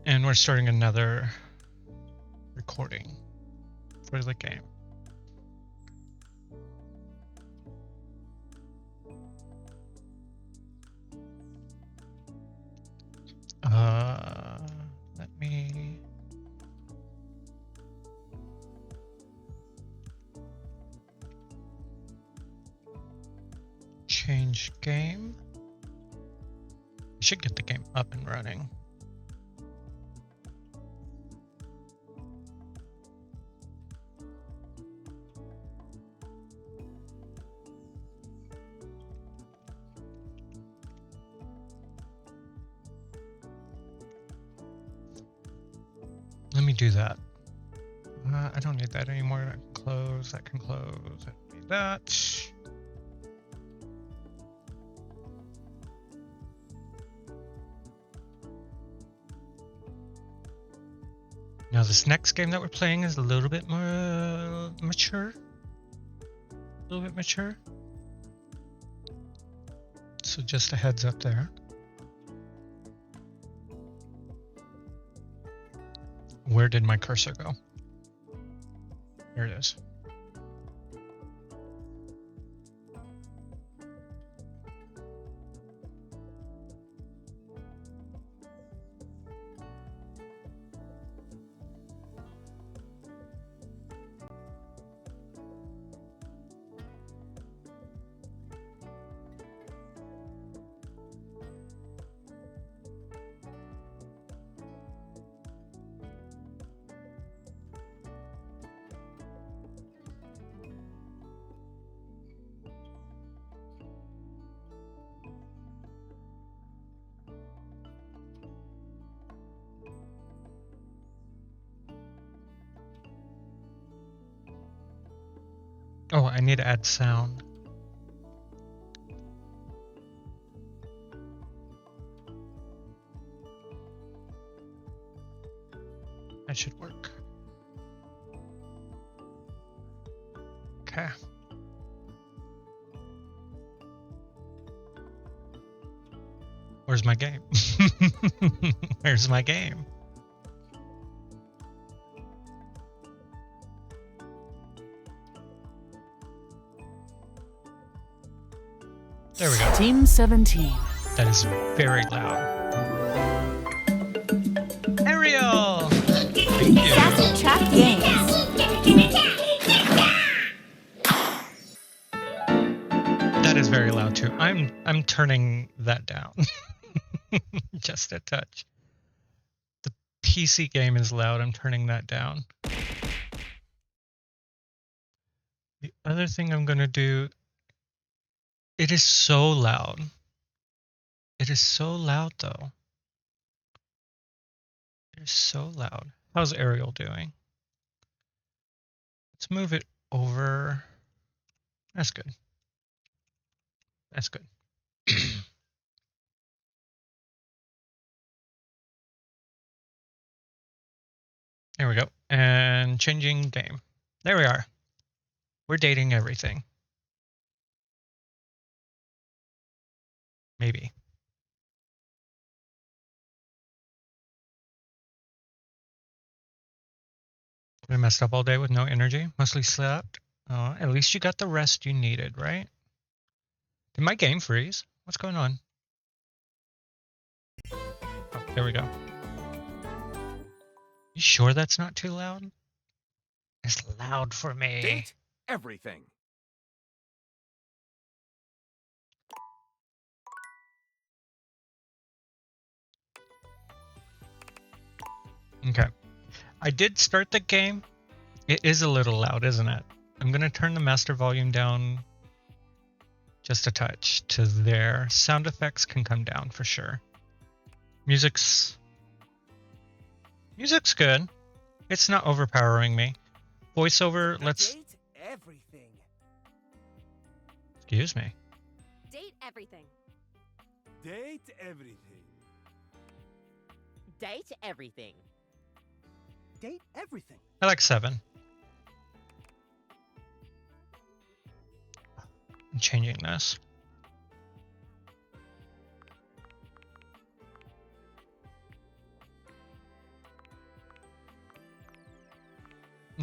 And we're starting another recording for the game. Let me change game. I should get the game up and running. Let me do that. I don't need that anymore. I can close. That can close. I don't need that. Now this next game that we're playing is a little bit more mature. A little bit mature. So just a heads up there. Where did my cursor go? Here it is. Oh, I need to add sound. That should work. Okay. Where's my game? Where's my game? There we go. Team 17. That is very loud. Ariel! Thank you. Sassy Trap Games. That is very loud too. I'm turning that down. Just a touch. The PC game is loud. I'm turning that down. The other thing I'm going to do, it is so loud. It is so loud though. It is so loud. How's Ariel doing? Let's move it over. That's good. That's good. There we go. And changing game. There we are. We're dating everything. Maybe. I messed up all day with no energy. Mostly slept. At least you got the rest you needed, right? Did my game freeze? What's going on? Oh, there we go. You sure that's not too loud? It's loud for me. Date everything. Okay. I did start the game. It is a little loud, isn't it? I'm going to turn the master volume down just a touch to there. Sound effects can come down for sure. Music's good. It's not overpowering me. Voiceover, let's... Date everything. Excuse me. Date everything. Date everything. Date everything. Date everything. I like 7. I'm changing this.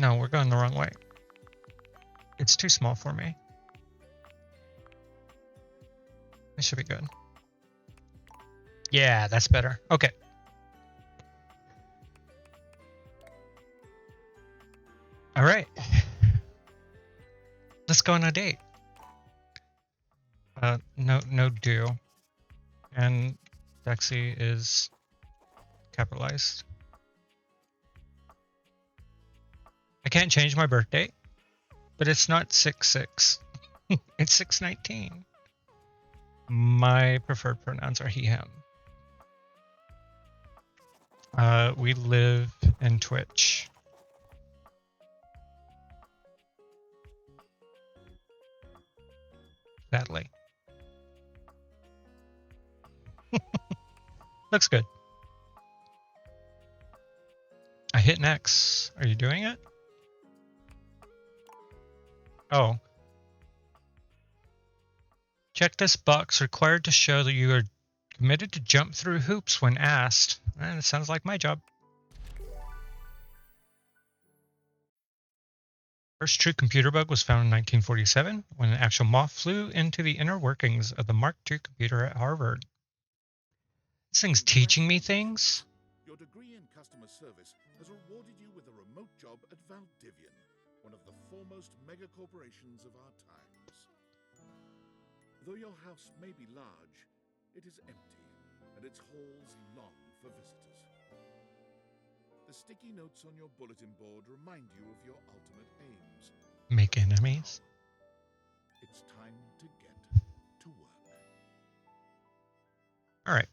No, we're going the wrong way. It's too small for me. This should be good. Yeah, that's better. Okay. All right. Let's go on a date. No do. And sexy is capitalized. I can't change my birth date, but it's not 6/6. It's 6/19. My preferred pronouns are he, him. We live in Twitch. Sadly. Looks good. I hit next. Are you doing it? Oh. Check this box required to show that you are committed to jump through hoops when asked. It sounds like my job. First true computer bug was found in 1947 when an actual moth flew into the inner workings of the Mark II computer at Harvard. This thing's teaching me things. Your degree in customer service has rewarded you with a remote job at Valdivian, one of the foremost mega corporations of our times. Though your house may be large, it is empty, and its halls long for visitors. The sticky notes on your bulletin board remind you of your ultimate aims. Make enemies. It's time to get to work. All right.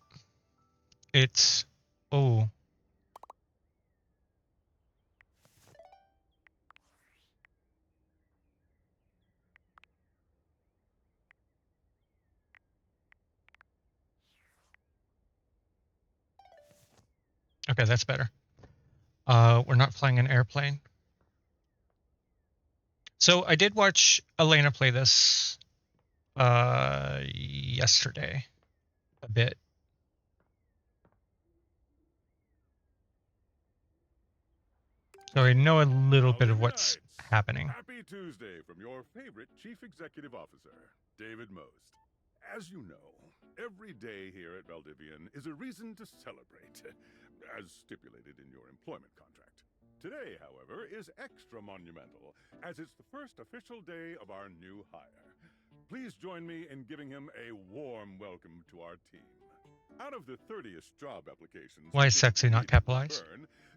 It's... Oh. Okay, that's better. We're not flying an airplane. So I did watch Elena play this yesterday a bit. So I know a little bit of what's happening. Happy Tuesday from your favorite Chief Executive Officer, David Most. As you know, every day here at Valdivian is a reason to celebrate, as stipulated in your employment contract. Today, however, is extra monumental, as it's the first official day of our new hire. Please join me in giving him a warm welcome to our team. Out of the 30th job applications... Why is sexy not capitalized?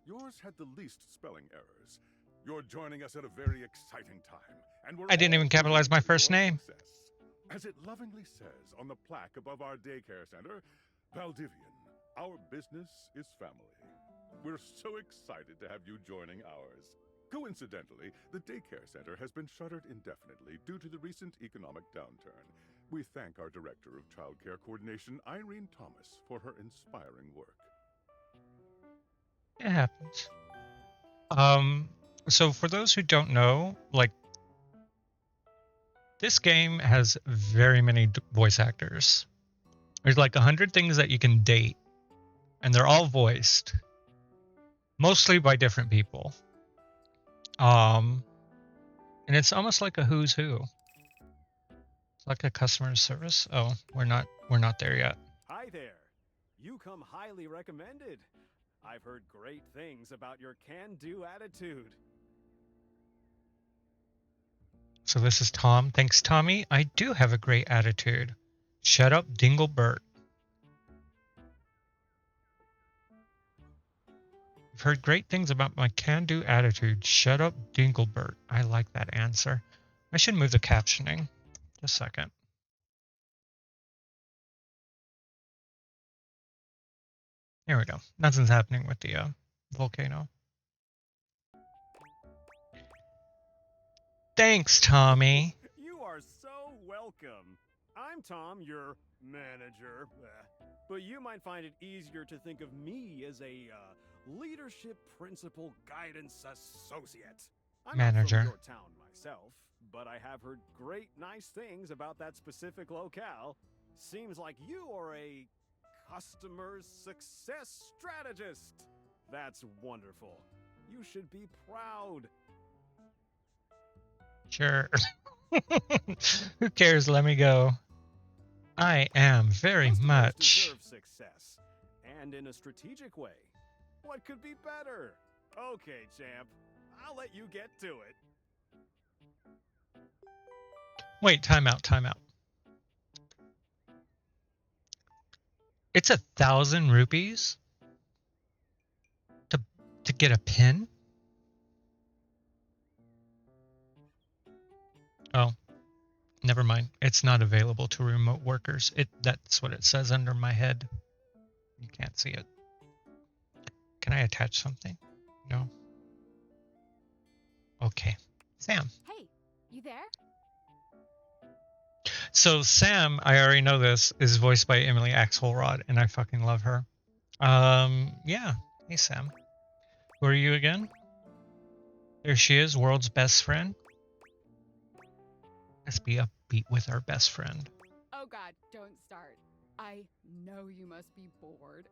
Yours had the least spelling errors. You're joining us at a very exciting time, and I didn't even capitalize my first name. Success. As it lovingly says on the plaque above our daycare center, Valdivian, our business is family. We're so excited to have you joining ours. Coincidentally, the daycare center has been shuttered indefinitely due to the recent economic downturn. We thank our Director of Child Care Coordination, Irene Thomas, for her inspiring work. It happens. So for those who don't know, like, this game has very many voice actors. There's like 100 things that you can date, and they're all voiced, mostly by different people. And it's almost like a who's who. It's like a customer service. Oh, we're not there yet. Hi there. You come highly recommended. I've heard great things about your can-do attitude. So this is Tom. Thanks, Tommy. I do have a great attitude. Shut up, Dinglebert. I've heard great things about my can-do attitude. Shut up, Dinglebert. I like that answer. I should move the captioning. Just a second. Here we go. Nothing's happening with the volcano. Thanks, Tommy. You are so welcome. I'm Tom, your manager. But you might find it easier to think of me as a leadership principal guidance associate. I'm Manager. not from your town myself, but I have heard great nice things about that specific locale. Seems like you are a customer success strategist. That's wonderful. You should be proud. Sure. Who cares? Let me go. I am very Customers much. deserve success, and in a strategic way. What could be better? Okay, champ. I'll let you get to it. Wait, time out, time out. It's 1,000 rupees to get a pin? Oh, never mind. It's not available to remote workers. That's what it says under my head. You can't see it. Can I attach something? No. Okay. Sam. Hey, you there? So Sam, I already know this, is voiced by Emily Axelrod, and I fucking love her. Yeah. Hey Sam. Who are you again? There she is, world's best friend. Let's be upbeat with our best friend. Oh god, don't start. I know you must be bored.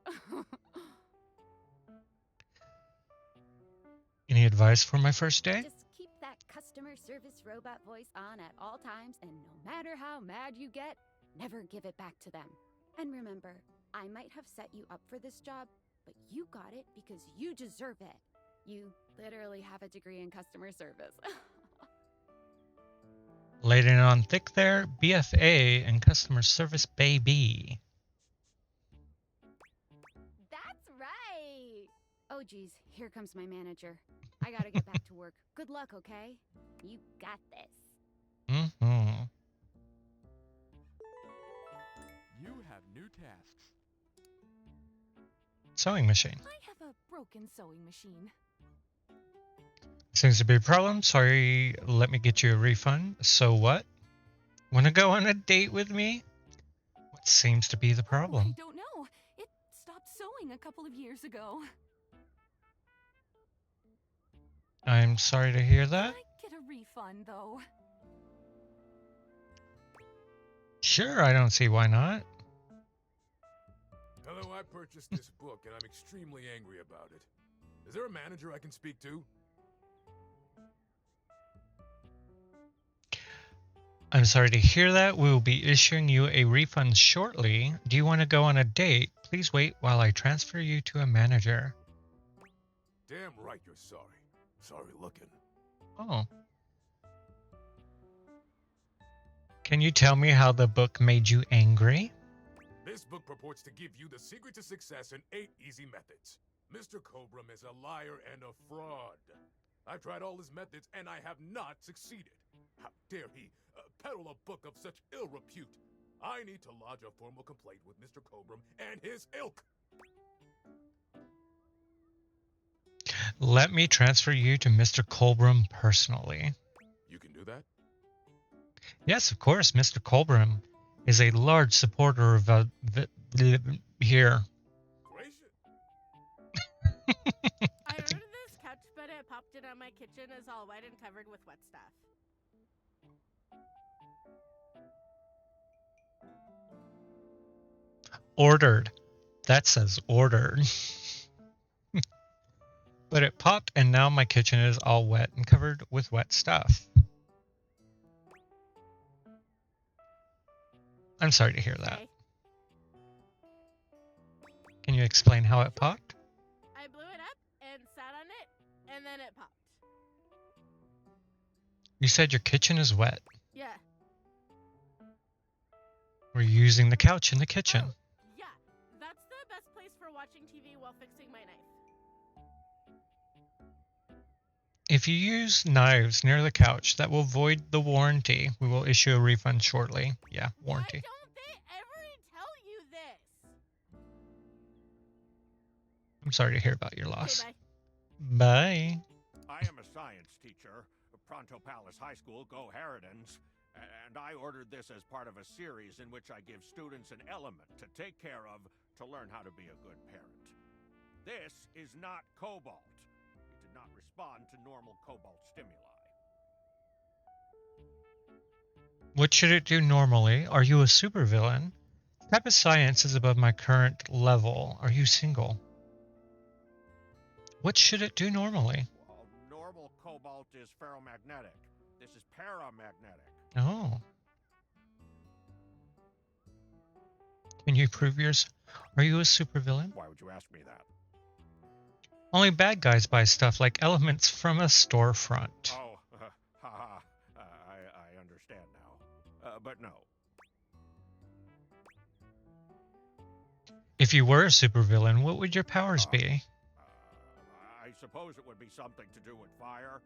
Any advice for my first day? Just keep that customer service robot voice on at all times, and no matter how mad you get, never give it back to them. And remember, I might have set you up for this job, but you got it because you deserve it. You literally have a degree in customer service. Laid it on thick there, BFA and customer service baby. That's right! Oh geez, here comes my manager. I gotta get back to work. Good luck, okay? You got this. Mm-hmm. You have new tasks. Sewing machine. I have a broken sewing machine. Seems to be a problem. Sorry, let me get you a refund. So what? Wanna go on a date with me? What seems to be the I problem? don't know. It stopped sewing a couple of years ago. I'm sorry to hear Can that. I get a refund, though? Sure, I don't see why not. Hello, I purchased this book and I'm extremely angry about it. Is there a manager I can speak to? I'm sorry to hear that. We will be issuing you a refund shortly. Do you want to go on a date? Please wait while I transfer you to a manager. Damn right you're sorry. Sorry looking. Oh. Can you tell me how the book made you angry? This book purports to give you the secret to success in 8 easy methods. Mr. Cobram is a liar and a fraud. I've tried all his methods and I have not succeeded. How dare he peddle a book of such ill repute? I need to lodge a formal complaint with Mr. Cobram and his ilk. Let me transfer you to Mr. Colbram personally. You can do that? Yes, of course, Mr. Colbram is a large supporter of here. Gracious. I ordered this couch, but it popped in on my kitchen is all wet and covered with wet stuff. Ordered. That says ordered. But it popped and now my kitchen is all wet and covered with wet stuff. I'm sorry to hear that. Okay. Can you explain how it popped? I blew it up and sat on it, and then it popped. You said your kitchen is wet. Yeah. We're using the couch in the kitchen. Oh, yeah. That's the best place for watching TV while fixing my knife. If you use knives near the couch, that will void the warranty. We will issue a refund shortly. Yeah, warranty. Why don't they ever tell you this? I'm sorry to hear about your Okay, loss. bye. Bye. I am a science teacher, Pronto Palace High School, Go Harridans, and I ordered this as part of a series in which I give students an element to take care of to learn how to be a good parent. This is not cobalt. It did not respond to normal cobalt stimuli. What should it do normally? Are you a supervillain? What type of science is above my current level? Are you single? What should it do normally? Well, normal cobalt is ferromagnetic. This is paramagnetic. Oh. Can you prove yours? Are you a supervillain? Why would you ask me that? Only bad guys buy stuff like elements from a storefront. Oh, haha. I understand now. But no. If you were a supervillain, what would your powers be? I suppose it would be something to do with fire.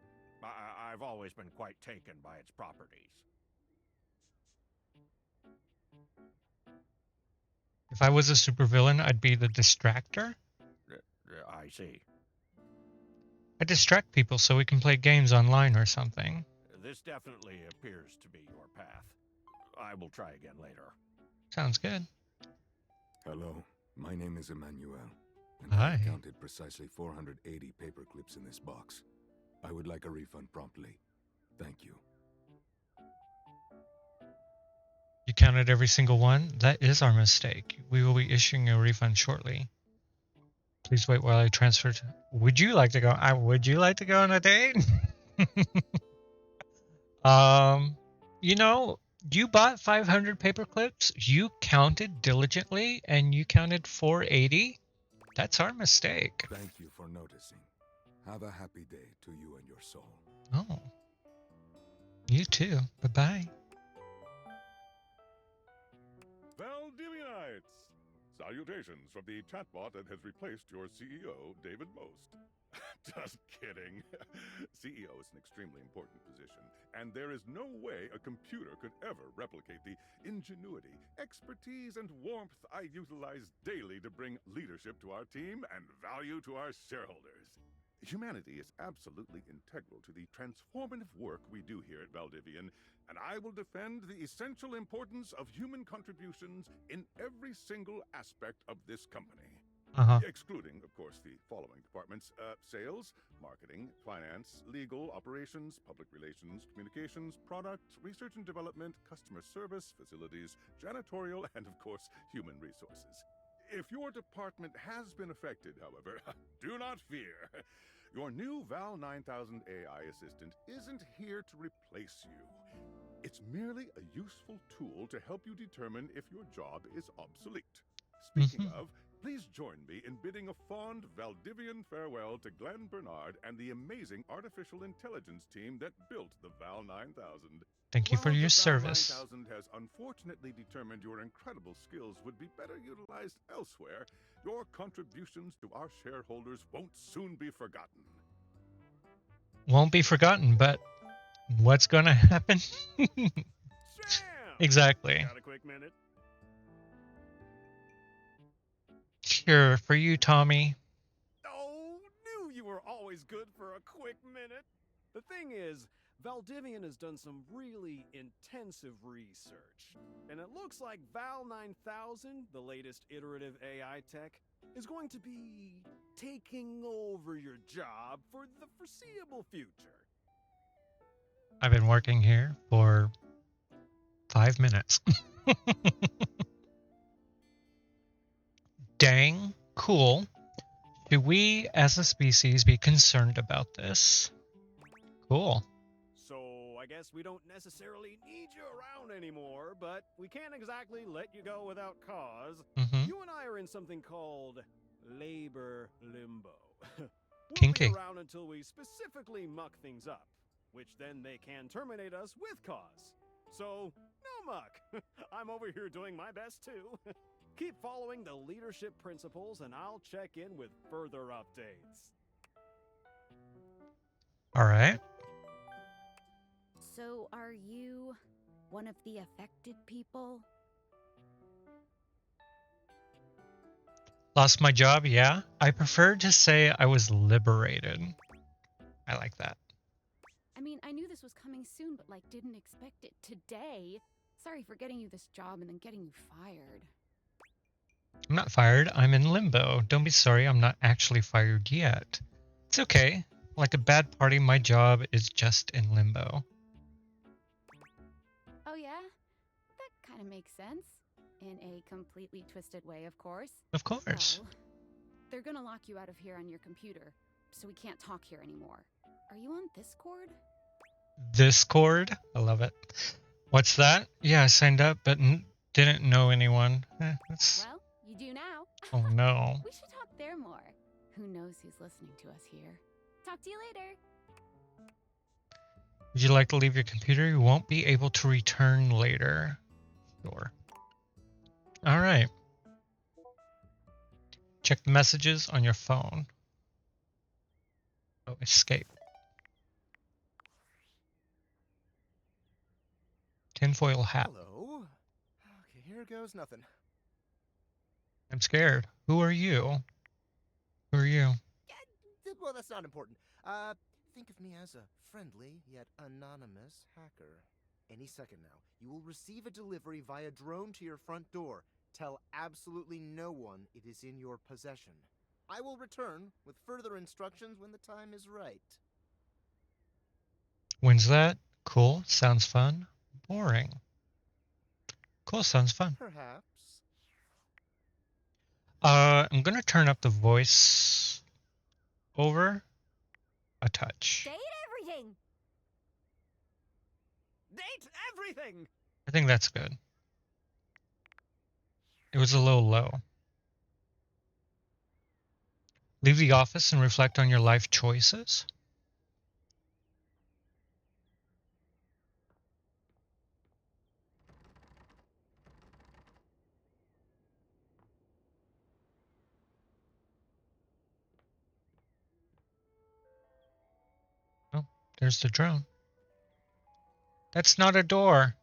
I've always been quite taken by its properties. If I was a supervillain, I'd be the distractor. I see. I distract people so we can play games online or something. This definitely appears to be your path. I will try again later. Sounds good. Hello, my name is Emmanuel, and Hi. I counted precisely 480 paper clips in this box. I would like a refund promptly. Thank you. You counted every single one? That is our mistake. We will be issuing a refund shortly. Please wait while I transfer to... Would you like to go? Would you like to go on a date? You know, you bought 500 paper clips. You counted diligently, and you counted 480. That's our mistake. Thank you for noticing. Have a happy day to you and your soul. Oh. You too. Bye-bye. Valdivianites! Salutations from the chatbot that has replaced your CEO, David Most. Just kidding. CEO is an extremely important position, and there is no way a computer could ever replicate the ingenuity, expertise, and warmth I utilize daily to bring leadership to our team and value to our shareholders. Humanity is absolutely integral to the transformative work we do here at Valdivian, and I will defend the essential importance of human contributions in every single aspect of this company. Excluding, of course, the following departments: sales, marketing, finance, legal, operations, public relations, communications, product, research and development, customer service, facilities, janitorial, and, of course, human resources. If your department has been affected, however, do not fear. Your new Val 9000 AI assistant isn't here to replace you. It's merely a useful tool to help you determine if your job is obsolete. Speaking of, please join me in bidding a fond Valdivian farewell to Glenn Bernard and the amazing artificial intelligence team that built the Val 9000. Thank you for While your the Val service. 9000 has unfortunately determined your incredible skills would be better utilized elsewhere, your contributions to our shareholders won't soon be forgotten. Won't be forgotten, but what's going to happen? Exactly. Got a quick minute? Sure, for you, Tommy. Oh, knew you were always good for a quick minute. The thing is, Valdivian has done some really intensive research, and it looks like Val 9000, the latest iterative AI tech, is going to be taking over your job for the foreseeable future. I've been working here for 5 minutes. Dang, cool. Should we, as a species, be concerned about this? Cool. So, I guess we don't necessarily need you around anymore, but we can't exactly let you go without cause. You and I are in something called labor limbo. We'll Kinky. be around until we specifically muck things up, which then they can terminate us with cause. So, no muck. I'm over here doing my best too. Keep following the leadership principles and I'll check in with further updates. All right. So, are you one of the affected people? Lost my job, yeah. I prefer to say I was liberated. I like that. I mean, I knew this was coming soon, but didn't expect it today. Sorry for getting you this job and then getting you fired. I'm not fired. I'm in limbo. Don't be sorry. I'm not actually fired yet. It's okay. Like a bad party, my job is just in limbo. Oh yeah? That kind of makes sense. In a completely twisted way, of course. Of course. Well, they're gonna lock you out of here on your computer, so we can't talk here anymore. Are you on Discord? Discord. I love it. What's that? Yeah, I signed up, but didn't know anyone. That's... Well, you do now. Oh no. We should talk there more. Who knows who's listening to us here? Talk to you later. Would you like to leave your computer? You won't be able to return later. Sure. All right. Check the messages on your phone. Oh, escape. Tinfoil hat. Hello. Okay, here goes nothing. I'm scared. Who are you? Who are you? Well, that's not important. Think of me as a friendly yet anonymous hacker. Any second now, you will receive a delivery via drone to your front door. Tell absolutely no one it is in your possession. I will return with further instructions when the time is right. When's that? Cool. Sounds fun. Boring. Cool. Sounds fun. Perhaps. I'm gonna turn up the voice over a touch. Date everything. Date everything. I think that's good. It was a little low. Leave the office and reflect on your life choices. Oh, there's the drone. That's not a door.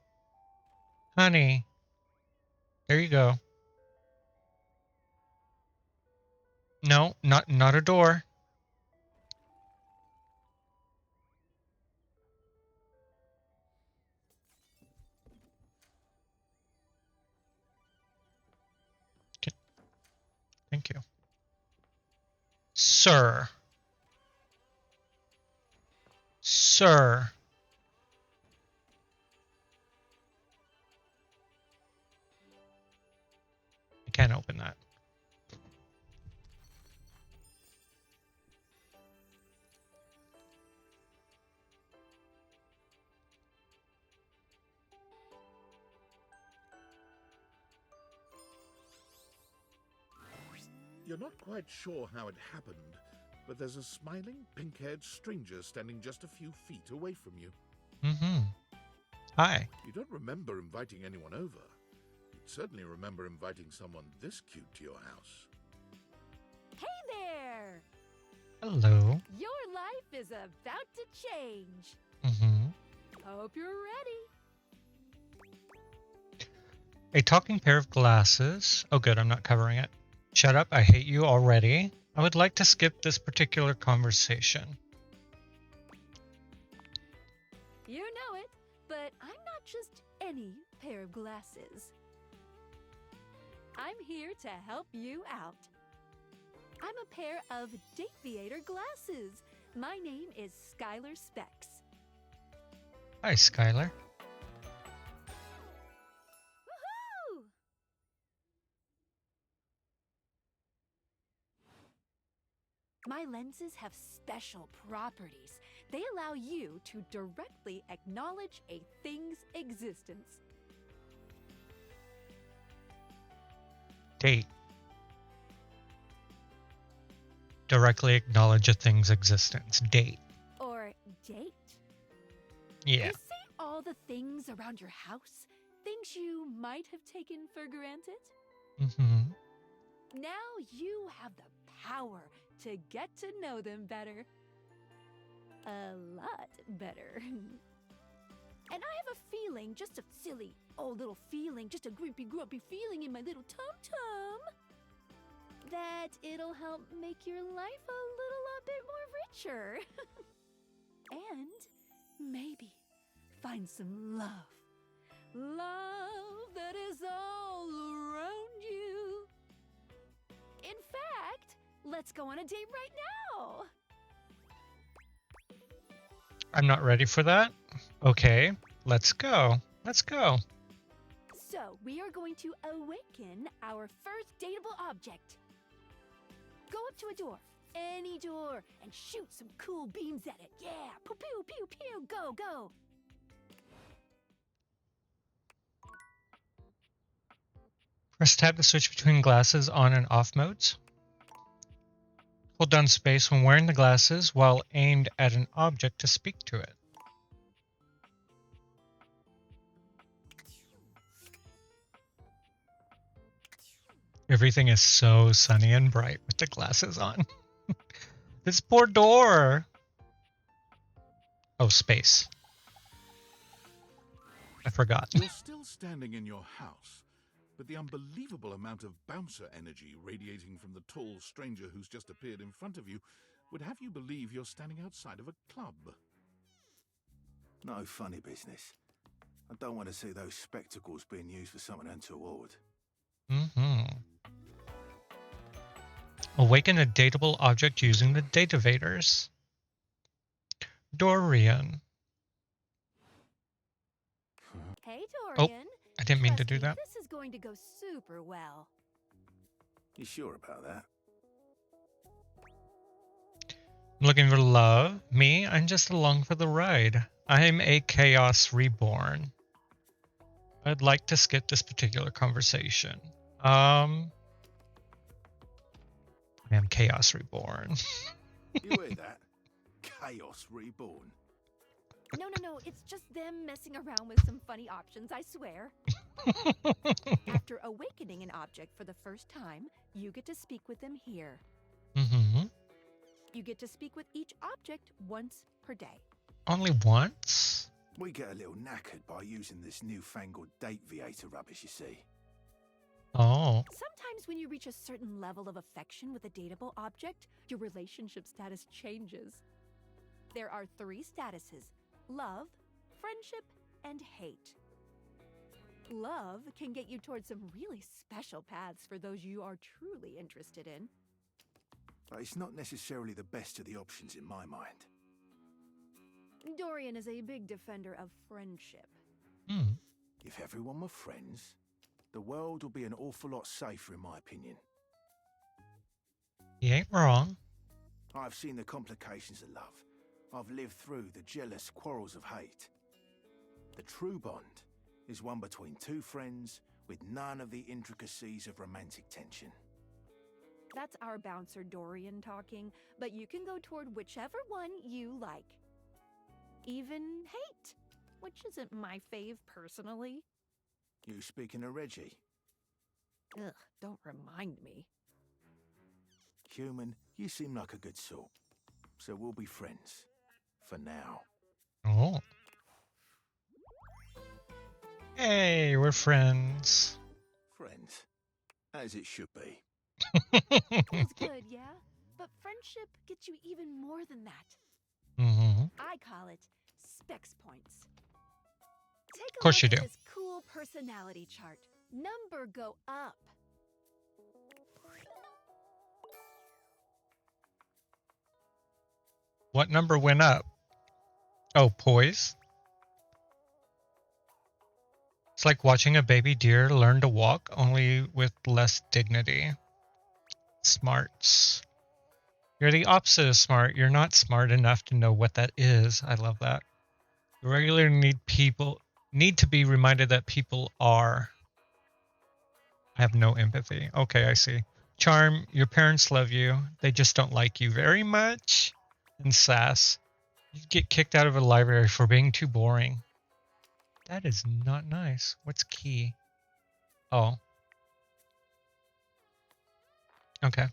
Honey. There you go. No, not a door. Okay. Thank you. Sir. Sir. I can't open that. You're not quite sure how it happened, but there's a smiling, pink-haired stranger standing just a few feet away from you. Mm-hmm. Hi. You don't remember inviting anyone over. You'd certainly remember inviting someone this cute to your house. Hey there! Hello. Your life is about to change. Mm-hmm. Hope you're ready. A talking pair of glasses. Oh, good. I'm not covering it. Shut up. I hate you already. I would like to skip this particular conversation. You know it, but I'm not just any pair of glasses. I'm here to help you out. I'm a pair of Dateviator glasses. My name is Skylar Specs. Hi, Skylar. Woohoo! My lenses have special properties. They allow you to directly acknowledge a thing's existence. Date. Directly acknowledge a thing's existence. Date. Or date. Yeah. You see all the things around your house? Things you might have taken for granted? Mm-hmm. Now you have the power to get to know them better. A lot better. And I have a feeling, just a silly old little feeling, just a grumpy feeling in my little tum-tum, that it'll help make your life a little bit more richer. And maybe find some love. Love that is all around you. In fact, let's go on a date right now. I'm not ready for that. Okay, let's go. Let's go. So, we are going to awaken our first dateable object. Go up to a door, any door and shoot some cool beams at it. Yeah, pew pew pew pew, go go. Press tab to switch between glasses on and off modes. Hold down space when wearing the glasses while aimed at an object to speak to it. Everything is so sunny and bright with the glasses on. This poor door. Oh, space. I forgot. You're still standing in your house, but the unbelievable amount of bouncer energy radiating from the tall stranger who's just appeared in front of you would have you believe you're standing outside of a club. No funny business. I don't want to see those spectacles being used for something untoward. Awaken a dateable object using the Datavaders. Dorian. Hey, Oh, Dorian. I didn't mean to Trust do me, that. This is going to go super well. You sure about that? I'm looking for love. Me? I'm just along for the ride. I'm a Chaos Reborn. I'd like to skip this particular conversation. I am Chaos Reborn. You heard that? Chaos Reborn. No, it's just them messing around with some funny options, I swear. After awakening an object for the first time, you get to speak with them here. You get to speak with each object once per day. Only once? We get a little knackered by using this newfangled date Viator rubbish, you see. Oh. Sometimes when you reach a certain level of affection with a dateable object, your relationship status changes. There are 3 statuses: love, friendship, and hate. Love can get you towards some really special paths for those you are truly interested in. But it's not necessarily the best of the options in my mind. Dorian is a big defender of friendship. If everyone were friends, the world would be an awful lot safer, in my opinion. He ain't wrong. I've seen the complications of love. I've lived through the jealous quarrels of hate. The true bond is one between 2 friends with none of the intricacies of romantic tension. That's our bouncer Dorian talking, but you can go toward whichever one you like. Even hate, which isn't my fave personally. You speaking of Reggie? Ugh, don't remind me. Human, you seem like a good sort. So we'll be friends. For now. Oh. Hey, we're friends. Friends. As it should be. Feels good, yeah? But friendship gets you even more than that. I call it specs points. Take a Course look you at do. this cool personality chart. Number go up. What number went up? Oh, poise? It's like watching a baby deer learn to walk, only with less dignity. Smarts. You're the opposite of smart. You're not smart enough to know what that is. I love that. You regularly need to be reminded that people are. I have no empathy. Okay, I see. Charm, your parents love you. They just don't like you very much. And sass. You get kicked out of a library for being too boring. That is not nice. What's key? Oh. Okay.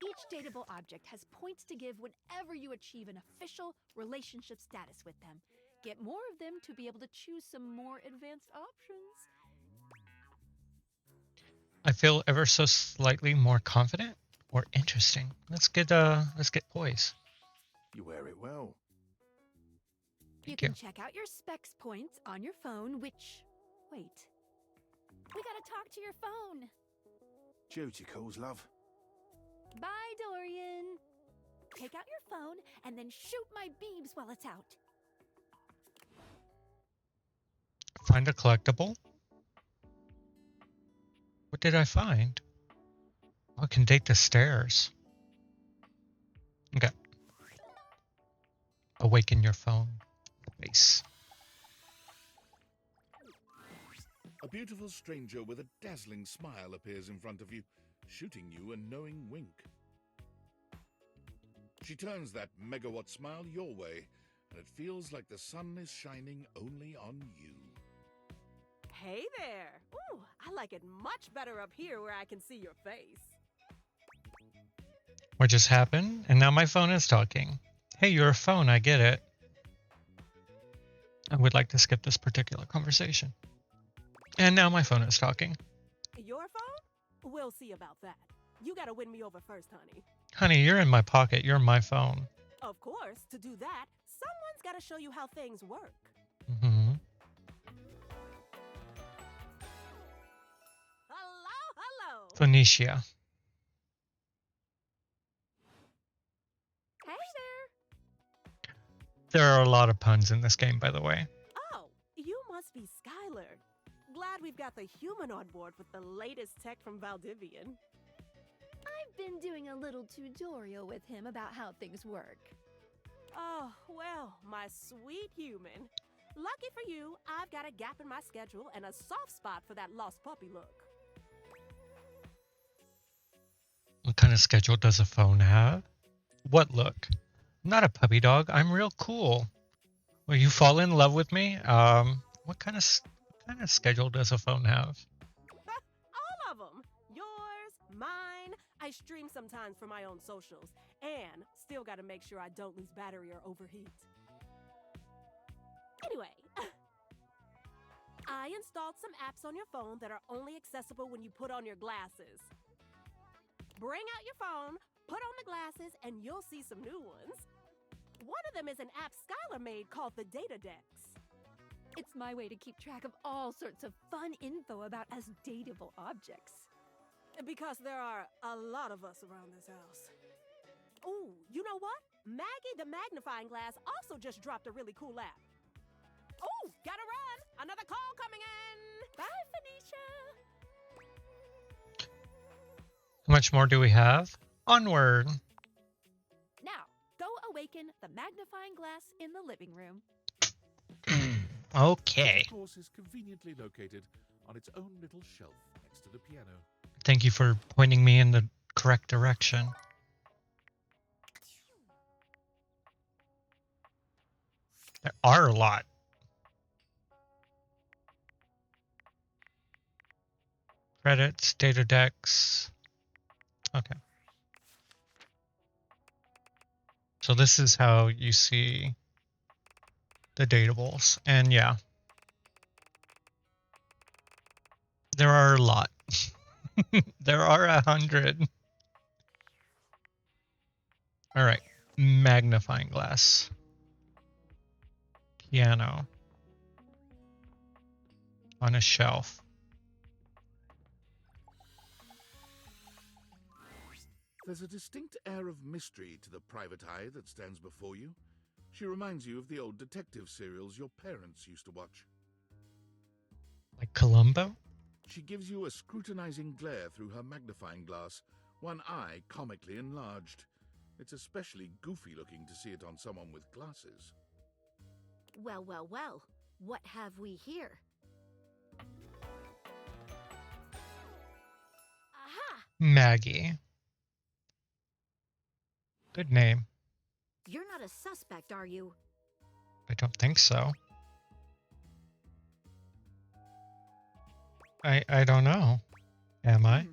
Each dateable object has points to give whenever you achieve an official relationship status with them. Get more of them to be able to choose some more advanced options. I feel ever so slightly more confident or interesting. Let's get poise. You wear it well. You can check out your specs points on your phone, which... Wait. We gotta talk to your phone. Duty calls, love. Bye, Dorian. Take out your phone and then shoot my beams while it's out. Find a collectible? What did I find? Oh, I can date the stairs. awaken your phone. Nice. A beautiful stranger with a dazzling smile appears in front of you, shooting you a knowing wink. She turns that megawatt smile your way, and it feels like the sun is shining only on you. Hey there! Ooh, I like it much better up here where I can see your face. What just happened? And now my phone is talking. Hey, you're a phone, I get it. I would like to skip this particular conversation. And now my phone is talking. Your phone? We'll see about that. You gotta win me over first, honey. Honey, you're in my pocket. You're my phone. Of course, to do that, someone's gotta show you how things work. Mm-hmm. Hello! Phoenicia. Hey there! There are a lot of puns in this game, by the way. Oh, you must be Skylar. Glad we've got the human on board with the latest tech from Valdivian. I've been doing a little tutorial with him about how things work. Oh, well, my sweet human. Lucky for you, I've got a gap in my schedule and a soft spot for that lost puppy look. What kind of schedule does a phone have? What look? I'm not a puppy dog. I'm real cool. Will you fall in love with me? What kind of schedule does a phone have? All of them. Yours, mine. I stream sometimes for my own socials. And still gotta make sure I don't lose battery or overheat. Anyway, I installed some apps on your phone that are only accessible when you put on your glasses. Bring out your phone, put on the glasses, and you'll see some new ones. One of them is an app Skylar made called the Data Decks. It's my way to keep track of all sorts of fun info about us dateable objects. Because there are a lot of us around this house. Ooh, you know what? Maggie the Magnifying Glass also just dropped a really cool app. Ooh, gotta run! Another call coming in! Bye, Phoenicia! How much more do we have? Onward! Now, go awaken the magnifying glass in the living room. Okay. Of course, is conveniently located on its own little shelf next to the piano. Thank you for pointing me in the correct direction. There are a lot. Credits, data decks. Okay. So this is how you see the datables. And yeah. There are a lot. There are 100. All right. Magnifying glass. Piano. On a shelf. There's a distinct air of mystery to the private eye that stands before you. She reminds you of the old detective serials your parents used to watch. Like Columbo? She gives you a scrutinizing glare through her magnifying glass, one eye comically enlarged. It's especially goofy looking to see it on someone with glasses. Well, well, well. What have we here? Aha! Maggie. Good name. You're not a suspect, are you? I don't think so. I don't know. Am I?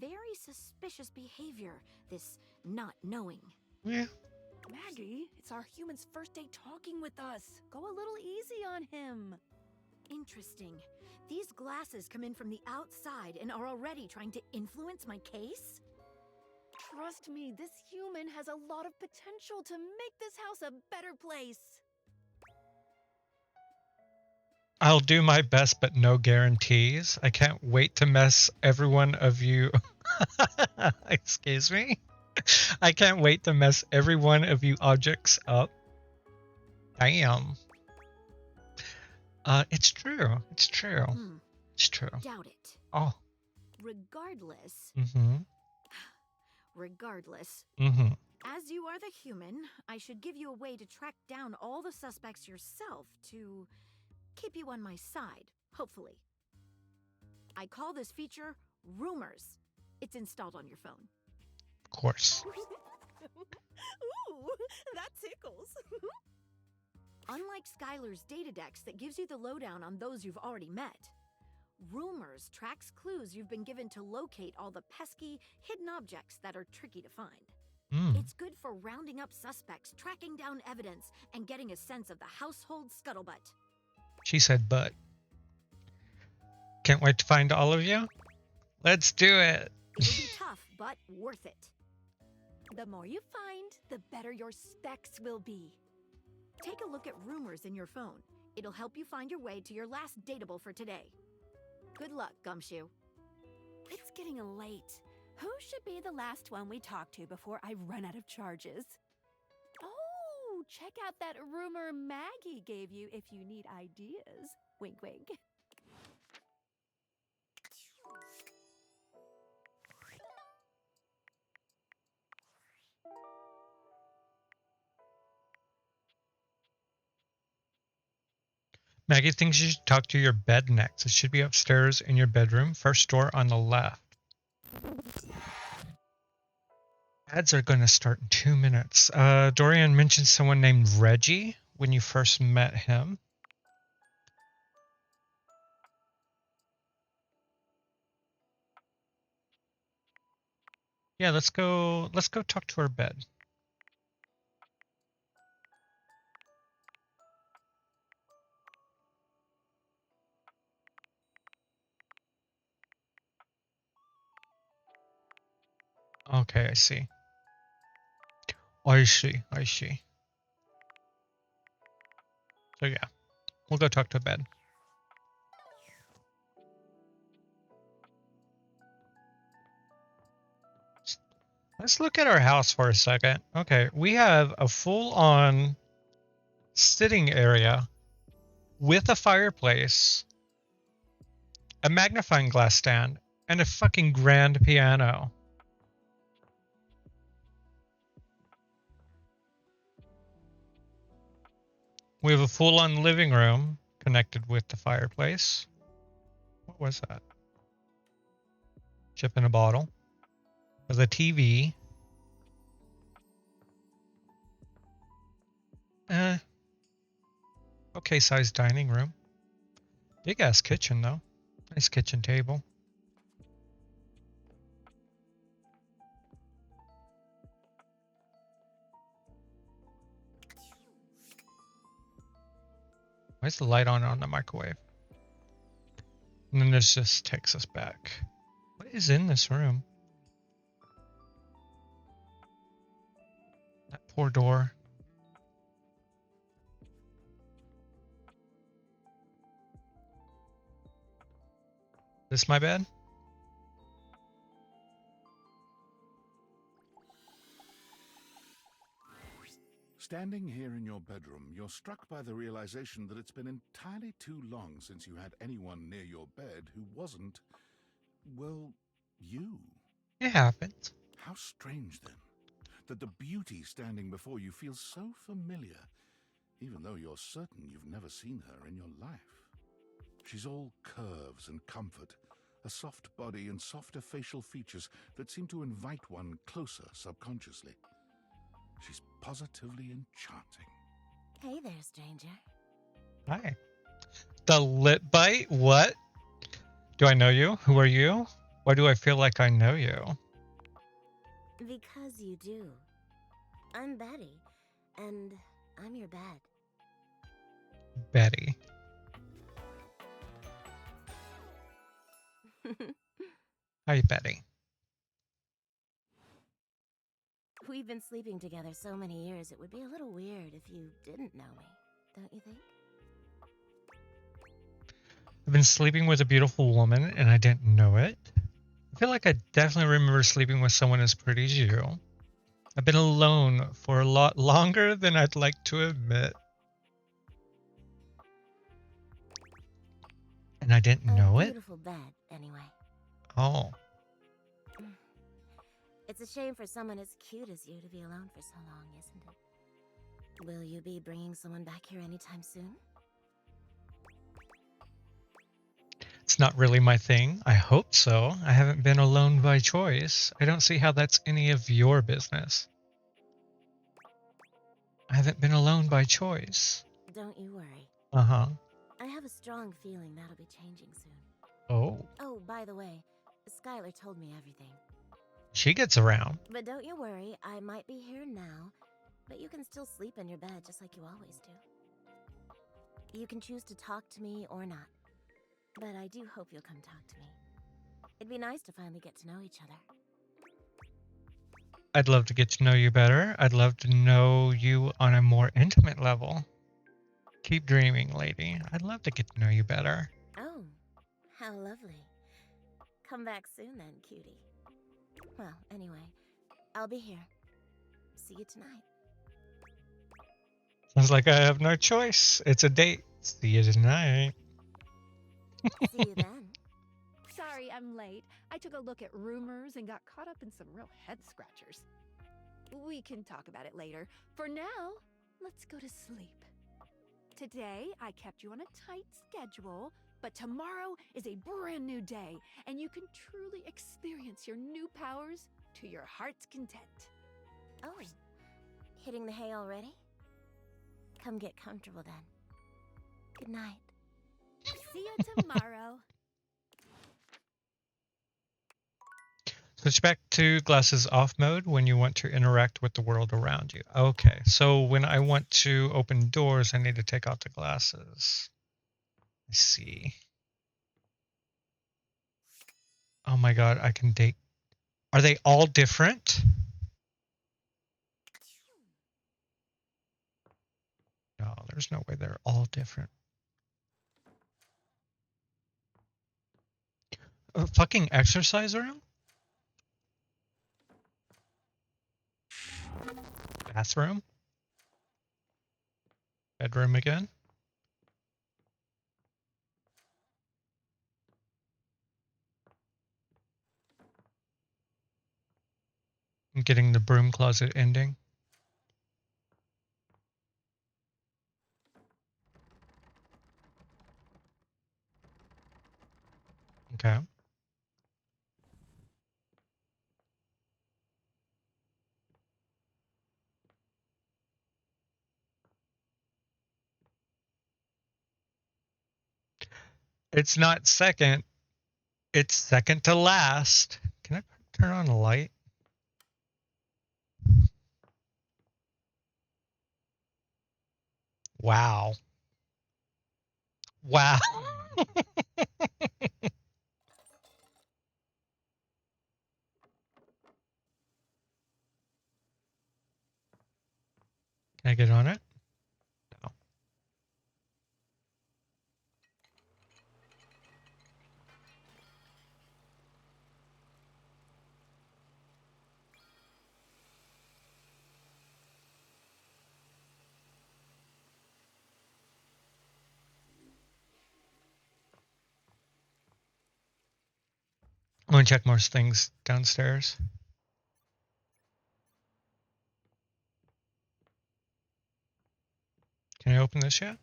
Very suspicious behavior, this not knowing. Yeah. Maggie, it's our human's first day talking with us. Go a little easy on him. Interesting. These glasses come in from the outside and are already trying to influence my case? Trust me, this human has a lot of potential to make this house a better place. I'll do my best, but no guarantees. I can't wait to mess every one of you. Excuse me? I can't wait to mess every one of you objects up. Damn. It's true. It's true. It's true. Doubt it. Oh. Regardless. Mm-hmm. Regardless. Mm-hmm. As you are the human, I should give you a way to track down all the suspects yourself to keep you on my side, hopefully. I call this feature Rumors. It's installed on your phone. Of course. Ooh, that tickles. Unlike Skylar's Datadex that gives you the lowdown on those you've already met, Rumors tracks clues you've been given to locate all the pesky, hidden objects that are tricky to find. It's good for rounding up suspects, tracking down evidence, and getting a sense of the household scuttlebutt. She said but. Can't wait to find all of you. Let's do it. It'll be tough, but worth it. The more you find, the better your specs will be. Take a look at Rumors in your phone. It'll help you find your way to your last dateable for today. Good luck, Gumshoe. It's getting late. Who should be the last one we talk to before I run out of charges? Oh, check out that rumor Maggie gave you if you need ideas. Wink, wink. Maggie thinks you should talk to your bed next. It should be upstairs in your bedroom, first door on the left. Ads are going to start in 2 minutes. Dorian mentioned someone named Reggie when you first met him. Yeah, let's go talk to her bed. Okay, I see. I see. So yeah, we'll go talk to bed. Let's look at our house for a second. Okay, we have a full-on sitting area with a fireplace, a magnifying glass stand, and a fucking grand piano. We have a full-on living room connected with the fireplace. What was that? Chip in a bottle. There's a TV. Okay sized dining room. Big ass kitchen though. Nice kitchen table. Why is the light on the microwave? And then this just takes us back. What is in this room? That poor door. This my bed? Standing here in your bedroom, you're struck by the realization that it's been entirely too long since you had anyone near your bed who wasn't, well, you. It happens. How strange, then, that the beauty standing before you feels so familiar, even though you're certain you've never seen her in your life. She's all curves and comfort, a soft body and softer facial features that seem to invite one closer subconsciously. She's positively enchanting. Hey there, stranger. Hi. The lip bite? What? Do I know you? Who are you? Why do I feel like I know you? Because you do. I'm Betty, and I'm your bed. Betty. Hi, Betty. We've been sleeping together so many years, it would be a little weird if you didn't know me, don't you think? I've been sleeping with a beautiful woman and I didn't know it. I feel like I definitely remember sleeping with someone as pretty as you. I've been alone for a lot longer than I'd like to admit. And I didn't know it? Beautiful bed, anyway. Oh. It's a shame for someone as cute as you to be alone for so long, isn't it? Will you be bringing someone back here anytime soon? It's not really my thing. I hope so. I haven't been alone by choice. I don't see how that's any of your business. I haven't been alone by choice. Don't you worry. Uh-huh. I have a strong feeling that'll be changing soon. Oh. Oh, by the way, Skylar told me everything. She gets around. But don't you worry, I might be here now, but you can still sleep in your bed just like you always do. You can choose to talk to me or not, but I do hope you'll come talk to me. It'd be nice to finally get to know each other. I'd love to get to know you better. I'd love to know you on a more intimate level. Keep dreaming, lady. I'd love to get to know you better. Oh, how lovely. Come back soon then, cutie. Well, anyway, I'll be here. See you tonight. Sounds like I have no choice. It's a date. See you tonight. See you then. Sorry I'm late. I took a look at rumors and got caught up in some real head scratchers. We can talk about it later. For now, let's go to sleep. Today, I kept you on a tight schedule, but tomorrow is a brand new day, and you can truly experience your new powers to your heart's content. Oh, hitting the hay already? Come get comfortable then. Good night. See you tomorrow. Switch back to glasses off mode when you want to interact with the world around you. Okay, so when I want to open doors, I need to take off the glasses. I see. Oh my god, I can date. Are they all different? No, there's no way they're all different. A fucking exercise room? Bathroom? Bedroom again? I'm getting the broom closet ending. Okay. It's not second. It's second to last. Can I turn on a light? Wow. Wow. Can I get on it? No. I'm going to check more things downstairs. Can I open this yet?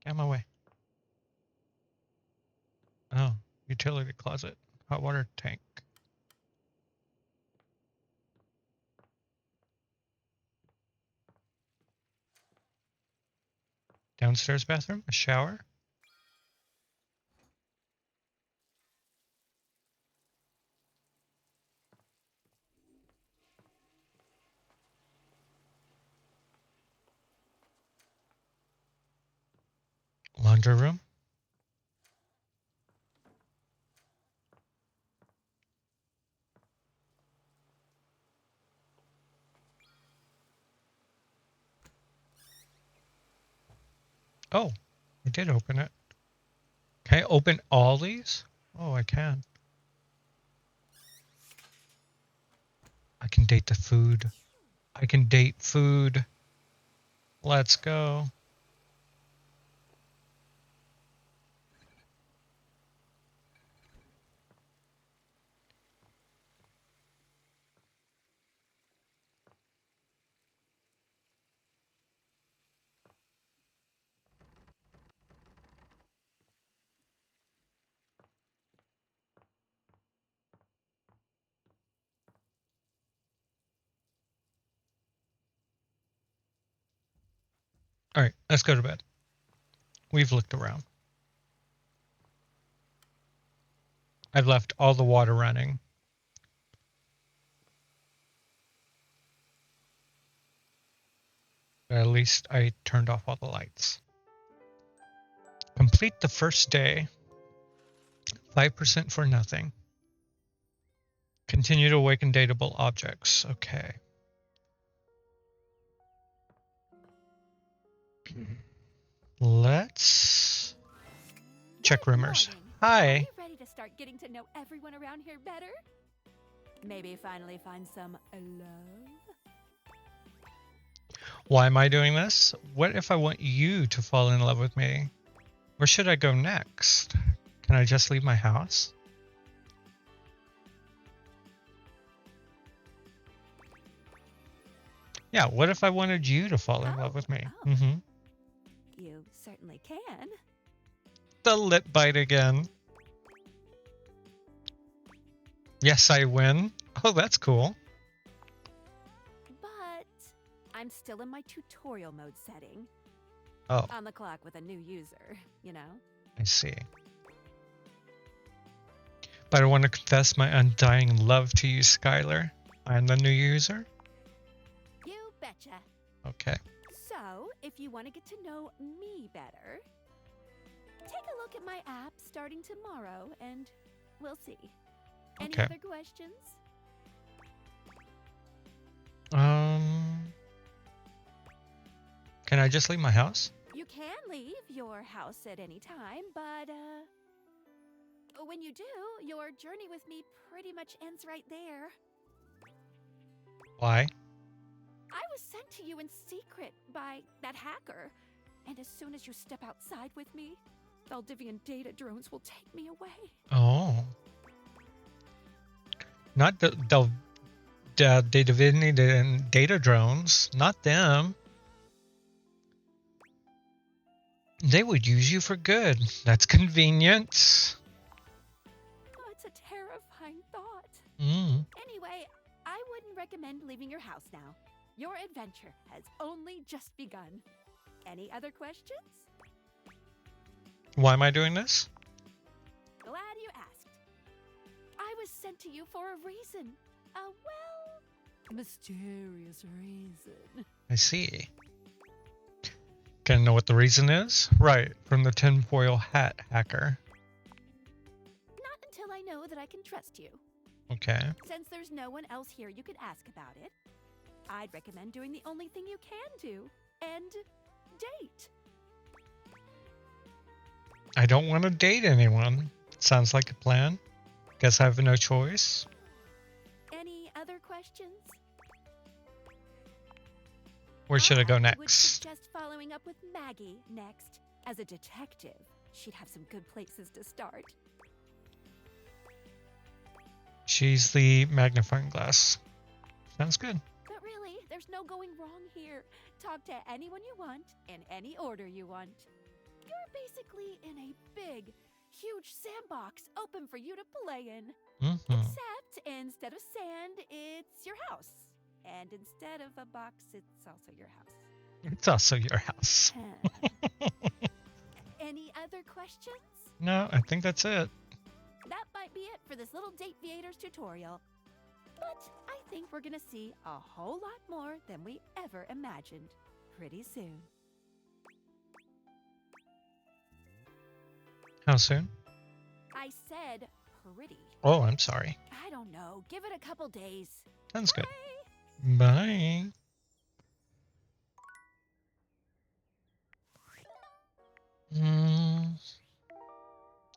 Get out of my way. Oh, utility closet. Hot water tank. Downstairs bathroom. A shower. Laundry room. Oh, I did open it. Can I open all these? Oh, I can. I can date the food. I can date food. Let's go. All right, let's go to bed. We've looked around. I've left all the water running. But at least I turned off all the lights. Complete the first day. 5% for nothing. Continue to awaken dateable objects. Okay. Let's check rumors. Are Hi. you ready to start getting to know everyone around here better? Maybe finally find some love? Why am I doing this? What if I want you to fall in love with me? Where should I go next? Can I just leave my house? Yeah, what if I wanted you to fall in love with me? Mm-hmm. You certainly can. The lip bite again. Yes, I win. Oh, that's cool. But I'm still in my tutorial mode setting. Oh. On the clock with a new user, you know? I see. But I want to confess my undying love to you, Skylar. I'm the new user? You betcha. Okay. So, if you want to get to know me better, take a look at my app starting tomorrow and we'll see. Any Okay. other questions? Can I just leave my house? You can leave your house at any time, but when you do, your journey with me pretty much ends right there. Why? I was sent to you in secret by that hacker, and as soon as you step outside with me, Valdivian data drones will take me away. Oh. Not the divinity and data drones. Not them. They would use you for good. That's convenient. Oh, it's a terrifying thought. Anyway, I wouldn't recommend leaving your house now. Your adventure has only just begun. Any other questions? Why am I doing this? Glad you asked. I was sent to you for a reason. A, mysterious reason. I see. Can I know what the reason is? Right, from the tinfoil hat hacker. Not until I know that I can trust you. Okay. Since there's no one else here you could ask about it, I'd recommend doing the only thing you can do, and date. I don't want to date anyone. Sounds like a plan. Guess I have no choice. Any other questions? Where should I go I would next? suggest following up with Maggie next. As a detective, she'd have some good places to start. She's the magnifying glass. Sounds good. But really, there's no going wrong here. Talk to anyone you want, in any order you want. You're basically in a big, huge sandbox open for you to play in. Except instead of sand, it's your house. And instead of a box, it's also your house. It's also your house. Any other questions? No, I think that's it. That might be it for this little Date Viators tutorial. But I think we're gonna see a whole lot more than we ever imagined pretty soon. How soon? I said pretty. Oh, I'm sorry. I don't know. Give it a couple days. Sounds good. Bye.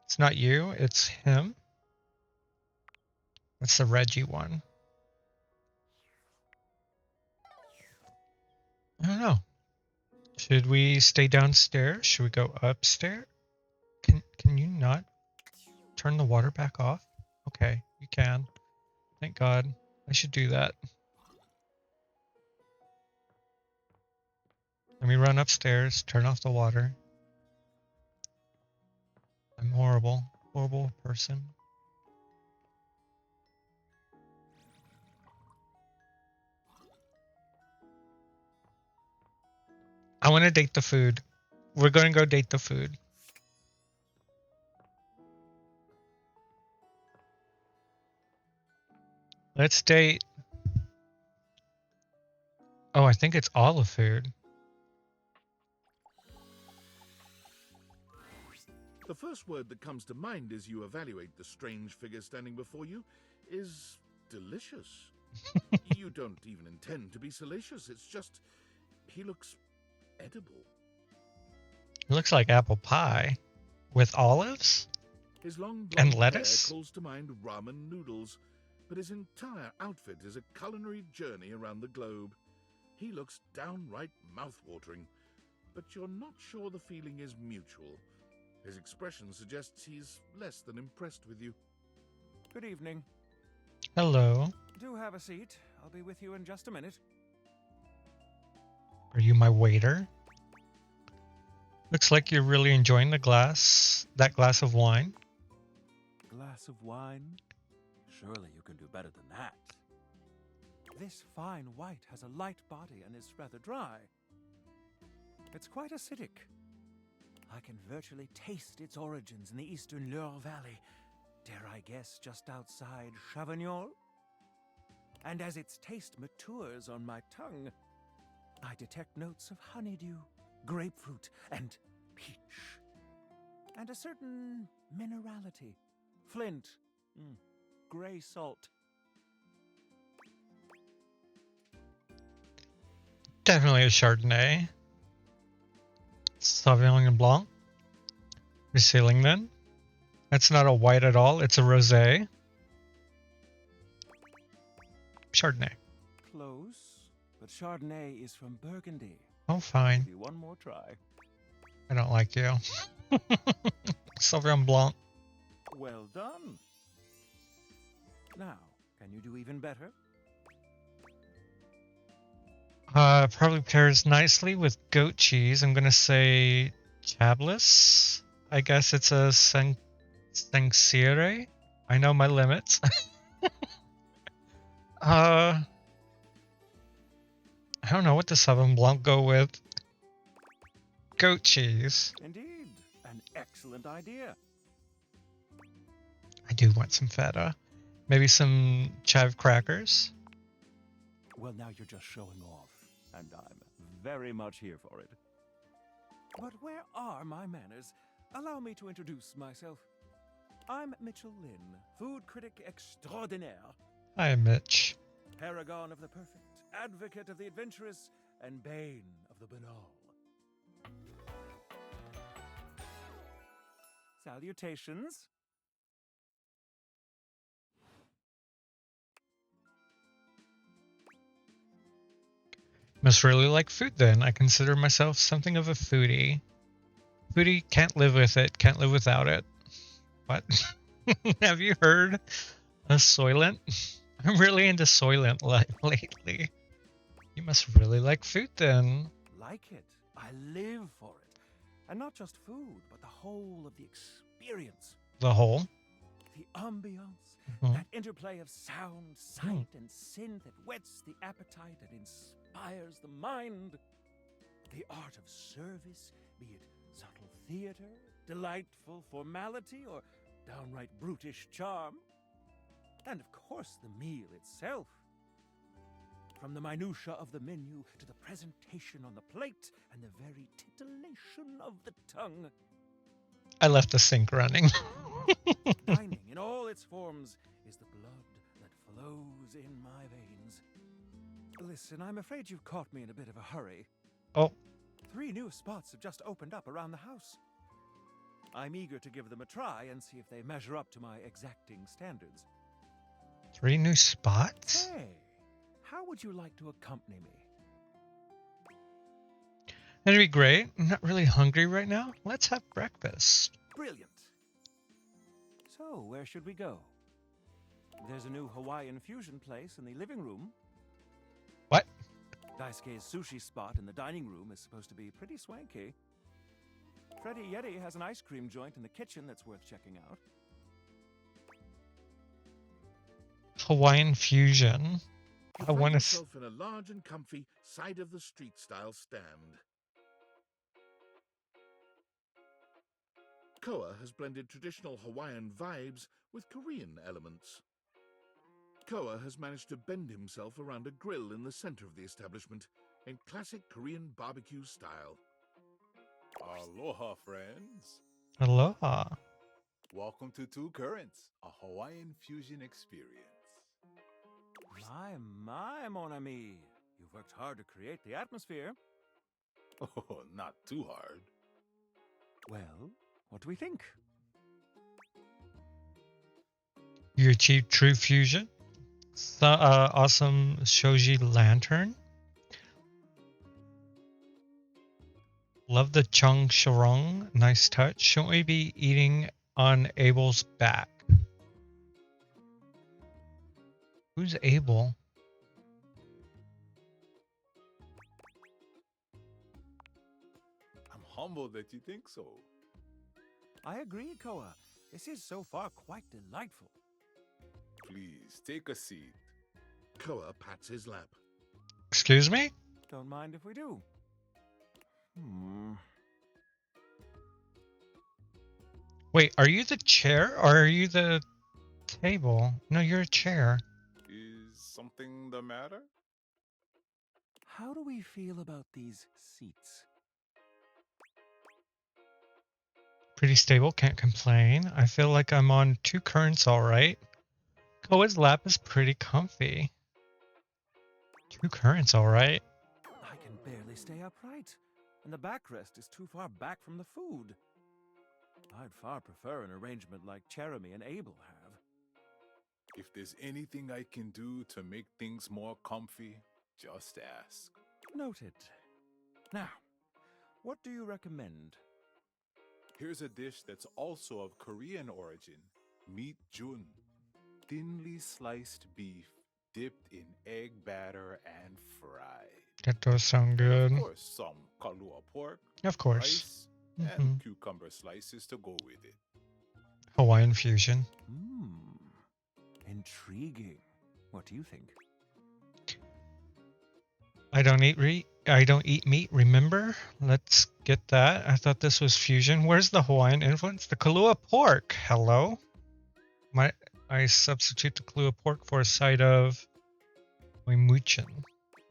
It's not you, it's him. That's the Reggie one. I don't know. Should we stay downstairs? Should we go upstairs? Can you not turn the water back off? Okay, you can. Thank God. I should do that. Let me run upstairs, turn off the water. I'm horrible. Horrible person. I want to date the food. We're going to go date the food. Let's date. Oh, I think it's all the food. The first word that comes to mind as you evaluate the strange figure standing before you is delicious. You don't even intend to be salacious. It's just, he looks edible. It looks like apple pie with olives His long and blonde lettuce. hair calls to mind ramen noodles, but his entire outfit is a culinary journey around the globe. He looks downright mouth-watering, but you're not sure the feeling is mutual. His expression suggests he's less than impressed with you. Good evening. Hello. Do have a seat. I'll be with you in just a minute. Are you my waiter? Looks like you're really enjoying that glass of wine. Glass of wine? Surely you can do better than that. This fine white has a light body and is rather dry. It's quite acidic. I can virtually taste its origins in the eastern Loire Valley, dare I guess just outside Chavignol? And as its taste matures on my tongue, I detect notes of honeydew, grapefruit, and peach. And a certain minerality. Flint. Gray salt. Definitely a Chardonnay. Sauvignon Blanc. Riesling then. That's not a white at all. It's a rosé. Chardonnay. Close, but Chardonnay is from Burgundy. Oh, fine. Give you one more try. I don't like you. Sauvignon Blanc. Well done. Now, can you do even better? Probably pairs nicely with goat cheese. I'm gonna say Chablis. I guess it's a Saint-Cyr. I know my limits. I don't know what the Sauvignon Blanc go with. Goat cheese. Indeed, an excellent idea. I do want some feta. Maybe some chive crackers. Well, now you're just showing off, and I'm very much here for it. But where are my manners? Allow me to introduce myself. I'm Mitchell Lynn, food critic extraordinaire. Hi, Mitch. Paragon of the perfect, advocate of the adventurous, and bane of the banal. Salutations. Must really like food then. I consider myself something of a foodie. Foodie can't live with it, can't live without it. What? Have you heard of Soylent? I'm really into Soylent lately. You must really like food then. Like it. I live for it. And not just food, but the whole of the experience. The whole? The ambiance. That interplay of sound, sight, and synth that whets the appetite and inspires the mind. The art of service, be it subtle theater, delightful formality, or downright brutish charm. And of course the meal itself. From the minutiae of the menu to the presentation on the plate and the very titillation of the tongue. I left the sink running. Dining in all its forms is the blood that flows in my veins. Listen, I'm afraid you've caught me in a bit of a hurry. Oh. 3 new spots have just opened up around the house. I'm eager to give them a try and see if they measure up to my exacting standards. 3 new spots? Hey, how would you like to accompany me? That'd be great. I'm not really hungry right now. Let's have breakfast. Brilliant. So, where should we go? There's a new Hawaiian fusion place in the living room. What? Daisuke's sushi spot in the dining room is supposed to be pretty swanky. Freddy Yeti has an ice cream joint in the kitchen that's worth checking out. Hawaiian fusion. You I want find to. yourself in a large and comfy side of the street style stand. Koa has blended traditional Hawaiian vibes with Korean elements. Koa has managed to bend himself around a grill in the center of the establishment in classic Korean barbecue style. Aloha, friends. Aloha. Welcome to Two Currents, a Hawaiian fusion experience. My, mon ami. You've worked hard to create the atmosphere. Oh, not too hard. Well, what do we think? You achieved true fusion. Awesome shoji lantern. Love the chung sharong. Nice touch. Shouldn't we be eating on Abel's back? Who's Abel? I'm humbled that you think so. I agree, Koa. This is so far quite delightful. Please, take a seat. Koa pats his lap. Excuse me? Don't mind if we do. Wait, are you the chair or are you the table? No, you're a chair. Is something the matter? How do we feel about these seats? Pretty stable, can't complain. I feel like I'm on two currents alright. Koa's lap is pretty comfy. Two currents alright. I can barely stay upright, and the backrest is too far back from the food. I'd far prefer an arrangement like Jeremy and Abel have. If there's anything I can do to make things more comfy, just ask. Noted. Now, what do you recommend? Here's a dish that's also of Korean origin, meat jun. Thinly sliced beef dipped in egg batter and fried. That does sound good. Of course, some kalua pork, Of course. rice, and cucumber slices to go with it. Hawaiian fusion. Intriguing. What do you think? I don't eat meat, remember? Let's get that. I thought this was fusion. Where's the Hawaiian influence? The Kalua pork. Hello? I substitute the Kalua pork for a side of Wimuchin.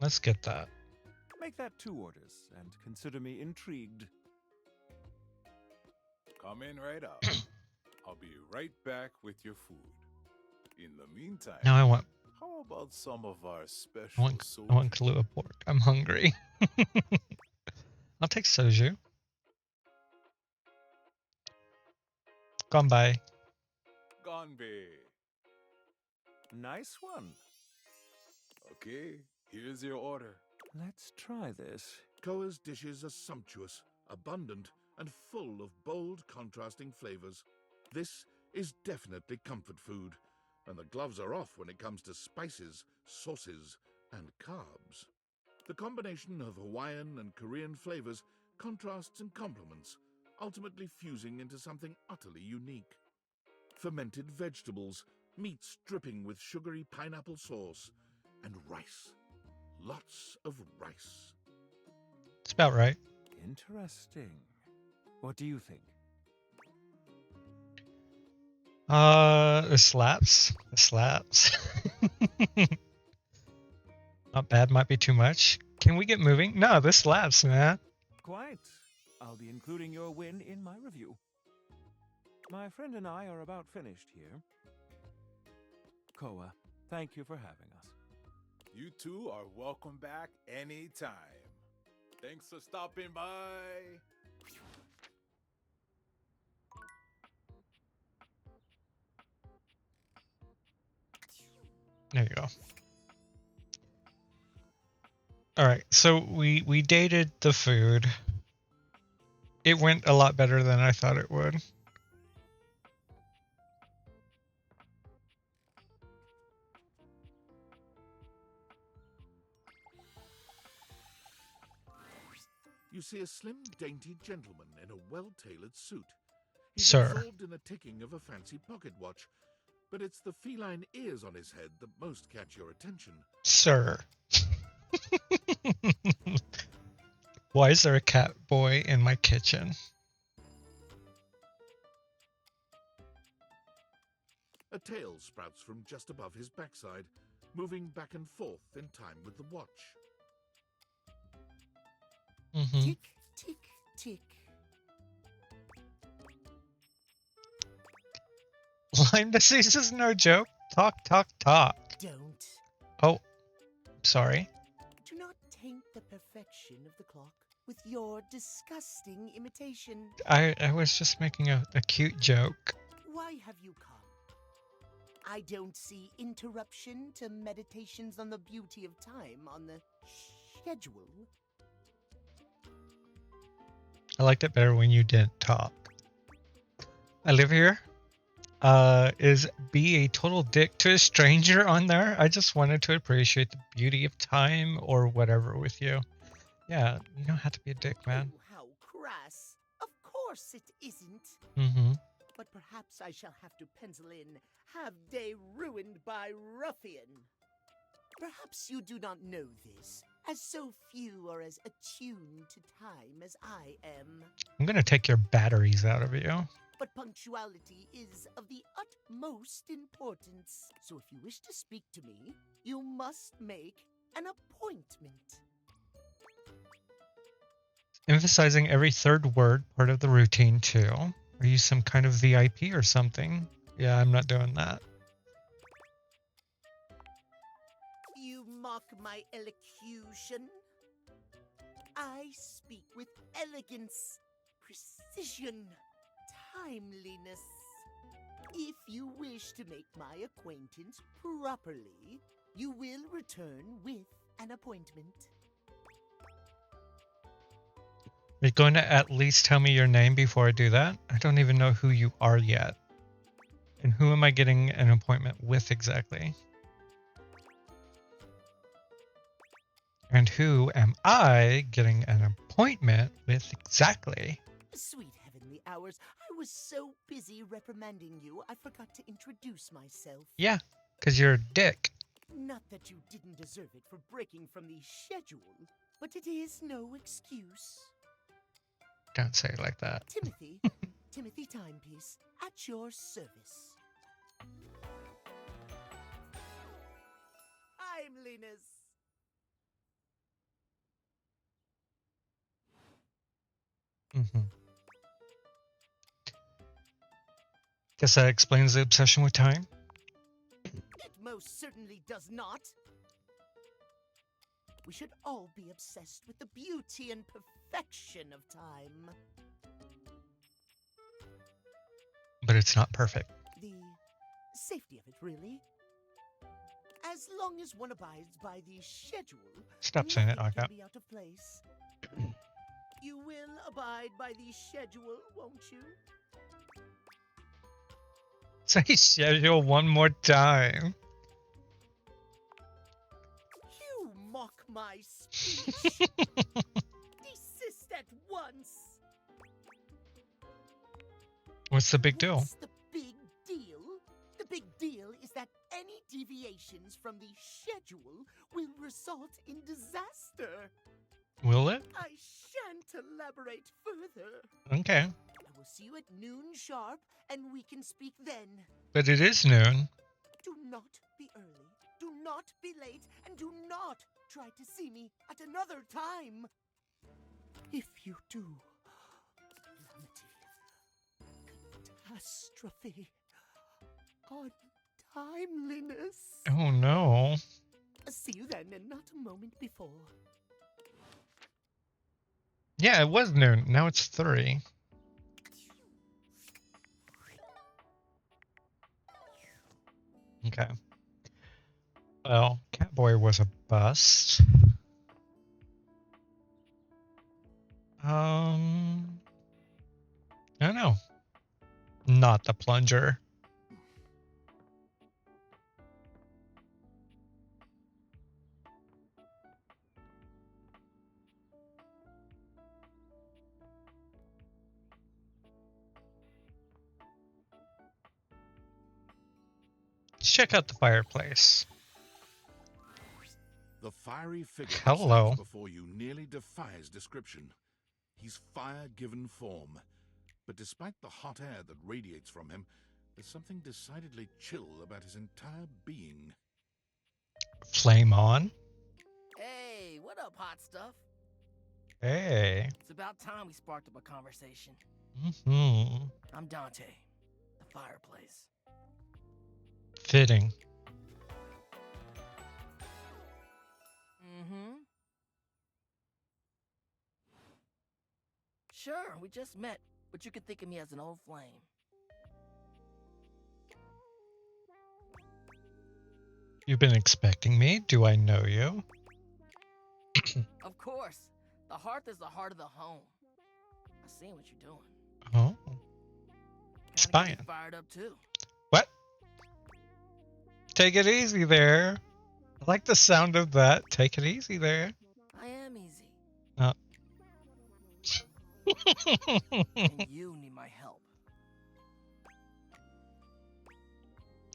Let's get that. Make that 2 orders, and consider me intrigued. Come in right up. I'll be right back with your food. In the meantime, Now I want how about some of our special I want Kalua pork. I'm hungry. I'll take soju. Ganbei. Ganbei. Nice one. Okay, here's your order. Let's try this. Koa's dishes are sumptuous, abundant, and full of bold, contrasting flavors. This is definitely comfort food, and the gloves are off when it comes to spices, sauces, and carbs. The combination of Hawaiian and Korean flavors contrasts and complements, ultimately fusing into something utterly unique. Fermented vegetables, meats dripping with sugary pineapple sauce, and rice. Lots of rice. It's about right. Interesting. What do you think? It slaps. It slaps. Not bad, might be too much. Can we get moving? No, this slaps, man. Quite. I'll be including your win in my review. My friend and I are about finished here. Koa, thank you for having us. You two are welcome back anytime. Thanks for stopping by. There you go. All right, so we dated the food. It went a lot better than I thought it would. You see a slim, dainty gentleman in a well-tailored suit. He's Sir. absorbed in the ticking of a fancy pocket watch, but it's the feline ears on his head that most catch your attention. Sir. Why is there a cat boy in my kitchen? A tail sprouts from just above his backside, moving back and forth in time with the watch. Tick, tick, tick. Lyme disease is no joke. Talk, talk, talk. Don't. Oh, sorry. Do not taint the perfection of the clock with your disgusting imitation. I was just making a cute joke. Why have you come? I don't see interruption to meditations on the beauty of time on the schedule. I liked it better when you didn't talk. I live here. Is be a total dick to a stranger on there? I just wanted to appreciate the beauty of time or whatever with you. Yeah, you don't have to be a dick, man. Oh, how crass. Of course it isn't. Mm-hmm. But perhaps I shall have to pencil in "have day ruined by ruffian." Perhaps you do not know this, as so few are as attuned to time as I am. I'm gonna take your batteries out of you. But punctuality is of the utmost importance. So if you wish to speak to me, you must make an appointment. Emphasizing every third word, part of the routine too. Are you some kind of VIP or something? Yeah, I'm not doing that. You mock my elocution? I speak with elegance, precision, timeliness. If you wish to make my acquaintance properly, you will return with an appointment. Are you going to at least tell me your name before I do that? I don't even know who you are yet. And who am I getting an appointment with exactly? And who am I getting an appointment with exactly? Sweet heavenly hours, I was so busy reprimanding you, I forgot to introduce myself. Yeah, because you're a dick. Not that you didn't deserve it for breaking from the schedule, but it is no excuse. Don't say it like that. Timothy, Timothy Timepiece, at your service. Timeliness. Mm-hmm. Guess that explains the obsession with time. It most certainly does not. We should all be obsessed with the beauty and perfection of time. But it's not perfect. The safety of it, really. As long as one abides by the schedule, Stop saying it like can that. be out of place. You will abide by the schedule, won't you? Say schedule one more time. You mock my speech. Desist at once. What's the big deal? What's the big deal? The big deal is that any deviations from the schedule will result in disaster. Will it? I shan't elaborate further. Okay. I will see you at noon sharp, and we can speak then. But it is noon. Do not be early, do not be late, and do not try to see me at another time. If you do, calamity, catastrophe, untimeliness. Oh no. See you then, and not a moment before. Yeah, it was noon. Now it's 3. Okay. Well, Catboy was a bust. I don't know. Not the plunger. Let's check out the fireplace. The fiery figure that Hello. stands before you nearly defies description. He's fire given form, but despite the hot air that radiates from him, There's something decidedly chill about his entire being. Flame on. Hey, what up, hot stuff? Hey. It's about time we sparked up a conversation. Mm-hmm. I'm Dante, the fireplace. Fitting. Mm-hmm. Sure, we just met, but you could think of me as an old flame. You've been expecting me? Do I know you? Of course. The hearth is the heart of the home. I seen what you're doing. Oh. Kinda Spying. get me fired up too. What? Take it easy there. I like the sound of that. Take it easy there. I am easy. Oh. And you need my help.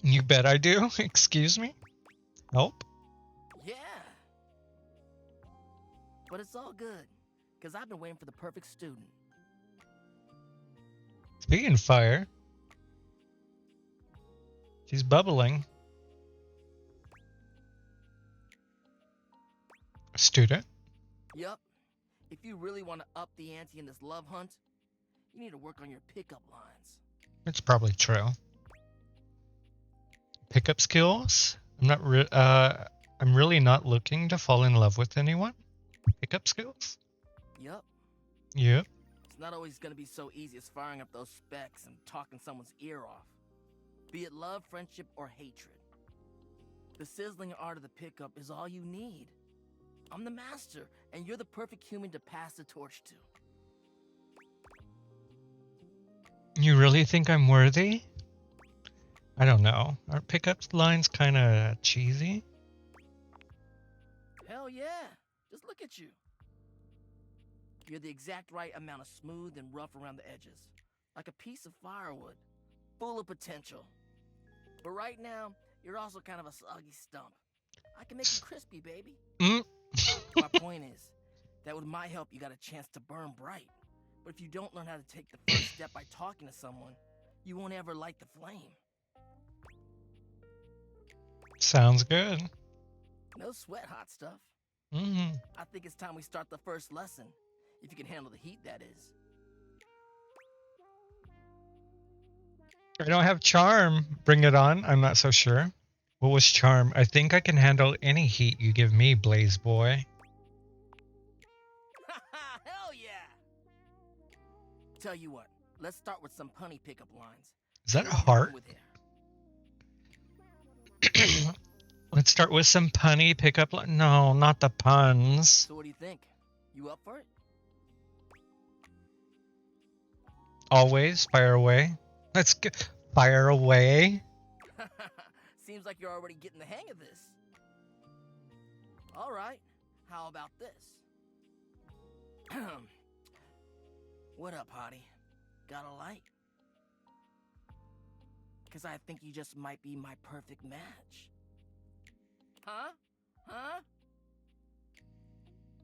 You bet I do. Excuse me? Help? Yeah. But it's all good, because I've been waiting for the perfect student. Speaking of fire, she's bubbling. Student? Yup. If you really want to up the ante in this love hunt, you need to work on your pickup lines. It's probably true. Pickup skills? I'm really not looking to fall in love with anyone. Pickup skills? Yup. Yep. It's not always going to be so easy as firing up those specs and talking someone's ear off. Be it love, friendship, or hatred. The sizzling art of the pickup is all you need. I'm the master, and you're the perfect human to pass the torch to. You really think I'm worthy? I don't know. Aren't pickup lines kind of cheesy? Hell yeah. Just look at you. You're the exact right amount of smooth and rough around the edges. Like a piece of firewood. Full of potential. But right now, you're also kind of a soggy stump. I can make you crispy, baby. My point is, that with my help, you got a chance to burn bright. But if you don't learn how to take the first step by talking to someone, you won't ever light the flame. Sounds good. No sweat, hot stuff. Mm-hmm. I think it's time we start the first lesson. If you can handle the heat, that is. I don't have charm. Bring it on. I'm not so sure. What was charm? I think I can handle any heat you give me, Blaze Boy. Hell yeah! Tell you what, let's start with some punny pickup lines. Is that a heart? Let's start with some punny pickup. No, not the puns. So what do you think? You up for it? Always fire away. Let's go. Fire away. Seems like you're already getting the hang of this. All right, how about this? What up, hottie? Got a light? Because I think you just might be my perfect match. Huh? Huh?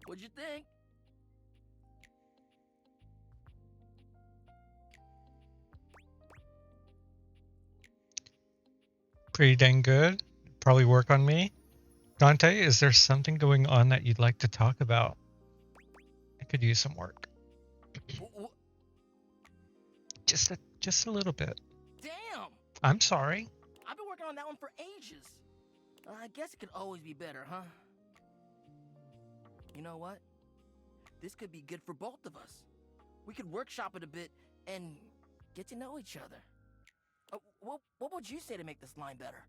What'd you think? Pretty dang good. Probably work on me. Dante, is there something going on that you'd like to talk about? I could use some work. Just a little bit. Damn! I'm sorry. I've been working on that one for ages. I guess it could always be better, huh? You know what? This could be good for both of us. We could workshop it a bit and get to know each other. What would you say to make this line better?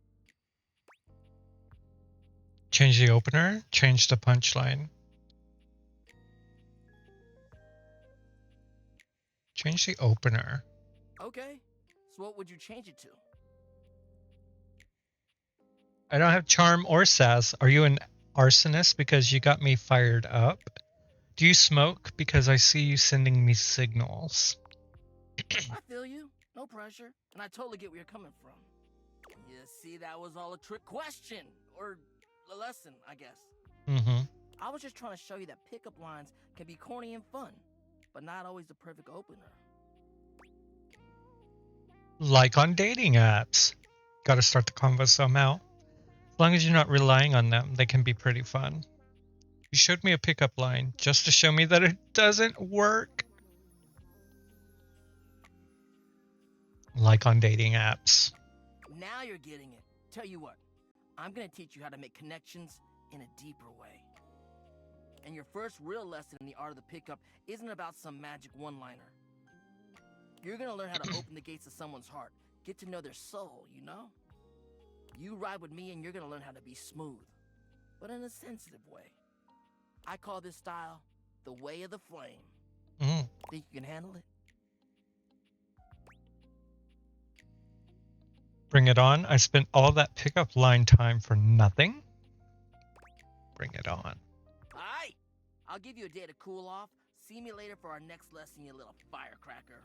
Change the opener. Change the punchline. Change the opener. Okay. So what would you change it to? I don't have charm or sass. Are you an arsonist because you got me fired up? Do you smoke because I see you sending me signals? I feel you. No pressure. And I totally get where you're coming from. You see, that was all a trick question. Or a lesson, I guess. Mm-hmm. I was just trying to show you that pickup lines can be corny and fun, but not always the perfect opener. Like on dating apps. Gotta start the convo somehow. As long as you're not relying on them, they can be pretty fun. You showed me a pickup line just to show me that it doesn't work. Like on dating apps. Now you're getting it. Tell you what, I'm gonna teach you how to make connections in a deeper way. And your first real lesson in the art of the pickup isn't about some magic one-liner. You're gonna learn how to open the gates of someone's heart, get to know their soul, you know? You ride with me and you're gonna learn how to be smooth, but in a sensitive way. I call this style the way of the flame. Think you can handle it? Bring it on. I spent all that pickup line time for nothing. Bring it on. Alright! I'll give you a day to cool off. See me later for our next lesson, you little firecracker.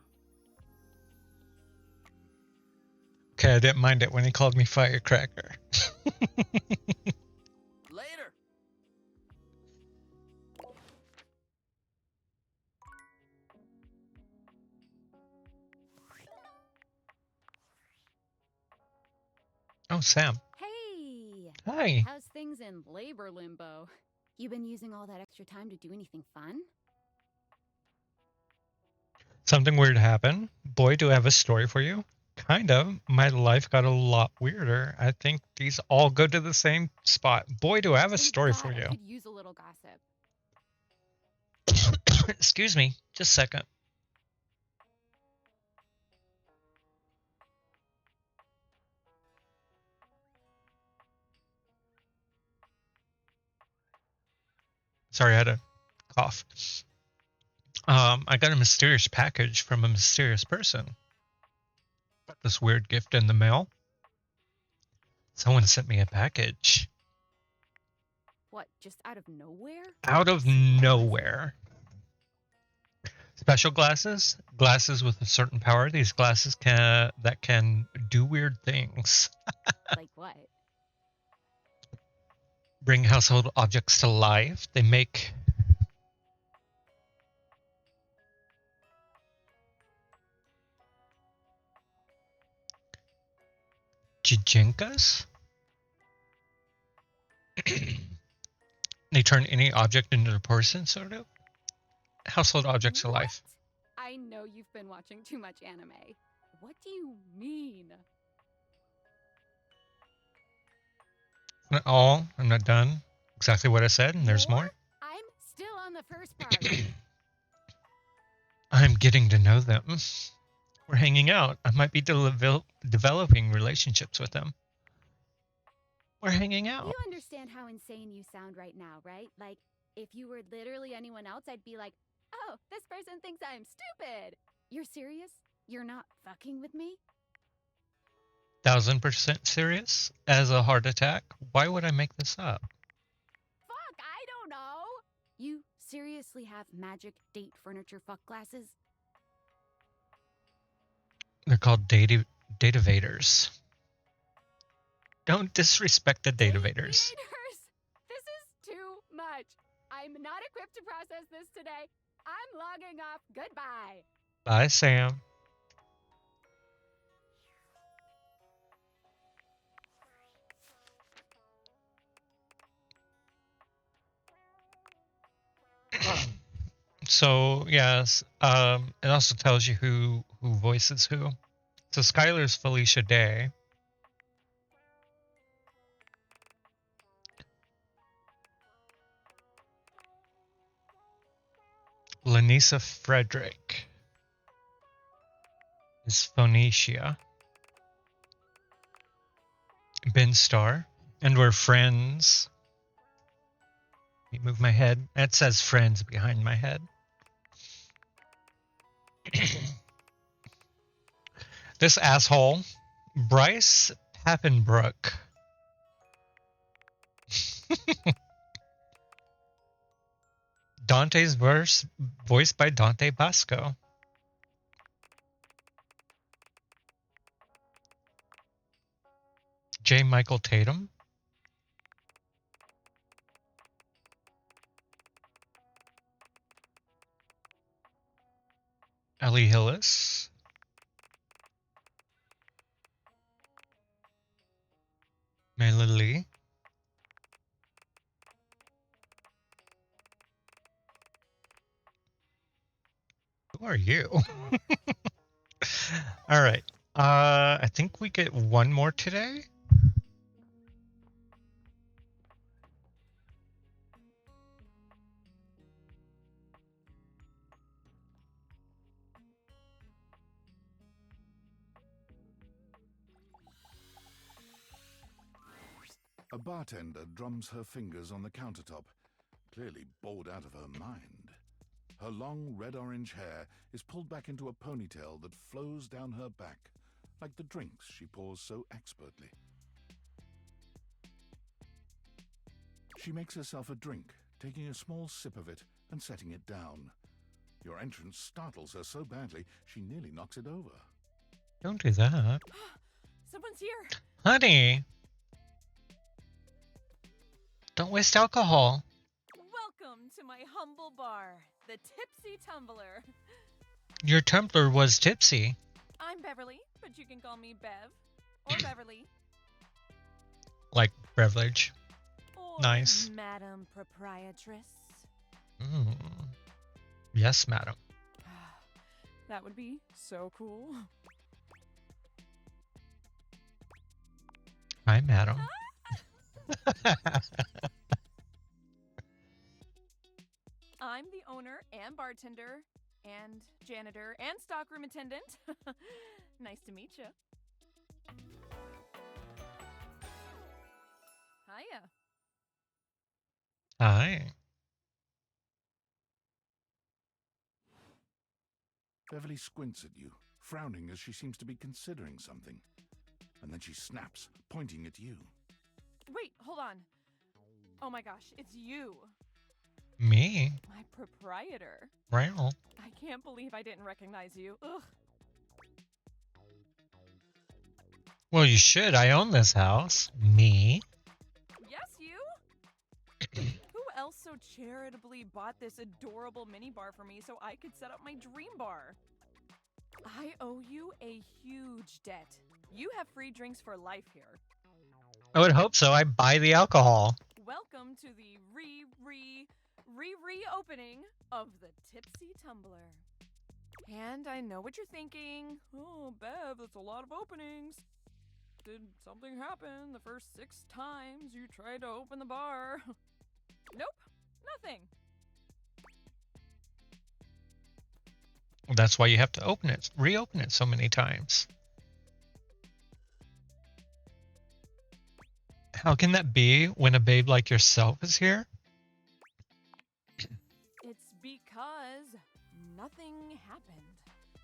Okay, I didn't mind it when he called me firecracker. Later! Oh, Sam. Hey! Hi. How's things in labor limbo? You been using all that extra time to do anything fun? Something weird happened. Boy, do I have a story for you. Kind of. My life got a lot weirder. I think these all go to the same spot. Boy, do I have a story for you. I could use a little gossip. Excuse me. Just a second. Sorry, I had a cough. I got a mysterious package from a mysterious person. Got this weird gift in the mail. Someone sent me a package. What, just out of nowhere? Out of nowhere. Special glasses? Glasses with a certain power. These glasses can do weird things. Like what? Bring household objects to life. They make Jijinkas? They turn any object into a person, sort of. Household objects to life. I know you've been watching too much anime. What do you mean? Not all. I'm not done. Exactly what I said, and there's more. I'm still on the first part. I'm getting to know them. We're hanging out. I might be developing relationships with them. We're hanging out. You understand how insane you sound right now, right? Like, if you were literally anyone else, I'd be like, oh, this person thinks I'm stupid. You're serious? You're not fucking with me? 1000% serious? As a heart attack? Why would I make this up? Fuck, I don't know. You seriously have magic date furniture fuck glasses? They're called data evaders. Don't disrespect the data evaders. This is too much. I'm not equipped to process this today. I'm logging off. Goodbye. Bye, Sam. So yes, it also tells you who voices who. So Skylar's Felicia Day. Lanisa Frederick is Phoenicia. Ben Starr. And we're friends. Let me move my head. That says friends behind my head. This asshole, Bryce Pappenbrook. Dante's verse, voiced by Dante Basco. J. Michael Tatum. Ellie Hillis. are you? All right. I think we get one more today. A bartender drums her fingers on the countertop, clearly bored out of her mind. Her long red-orange hair is pulled back into a ponytail that flows down her back, like the drinks she pours so expertly. She makes herself a drink, taking a small sip of it and setting it down. Your entrance startles her so badly, she nearly knocks it over. Don't do that. Someone's here. Honey! Don't waste alcohol. Welcome to my humble bar, the Tipsy Tumbler. Your tumbler was tipsy. I'm Beverly, but you can call me Bev. Or Beverly. Like beverage. Or Nice. Madam Proprietress. Mm. Yes, madam. That would be so cool. Hi, madam. I'm the owner and bartender and janitor and stockroom attendant. Nice to meet you. Hiya. Hi. Beverly squints at you, frowning as she seems to be considering something. And then she snaps, pointing at you. Wait, hold on. Oh my gosh, it's you. Me? My proprietor. Well. I can't believe I didn't recognize you. Ugh. Well, you should. I own this house. Me? Yes, you? Who else so charitably bought this adorable minibar for me so I could set up my dream bar? I owe you a huge debt. You have free drinks for life here. I would hope so. I buy the alcohol. Welcome to the reopening of the Tipsy Tumbler. And I know what you're thinking. Oh, Bev, that's a lot of openings. Did something happen the first 6 times you tried to open the bar? Nope, nothing. That's why you have to open it, reopen it so many times. How can that be when a babe like yourself is here? It's because nothing happened.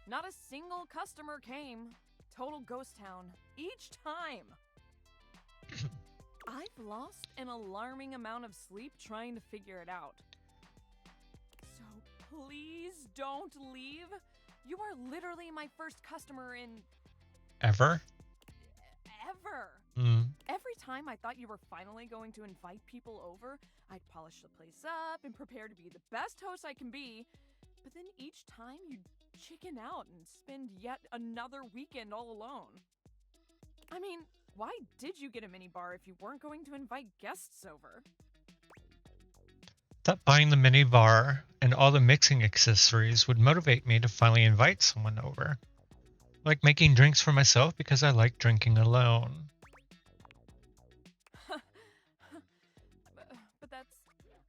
Not a single customer came. Total ghost town. Each time. I've lost an alarming amount of sleep trying to figure it out. So please don't leave. You are literally my first customer in... Ever? Ever. Every time I thought you were finally going to invite people over, I'd polish the place up and prepare to be the best host I can be. But then each time you'd chicken out and spend yet another weekend all alone. I mean, why did you get a minibar if you weren't going to invite guests over? Thought buying the mini bar and all the mixing accessories would motivate me to finally invite someone over. I like making drinks for myself because I like drinking alone. But that's...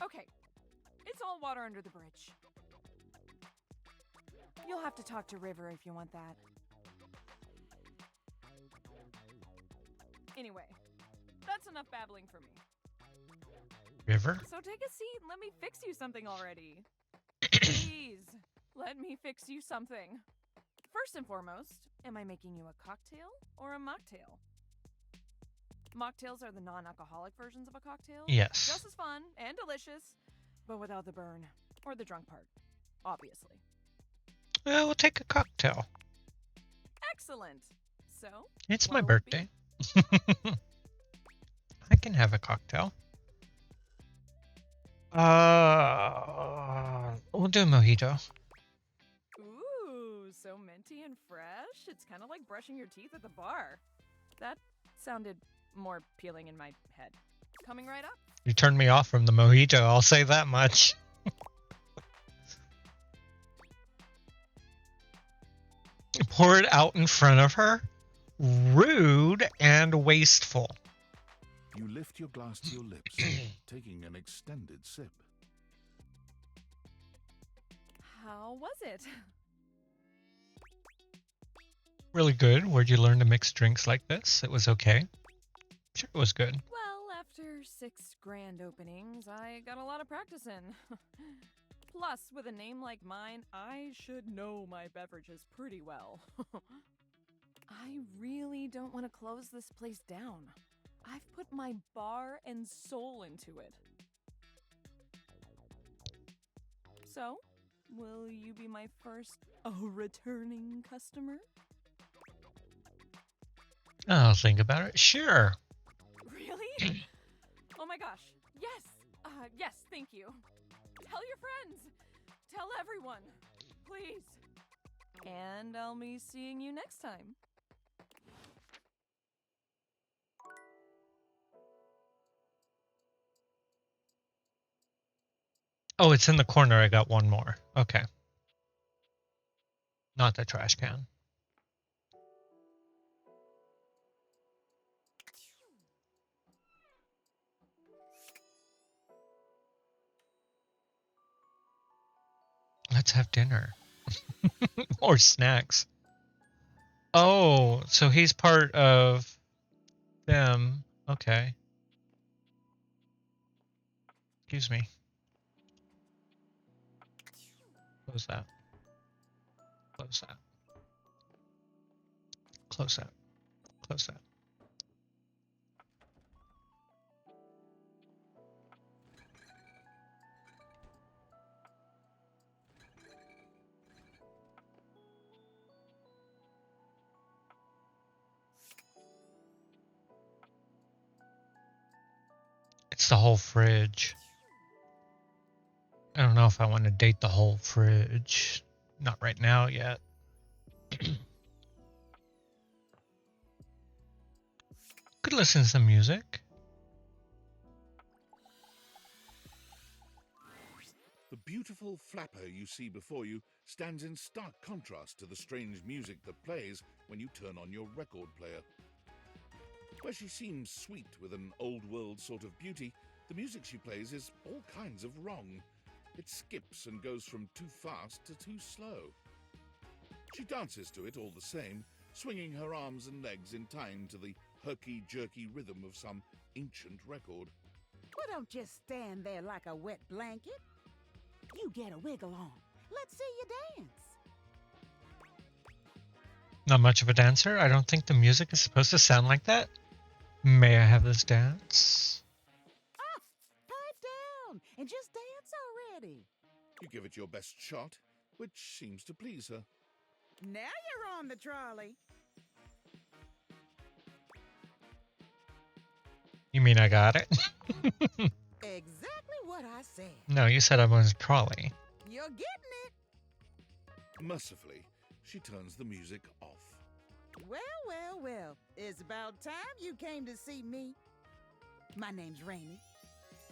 Okay. It's all water under the bridge. You'll have to talk to River if you want that. Anyway, that's enough babbling for me. River? So take a seat and let me fix you something already. Please, let me fix you something. First and foremost, am I making you a cocktail or a mocktail? Mocktails are the non-alcoholic versions of a cocktail. Yes. Just as fun and delicious, but without the burn or the drunk part, obviously. Well, we'll take a cocktail. Excellent. So, It's my what'll it be? birthday. I can have a cocktail. We'll do a mojito. Ooh, so minty and fresh. It's kind of like brushing your teeth at the bar. That sounded more appealing in my head. Coming right up. You turned me off from the mojito, I'll say that much. poured out in front of her? Rude and wasteful. You lift your glass to your lips, taking an extended sip. How was it? Really good. Where'd you learn to mix drinks like this? It was okay. Sure, it was good. Well, after 6 grand openings, I got a lot of practice in. Plus, with a name like mine, I should know my beverages pretty well. I really don't want to close this place down. I've put my bar and soul into it. So, will you be my first returning customer? I'll think about it. Sure. Really? Oh my gosh. Yes. Yes, thank you. Tell your friends. Tell everyone. Please. And I'll be seeing you next time. Oh, it's in the corner. I got one more. Okay. Not the trash can. Let's have dinner. Or snacks. Oh, so he's part of them. Okay. Excuse me. Close that. Close that. Close that. Close that. It's the whole fridge. I don't know if I want to date the whole fridge. Not right now yet. Could listen to some music. The beautiful flapper you see before you stands in stark contrast to the strange music that plays when you turn on your record player. Where she seems sweet with an old-world sort of beauty, the music she plays is all kinds of wrong. It skips and goes from too fast to too slow. She dances to it all the same, swinging her arms and legs in time to the herky-jerky rhythm of some ancient record. Well, don't just stand there like a wet blanket. You get a wiggle on. Let's see you dance. Not much of a dancer. I don't think the music is supposed to sound like that. May I have this dance? Pipe down and just dance already. You give it your best shot, which seems to please her. Now you're on the trolley. You mean I got it? Exactly what I said. No, you said I was trolley. You're getting it. Mercifully, she turns the music off. Well, well, well. It's about time you came to see me. My name's Rainy.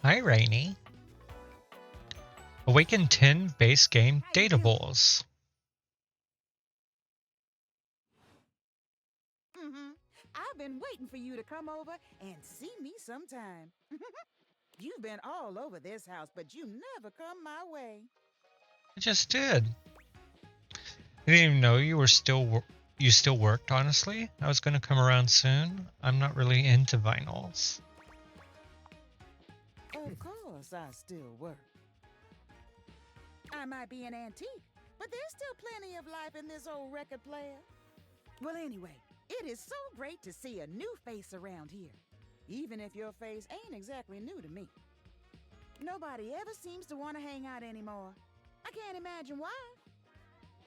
Hi, Rainy. Awaken 10 base game datables. I've been waiting for you to come over and see me sometime. You've been all over this house, but you never come my way. I just did. I didn't even know you still worked, honestly. I was going to come around soon. I'm not really into vinyls. Of course I still work. I might be an antique, but there's still plenty of life in this old record player. Well, anyway, it is so great to see a new face around here, even if your face ain't exactly new to me. Nobody ever seems to want to hang out anymore. I can't imagine why.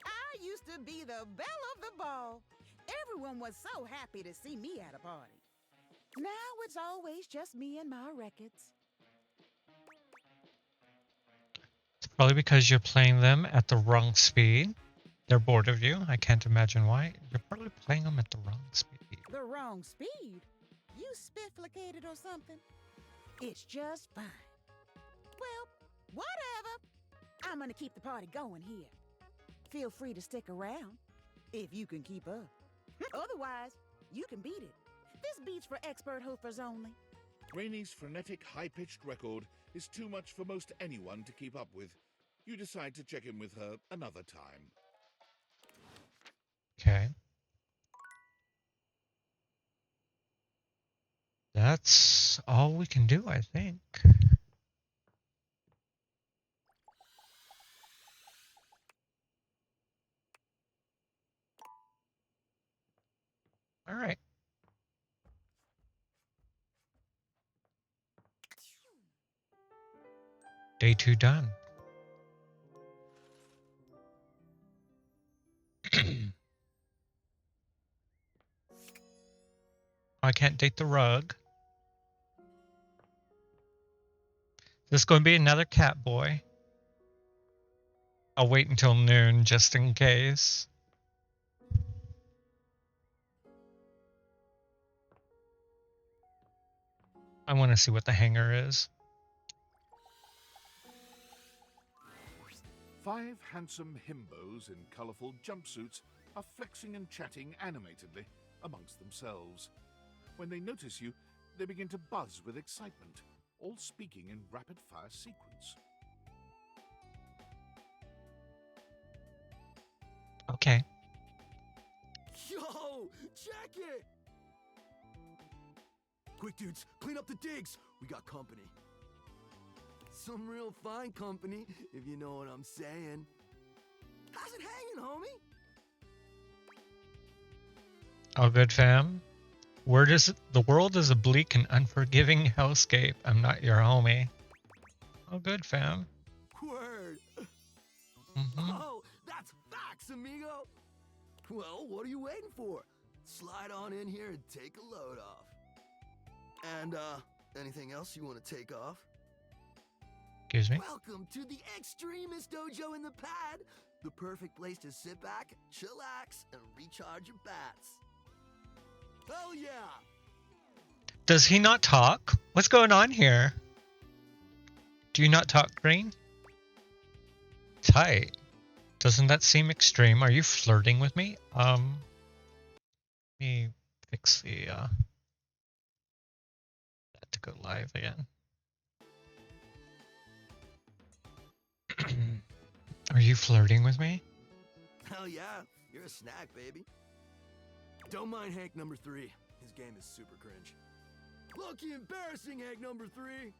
I used to be the belle of the ball. Everyone was so happy to see me at a party. Now it's always just me and my records. It's probably because you're playing them at the wrong speed. They're bored of you. I can't imagine why. You're probably playing them at the wrong speed. The wrong speed? You spifflicated or something? It's just fine. Well, whatever. I'm gonna keep the party going here. Feel free to stick around. if you can keep up. Otherwise, you can beat it. This beat's for expert hoofers only. Rainie's frenetic, high-pitched record is too much for most anyone to keep up with. You decide to check in with her another time. Okay. That's all we can do, I think. All right. Day 2 done. I can't date the rug. This is going to be another cat boy. I'll wait until noon just in case. I want to see what the hanger is. 5 handsome himbos in colourful jumpsuits are flexing and chatting animatedly amongst themselves. When they notice you, they begin to buzz with excitement, all speaking in rapid-fire sequence. Okay. Yo, check it! Quick, dudes, clean up the digs. We got company. Some real fine company, if you know what I'm saying. How's it hanging, homie? All good, fam. The world is a bleak and unforgiving hellscape. I'm not your homie. All good, fam. Word. Mm-hmm. Oh, that's facts, amigo. Well, what are you waiting for? Slide on in here and take a load off. And, anything else you want to take off? Excuse me? Welcome to the Extremist Dojo in the Pad, the perfect place to sit back, chillax, and recharge your bats. Hell yeah! Does he not talk? What's going on here? Do you not talk, Green? Tight. Doesn't that seem extreme? Are you flirting with me? Let me fix the that to go live again. Are you flirting with me? Hell yeah, you're a snack, baby. Don't mind Hank number 3. His game is super cringe. Low-key embarrassing, Hank number 3.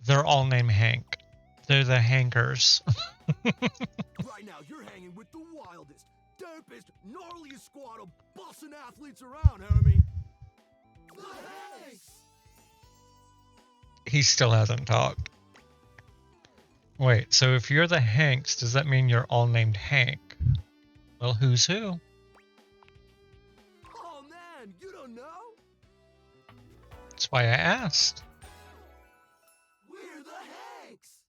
They're all named Hank. They're the Hankers. Right now, you're hanging with the wildest, dopest, gnarliest squad of bussin' athletes around, homie. The Hanks! He still hasn't talked. Wait, so if you're the Hanks, does that mean you're all named Hank? Well, who's who? Oh man, you don't know? That's why I asked. We're the Hanks!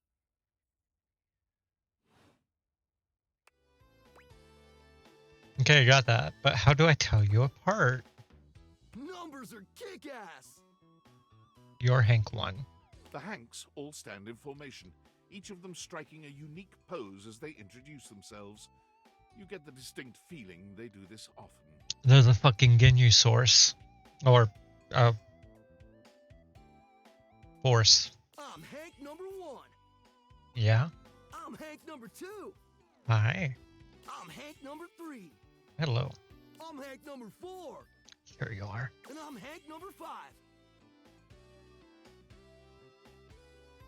Okay, I got that. But how do I tell you apart? Numbers are kick-ass! You're Hank 1. The Hanks all stand in formation, each of them striking a unique pose as they introduce themselves. You get the distinct feeling they do this often. They're the fucking Ginyu source. Or, force. I'm Hank number 1. Yeah? I'm Hank number 2. Hi. I'm Hank number 3. Hello. I'm Hank number 4. Here you are. And I'm Hank number 5.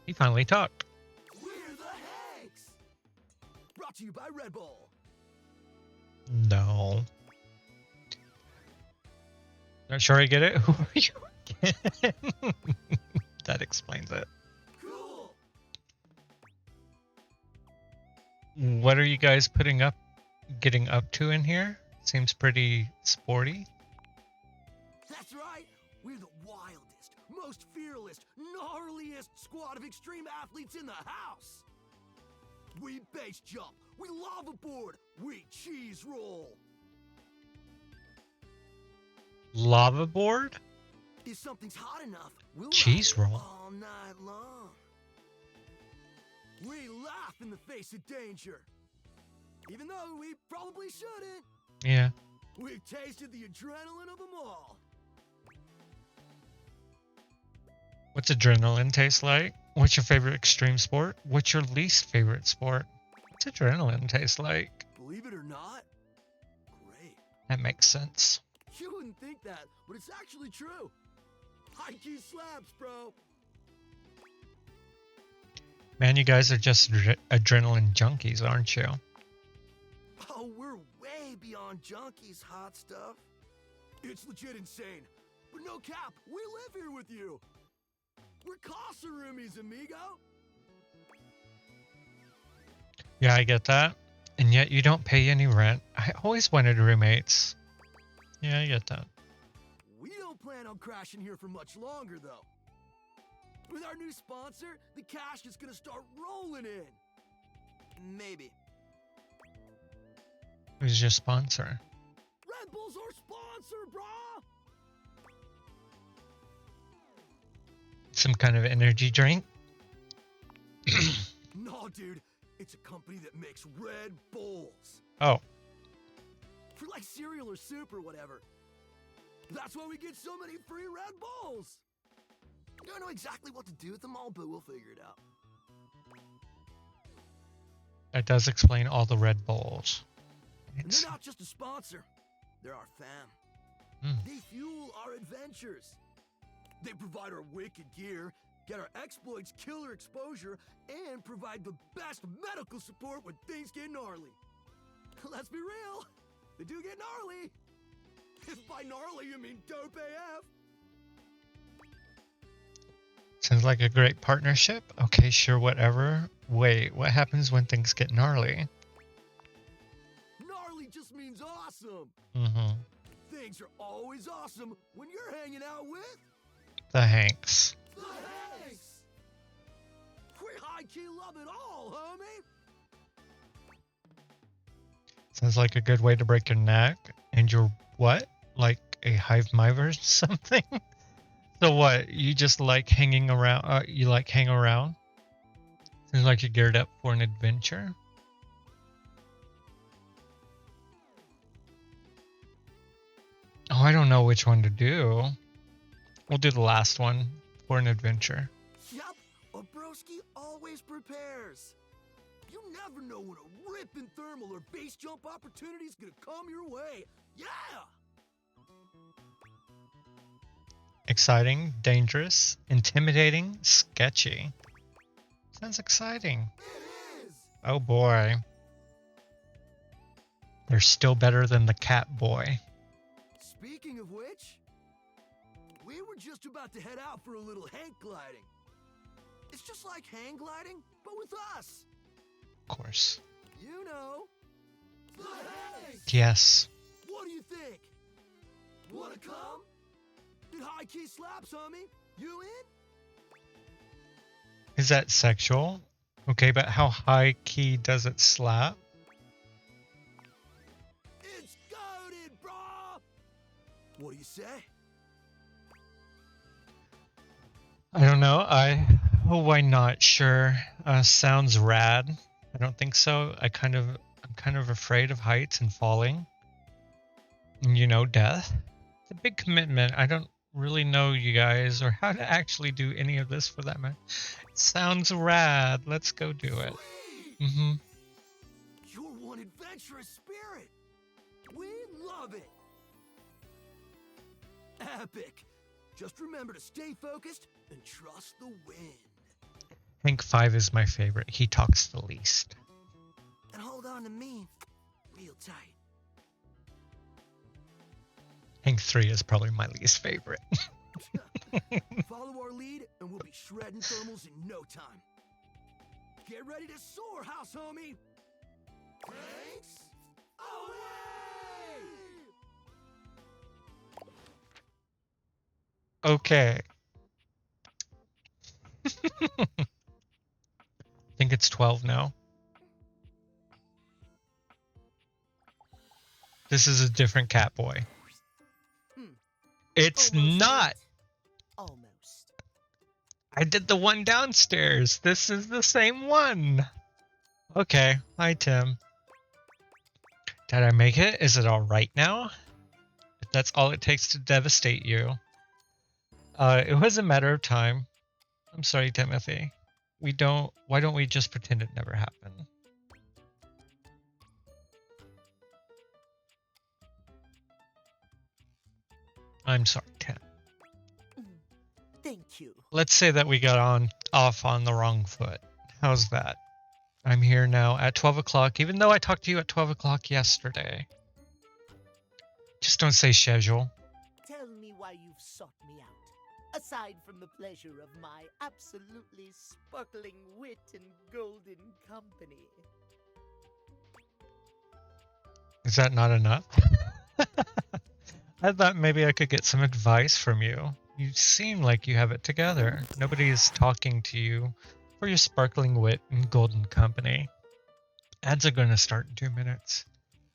He finally talked. We're the Hanks! Brought to you by Red Bull. No. Not sure I get it. Who are you again? That explains it. Cool. What are you guys getting up to in here? Seems pretty sporty. That's right. We're the wildest, most fearless, gnarliest squad of extreme athletes in the house. We base jump. We lava board. We cheese roll. Lava board? If something's hot enough, we'll Cheese ride it roll. all night long. We laugh in the face of danger. Even though we probably shouldn't. Yeah. We've tasted the adrenaline of them all. What's adrenaline taste like? What's your favorite extreme sport? What's your least favorite sport? What's adrenaline taste like? Believe it or not, great. That makes sense. You wouldn't think that, but it's actually true. High key slaps, bro. Man, you guys are just adrenaline junkies, aren't you? Oh, we're way beyond junkies, hot stuff. It's legit insane. But no cap, we live here with you. We're casa roomies, amigo. Yeah, I get that. And yet you don't pay any rent. I always wanted roommates. Yeah, I get that. We don't plan on crashing here for much longer, though. With our new sponsor, the cash is gonna start rolling in. Maybe. Who's your sponsor? Red Bull's our sponsor, brah! Some kind of energy drink? No, dude. It's a company that makes Red Bulls. Oh. For like cereal or soup or whatever. That's why we get so many free Red Bulls. Don't know exactly what to do with them all, but we'll figure it out. That does explain all the Red Bulls. And they're not just a sponsor. They're our fam. They fuel our adventures. They provide our wicked gear, get our exploits killer exposure, and provide the best medical support when things get gnarly. Let's be real, they do get gnarly. If by gnarly you mean dope AF. Sounds like a great partnership. Okay, sure, whatever. Wait, what happens when things get gnarly? Gnarly just means awesome. Mm-hmm. Things are always awesome when you're hanging out with The Hanks. the Hanks. We high-key love it all, homie. Sounds like a good way to break your neck. And you're what? Like a hive mind or something? So what? You just like hanging around? You like hang around? Seems like you're geared up for an adventure. Oh, I don't know which one to do. We'll do the last one for an adventure. Yup, a broski always prepares. You never know when a ripping thermal or base jump opportunity's gonna come your way. Yeah! Exciting, dangerous, intimidating, sketchy. Sounds exciting. It is! Oh boy. They're still better than the cat boy. Speaking of which, we were just about to head out for a little hang gliding. It's just like hang gliding, but with us. Of course. You know. The Hanks! Yes. What do you think? Wanna come? Did high key slaps, homie? You in? Is that sexual? Okay, but how high key does it slap? It's goated, brah! What do you say? I don't know. Oh, why not? Sure. Sounds rad. I don't think so. I'm kind of afraid of heights and falling. And you know, death. It's a big commitment. I don't really know you guys or how to actually do any of this for that matter. Sounds rad. Let's go do it. Mm-hmm. You're one adventurous spirit. We love it. Epic. Just remember to stay focused and trust the wind. Hank 5 is my favorite. He talks the least. And hold on to me real tight. Hank 3 is probably my least favorite. Follow our lead and we'll be shredding thermals in no time. Get ready to soar, house homie. Thanks. Okay. I think it's 12 now. This is a different cat boy. It's not. Almost. I did the one downstairs. This is the same one. Okay. Hi, Tim. Did I make it? Is it alright now? If that's all it takes to devastate you. It was a matter of time. I'm sorry, Timothy. Why don't we just pretend it never happened? I'm sorry, Tim. Thank you. Let's say that we got off on the wrong foot. How's that? I'm here now at 12 o'clock, even though I talked to you at 12 o'clock yesterday. Just don't say schedule. Tell me why you've sought me out, aside from the pleasure of my absolutely sparkling wit and golden company. Is that not enough? I thought maybe I could get some advice from you. You seem like you have it together. Nobody is talking to you for your sparkling wit and golden company. Ads are going to start in 2 minutes.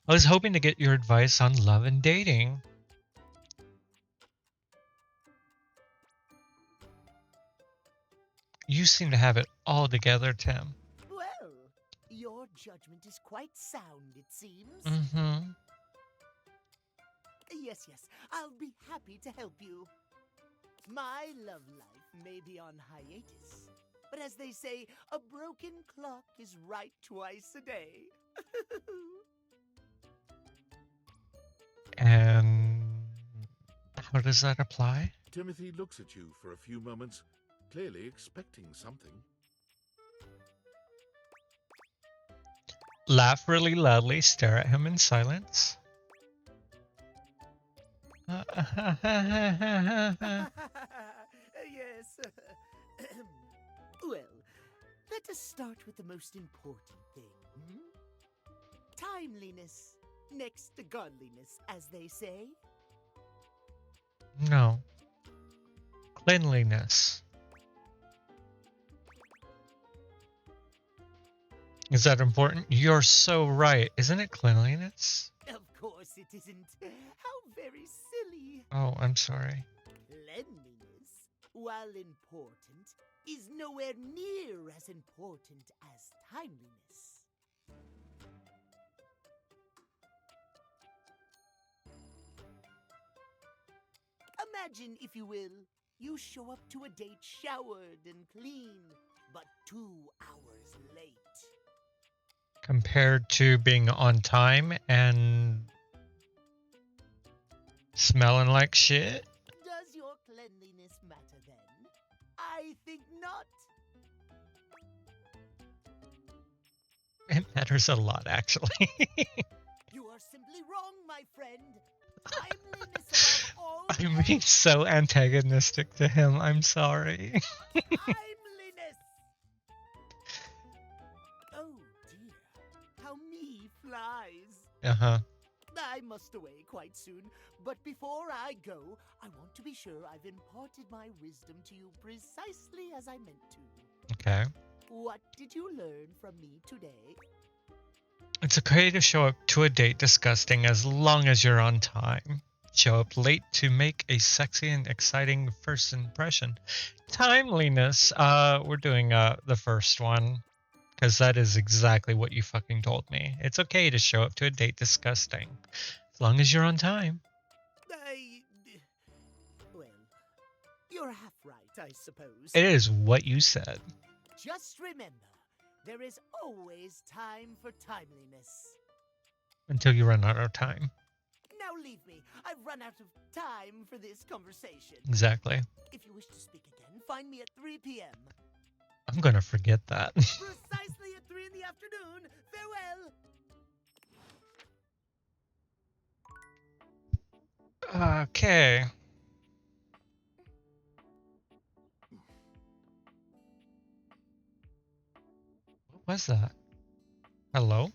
I was hoping to get your advice on love and dating. You seem to have it all together, Tim. Well, your judgment is quite sound, it seems. Mm-hmm. Yes, I'll be happy to help you. My love life may be on hiatus, but as they say, a broken clock is right twice a day. And how does that apply? Timothy looks at you for a few moments, clearly expecting something. Laugh really loudly, stare at him in silence. Yes. Well, let us start with the most important thing. Timeliness, next to godliness, as they say. No. Cleanliness. Is that important? You're so right. Isn't it cleanliness? Of course it isn't. How very silly. Oh, I'm sorry. Cleanliness, while important, is nowhere near as important as timeliness. Imagine, if you will, you show up to a date showered and clean, but 2 hours late. Compared to being on time and smelling like shit? Does your cleanliness matter then? I think not. It matters a lot, actually. You are simply wrong, my friend. Timeliness above all. I'm being so antagonistic to him. I'm sorry. Timeliness. Oh dear, how me flies. Uh-huh. I must away quite soon, but before I go, I want to be sure I've imparted my wisdom to you precisely as I meant to. Okay. What did you learn from me today? It's okay to show up to a date disgusting as long as you're on time. Show up late to make a sexy and exciting first impression. Timeliness. We're doing the first one, because that is exactly what you fucking told me. It's okay to show up to a date disgusting, as long as you're on time. Well, you're half right, I suppose. It is what you said. Just remember, there is always time for timeliness. Until you run out of time. Now leave me. I've run out of time for this conversation. Exactly. If you wish to speak again, find me at 3 p.m. I'm gonna forget that. Precisely at 3 in the afternoon. Farewell. Okay. What was that? Hello?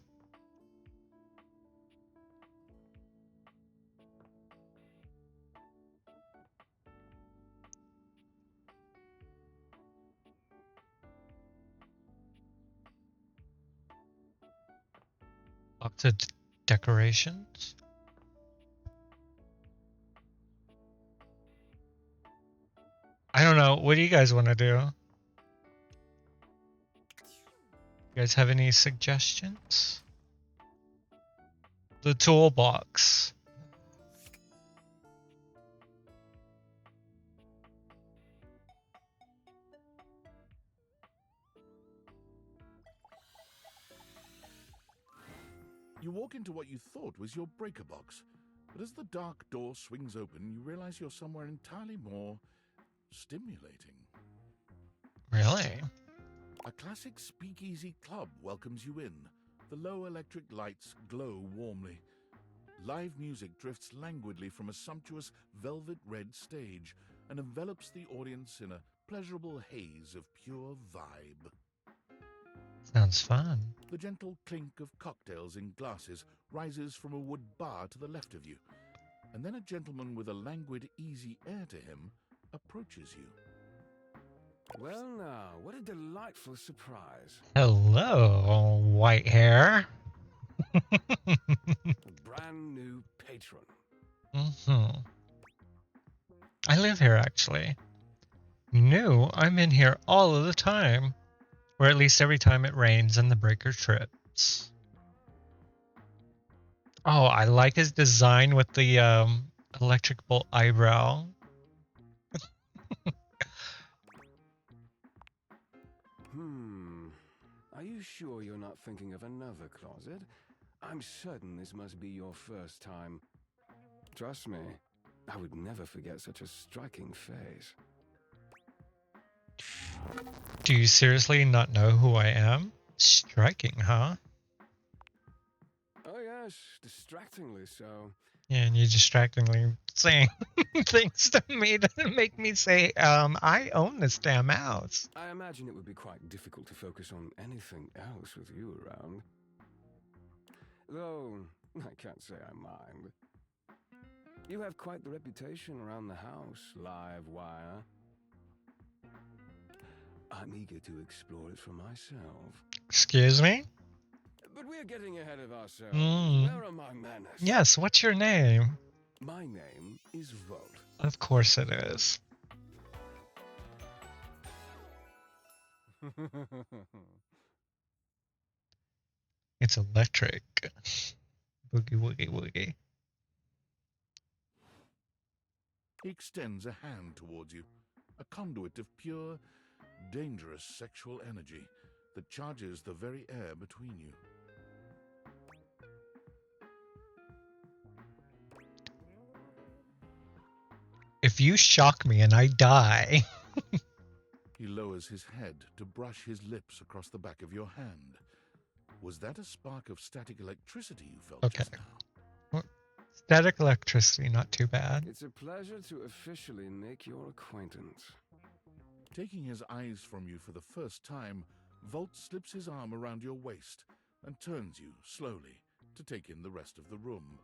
Lots of decorations. I don't know. What do you guys want to do? You guys have any suggestions? the toolbox. You walk into what you thought was your breaker box, but as the dark door swings open, you realize you're somewhere entirely more stimulating. Really? A classic speakeasy club welcomes you in. The low electric lights glow warmly. Live music drifts languidly from a sumptuous velvet red stage and envelops the audience in a pleasurable haze of pure vibe. Sounds fun. The gentle clink of cocktails in glasses rises from a wood bar to the left of you, and then a gentleman with a languid, easy air to him approaches you. Well now, what a delightful surprise. Hello, white hair. A brand new patron. Mm-hmm. I live here, actually. New, I'm in here all of the time. Or at least every time it rains and the breaker trips. Oh, I like his design with the electric bolt eyebrow. Are you sure you're not thinking of another closet? I'm certain this must be your first time. Trust me, I would never forget such a striking face. Do you seriously not know who I am? Striking, huh? Oh yes, distractingly so. Yeah, and you distractingly saying things to me to make me say, I own this damn house. I imagine it would be quite difficult to focus on anything else with you around. Though, I can't say I mind. You have quite the reputation around the house, live wire. I'm eager to explore it for myself. Excuse me? But we're getting ahead of ourselves. Mm. Where are my manners? Yes, what's your name? My name is Volt. Of course it is. It's electric. Boogie woogie woogie. He extends a hand towards you, a conduit of pure, dangerous sexual energy that charges the very air between you. If you shock me and I die... He lowers his head to brush his lips across the back of your hand. Was that a spark of static electricity you felt just now? Well, static electricity, not too bad. It's a pleasure to officially make your acquaintance. Taking his eyes from you for the first time, Volt slips his arm around your waist and turns you slowly to take in the rest of the room.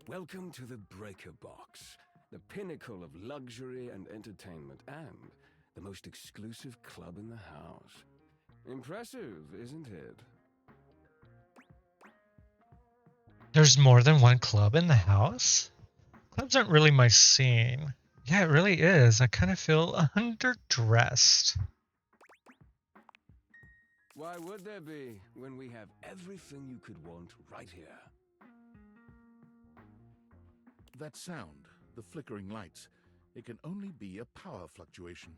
Welcome to the Breaker Box, the pinnacle of luxury and entertainment, and the most exclusive club in the house. Impressive, isn't it? There's more than one club in the house? Clubs aren't really my scene. Yeah, it really is. I kind of feel underdressed. Why would there be, when we have everything you could want right here? That sound, the flickering lights, it can only be a power fluctuation.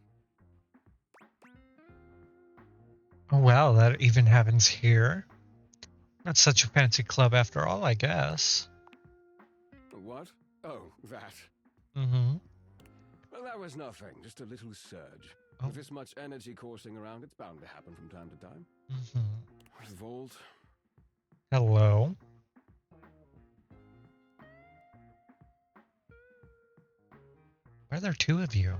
Oh wow, that even happens here? Not such a fancy club after all, I guess. What? Oh, that. Mm-hmm. Well, that was nothing, just a little surge. Oh. With this much energy coursing around, it's bound to happen from time to time. Mm-hmm. Volt. Hello. Why are there two of you?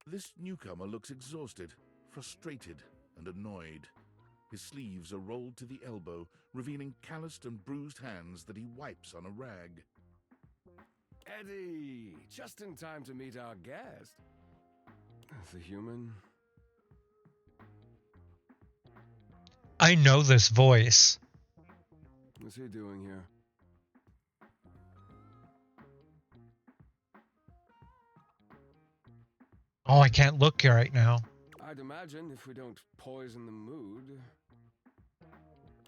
This newcomer looks exhausted, frustrated, and annoyed. His sleeves are rolled to the elbow, revealing calloused and bruised hands that he wipes on a rag. Eddie! Just in time to meet our guest. The human. I know this voice. What's he doing here? Oh, I can't look here right now. I'd imagine if we don't poison the mood,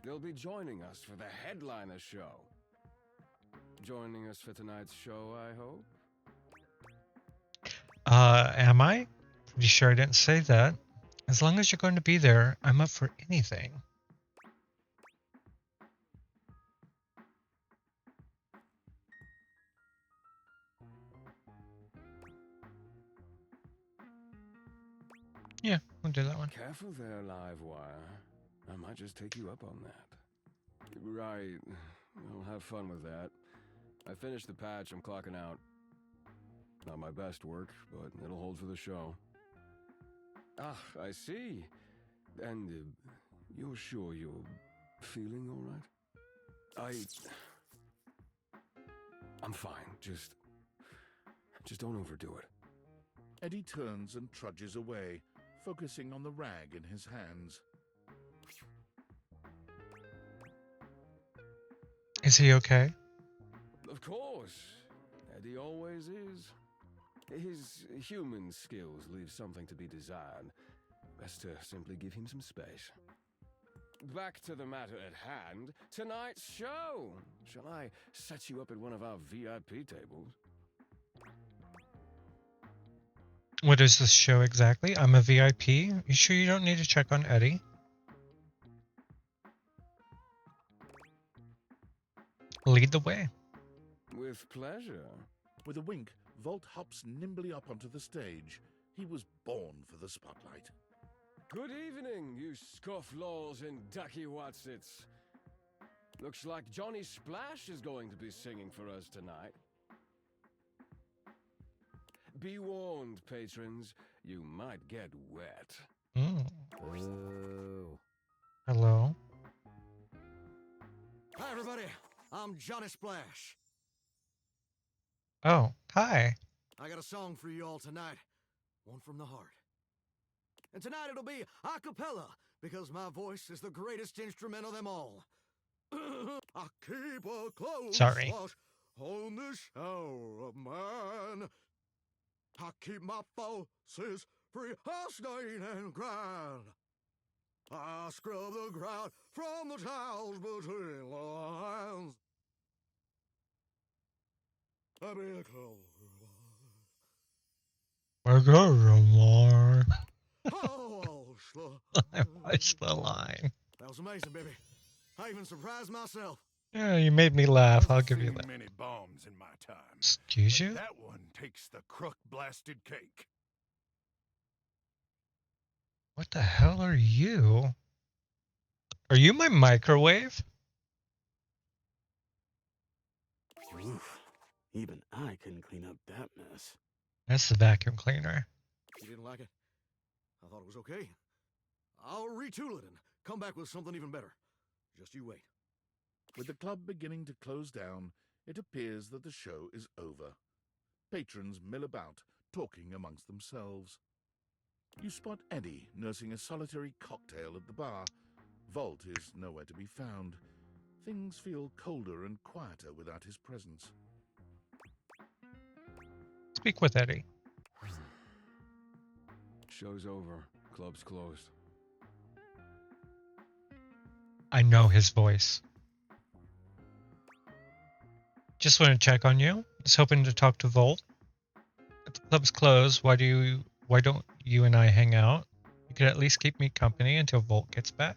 they'll be joining us for the headliner show. Joining us for tonight's show, I hope. Am I? Pretty sure I didn't say that. As long as you're going to be there, I'm up for anything. Yeah, we'll do that one. Careful there, Livewire. I might just take you up on that. Right. I'll have fun with that. I finished the patch, I'm clocking out. Not my best work, but it'll hold for the show. Ah, I see. And you're sure you're feeling all right? I'm fine. Just don't overdo it. Eddie turns and trudges away, focusing on the rag in his hands. Is he okay? Of course. Eddie always is. His human skills leave something to be desired. Best to simply give him some space. Back to the matter at hand. Tonight's show. Shall I set you up at one of our VIP tables? What is this show exactly? I'm a VIP. You sure you don't need to check on Eddie? Lead the way. With pleasure. With a wink, Volt hops nimbly up onto the stage. He was born for the spotlight. Good evening, you scofflaws and ducky watsits. Looks like Johnny Splash is going to be singing for us tonight. Be warned, patrons, you might get wet. Oh. Hello. Hi, everybody. I'm Johnny Splash. Oh, hi. I got a song for you all tonight. One from the heart. And tonight it'll be a cappella, because my voice is the greatest instrument of them all. I keep a close Sorry. watch on this shower of mine. I keep my forces free of stain and grind. I scrub the ground from the tiles between the lines. I be a color. I got more. Oh, I watched the line. that was amazing, baby. I even surprised myself. Yeah, you made me laugh. I'll give you Seen that. many bombs in my time. Excuse but you? That one takes the crook-blasted cake. What the hell are you? Are you my microwave? Oof. Even I couldn't clean up that mess. That's the vacuum cleaner. You didn't like it? I thought it was okay. I'll retool it and come back with something even better. Just you wait. With the club beginning to close down, it appears that the show is over. Patrons mill about, talking amongst themselves. You spot Eddie nursing a solitary cocktail at the bar. Volt is nowhere to be found. Things feel colder and quieter without his presence. Speak with Eddie. Show's over. Club's closed. I know his voice. Just want to check on you. Was hoping to talk to Volt. If the club's closed, why don't you and I hang out? You could at least keep me company until Volt gets back.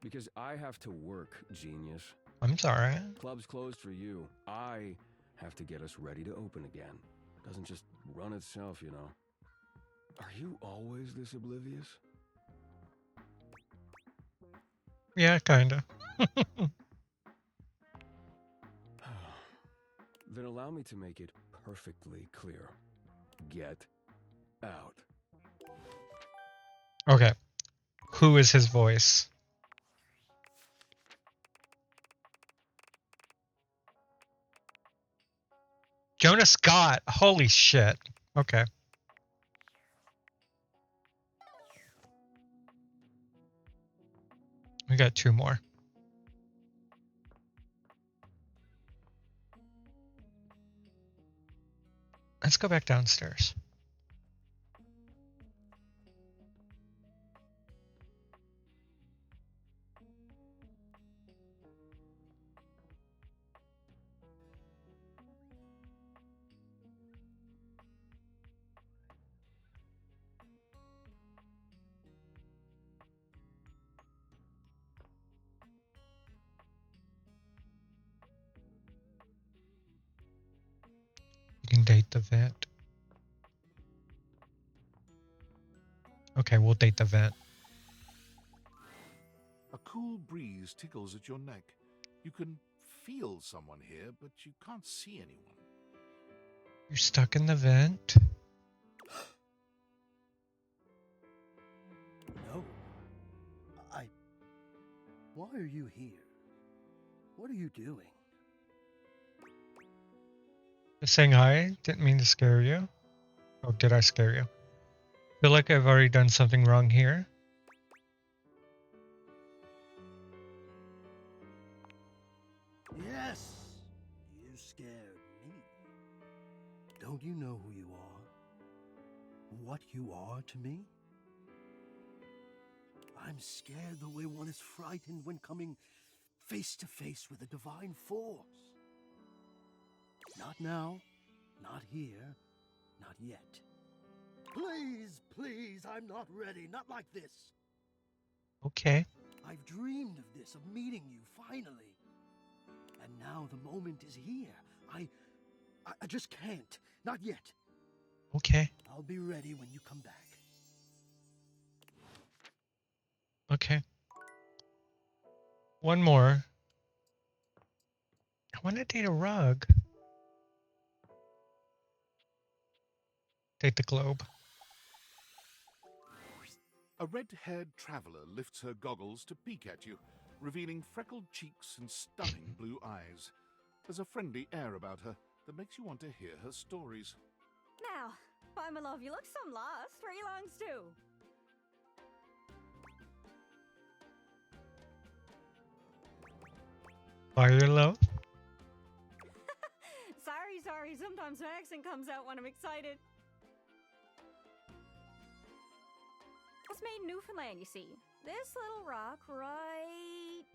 Because I have to work, genius. I'm sorry. Club's closed for you. I have to get us ready to open again. It doesn't just run itself, you know. Are you always this oblivious? Yeah, kinda. Then allow me to make it perfectly clear. Get out. Okay. Who is his voice? Jonah Scott. Holy shit. Okay. We got two more. Let's go back downstairs. You can date the vet. Okay, we'll date the vet. A cool breeze tickles at your neck. You can feel someone here, but you can't see anyone. You're stuck in the vent? No. Why are you here? What are you doing? Just saying hi. Didn't mean to scare you. Oh, did I scare you? Feel like I've already done something wrong here. Yes! You scared me. Don't you know who you are? What you are to me? I'm scared the way one is frightened when coming face to face with a divine force. Not now, not here, not yet. Please, please, I'm not ready, not like this. Okay. I've dreamed of this, of meeting you, finally. And now the moment is here. I just can't, not yet. Okay. I'll be ready when you come back. Okay. One more. I want to date a rug. Date the globe. A red-haired traveler lifts her goggles to peek at you, revealing freckled cheeks and stunning blue eyes. There's a friendly air about her that makes you want to hear her stories. Now, why, my love, you look some lost. Where you longs to? Fire love. Sorry. Sometimes my accent comes out when I'm excited. It's made in Newfoundland, you see. This little rock right...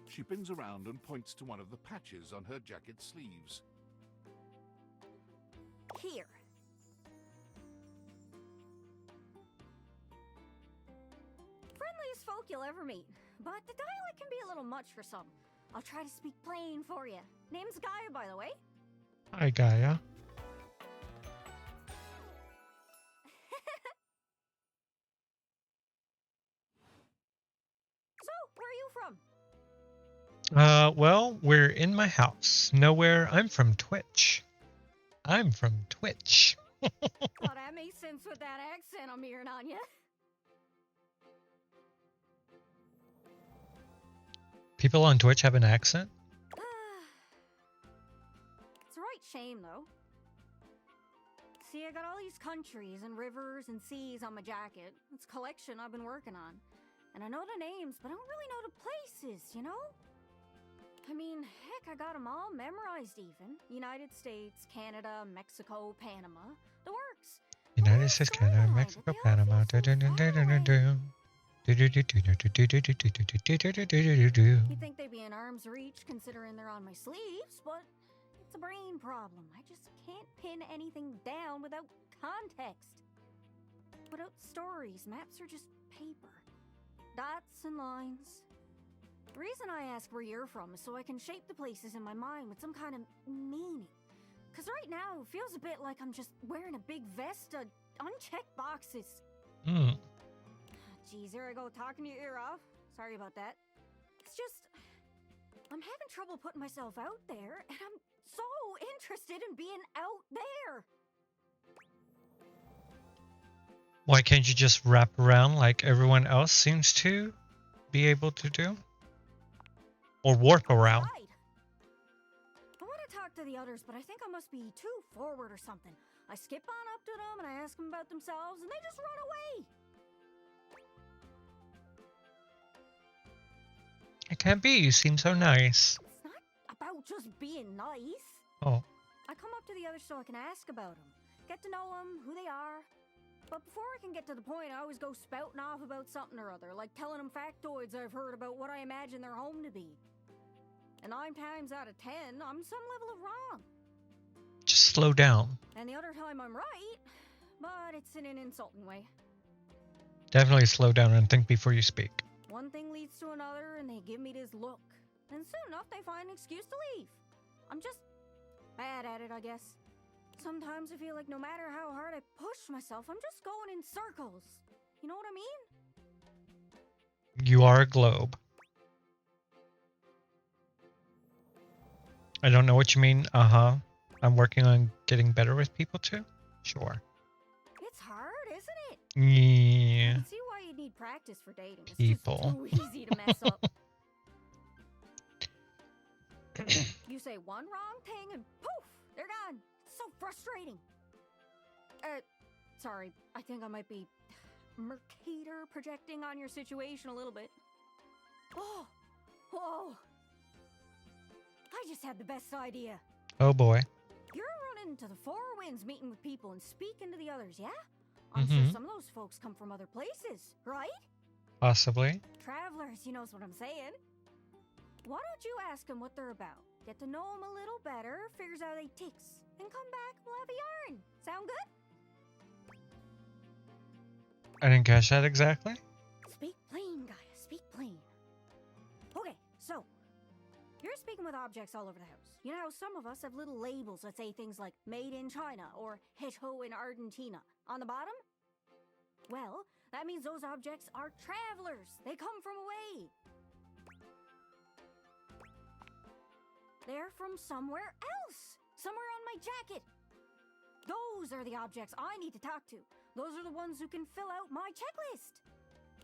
She pins around and points to one of the patches on her jacket sleeves. here. Friendliest folk you'll ever meet, but the dialect can be a little much for some. I'll try to speak plain for you. Name's Gaia, by the way. Hi, Gaia. So, where are you from? Well, we're in my house. Nowhere. I'm from Twitch. I'm from Twitch. Oh, that makes sense with that accent I'm hearing on you. People on Twitch have an accent? It's a right shame, though. See, I got all these countries and rivers and seas on my jacket. It's a collection I've been working on. And I know the names, but I don't really know the places, you know? I mean, heck, I got them all memorized even. United States, Canada, Mexico, Panama. The works. United States, Canada, Mexico, Panama. You'd think they'd be in arm's reach considering they're on my sleeves, but it's a brain problem. I just can't pin anything down without context. Without stories, maps are just paper. Dots and lines. The reason I ask where you're from is so I can shape the places in my mind with some kind of meaning. Because right now, it feels a bit like I'm just wearing a big vest of unchecked boxes. Geez, there I go, talking your ear off. Sorry about that. It's just, I'm having trouble putting myself out there, and I'm so interested in being out there. Why can't you just wrap around like everyone else seems to be able to do? Or warp around? Right. I want to talk to the others, but I think I must be too forward or something. I skip on up to them and I ask them about themselves, and they just run away. It can't be. You seem so nice. It's not about just being nice. Oh. come up to the others so I can ask about them, get to know them, who they are. But before I can get to the point, I always go spouting off about something or other, like telling them factoids I've heard about what I imagine their home to be. And 9 times out of 10, I'm some level of wrong. Just slow down. And the other time I'm right, but it's in an insulting way. Definitely slow down and think before you speak. One thing leads to another, and they give me this look. And soon enough, they find an excuse to leave. I'm just bad at it, I guess. Sometimes I feel like no matter how hard I push myself, I'm just going in circles. You know what I mean? You are a globe. I don't know what you mean. I'm working on getting better with people too. Sure. It's hard, isn't it? Yeah. I can see why you need practice for dating. It's People. just too easy to mess up. You say one wrong thing and poof, they're gone. It's so frustrating. Sorry, I think I might be Mercator projecting on your situation a little bit. Oh, whoa. I just had the best idea. Oh boy. You're running to the Four Winds meeting with people and speaking to the others, yeah? I'm sure some of those folks come from other places, right? Possibly. Travelers, you knows what I'm saying. Why don't you ask them what they're about? Get to know them a little better, figures out they ticks, and come back, we'll have a yarn. Sound good? I didn't catch that exactly. Speak plain, Gaia, speak plain. Okay, so, you're speaking with objects all over the house. You know, some of us have little labels that say things like made in China or Hecho in Argentina on the bottom. Well, that means those objects are travelers. They come from away. They're from somewhere else. Somewhere on my jacket. Those are the objects I need to talk to. Those are the ones who can fill out my checklist.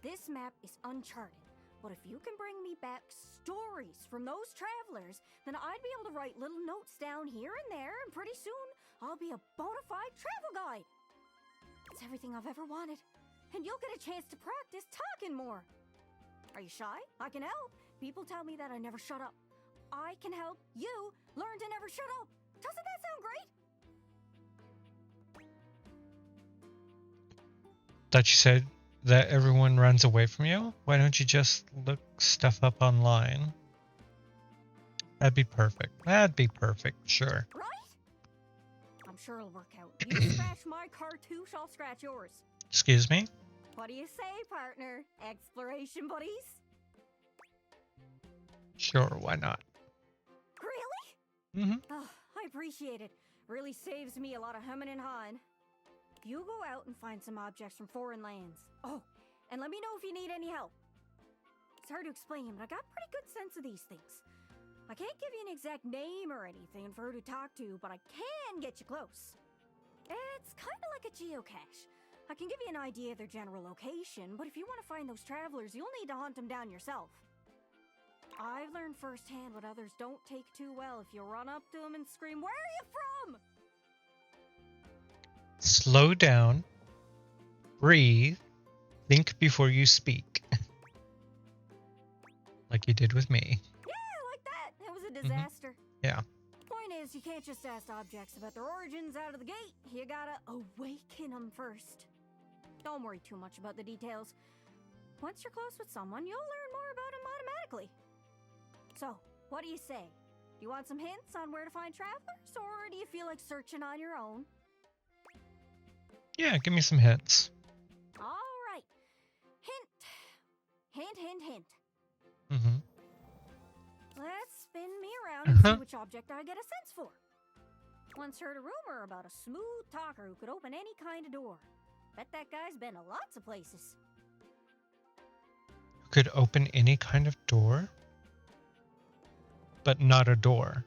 This map is uncharted. But if you can bring me back stories from those travelers, then I'd be able to write little notes down here and there, and pretty soon I'll be a bona fide travel guide. It's everything I've ever wanted, and you'll get a chance to practice talking more. Are you shy? I can help. People tell me that I never shut up. I can help you learn to never shut up. Doesn't that sound great? Thought you said that everyone runs away from you? Why don't you just look stuff up online? That'd be perfect. That'd be perfect, sure. Right? I'm sure it'll work out. You scratch my cartouche, I'll scratch yours. Excuse me? What do you say, partner? Exploration buddies? Sure, why not? Really? Oh, I appreciate it. Really saves me a lot of humming and hawing. You go out and find some objects from foreign lands. Oh, and let me know if you need any help. It's hard to explain, but I got a pretty good sense of these things. I can't give you an exact name or anything for who to talk to, but I can get you close. It's kind of like a geocache. I can give you an idea of their general location, but if you want to find those travelers, you'll need to hunt them down yourself. I've learned firsthand what others don't take too well if you run up to them and scream, "Where are you from?" Slow down. Breathe. Think before you speak. Like you did with me. Yeah, like that. It was a disaster. Yeah. Point is, you can't just ask objects about their origins out of the gate. You gotta awaken them first. Don't worry too much about the details. Once you're close with someone, you'll learn more about them automatically. So, what do you say? Do you want some hints on where to find travelers, or do you feel like searching on your own? Yeah, give me some hints. All right. Hint. Hint, hint, hint. Let's spin me around and see which object I get a sense for. Once heard a rumor about a smooth talker who could open any kind of door. Bet that guy's been to lots of places. Could open any kind of door? But not a door.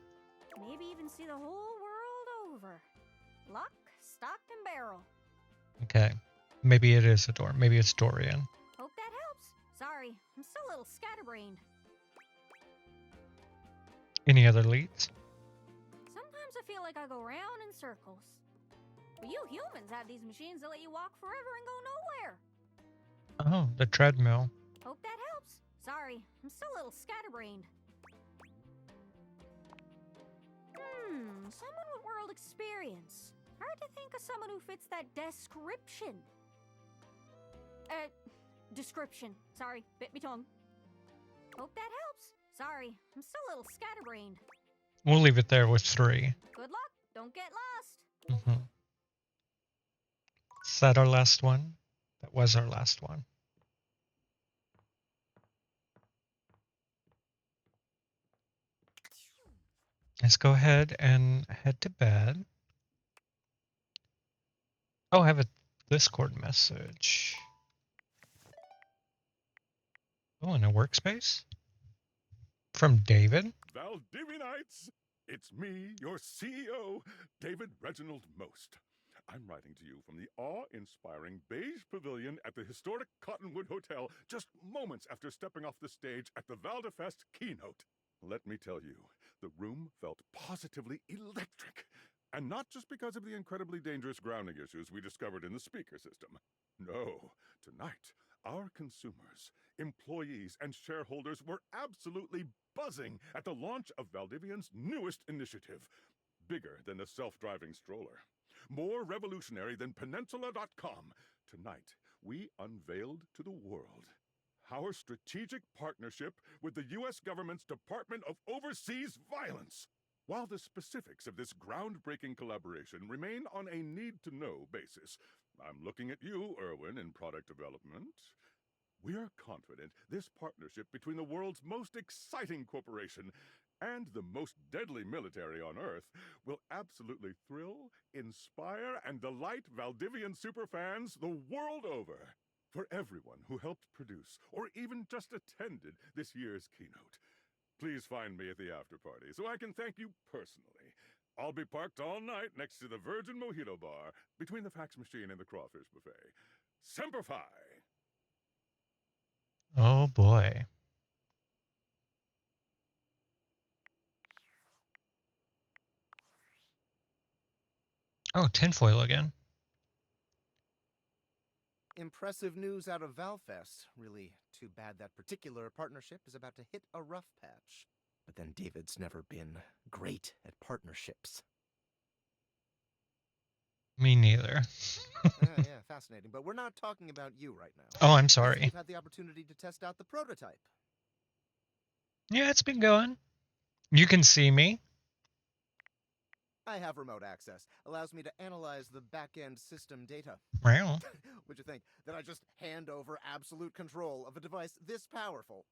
Maybe even see the whole world over. Luck, stock, and barrel. Okay. Maybe it is a door. Maybe it's Dorian. Hope that helps. Sorry, I'm still a little scatterbrained. Any other leads? Sometimes I feel like I go round in circles. But you humans have these machines that let you walk forever and go nowhere. Oh, the treadmill. Hope that helps. Sorry, I'm still a little scatterbrained. Someone with world experience. Hard to think of someone who fits that description. Description. Sorry, bit me tongue. Hope that helps. Sorry, I'm still a little scatterbrained. We'll leave it there with 3. Good luck. Don't get lost. Mm-hmm. Is that our last one? That was our last one. Let's go ahead and head to bed. Oh, I have a Discord message. Oh, in a workspace? From David? Valdivianites! It's me, your CEO, David Reginald Most. I'm writing to you from the awe-inspiring beige pavilion at the historic Cottonwood Hotel just moments after stepping off the stage at the Valdefest keynote. Let me tell you, the room felt positively electric. And not just because of the incredibly dangerous grounding issues we discovered in the speaker system. No, tonight, our consumers, employees, and shareholders were absolutely buzzing at the launch of Valdivian's newest initiative. Bigger than a self-driving stroller. More revolutionary than Peninsula.com. Tonight, we unveiled to the world our strategic partnership with the U.S. government's Department of Overseas Violence. While the specifics of this groundbreaking collaboration remain on a need-to-know basis, I'm looking at you, Erwin, in product development. We're confident this partnership between the world's most exciting corporation and the most deadly military on Earth will absolutely thrill, inspire, and delight Valdivian superfans the world over. For everyone who helped produce or even just attended this year's keynote, please find me at the after party so I can thank you personally. I'll be parked all night next to the Virgin Mojito Bar between the fax machine and the crawfish buffet. Semper Fi! Oh boy. Oh, tinfoil again. Impressive news out of Valfest. Really too bad that particular partnership is about to hit a rough patch. But then David's never been great at partnerships. Me neither. Yeah, fascinating. But we're not talking about you right now. Oh, I'm sorry. You've had the opportunity to test out the prototype. Yeah, it's been going. You can see me. I have remote access. Allows me to analyze the back-end system data. Wow. Would you think that I just hand over absolute control of a device this powerful?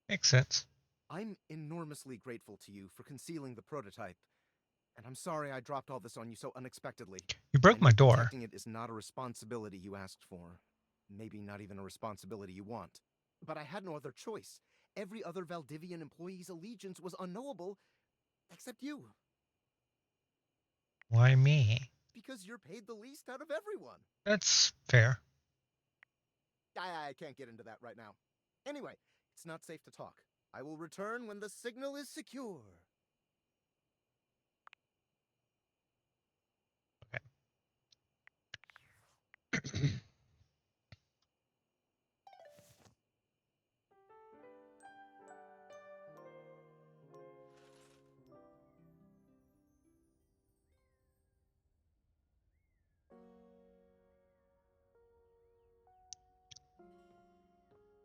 Makes sense. I'm enormously grateful to you for concealing the prototype. And I'm sorry I dropped all this on you so unexpectedly. You broke my door. Protecting it is not a responsibility you asked for. Maybe not even a responsibility you want. But I had no other choice. Every other Valdivian employee's allegiance was unknowable, except you. Why me? Because you're paid the least out of everyone. That's fair. I can't get into that right now. Anyway, it's not safe to talk. I will return when the signal is secure.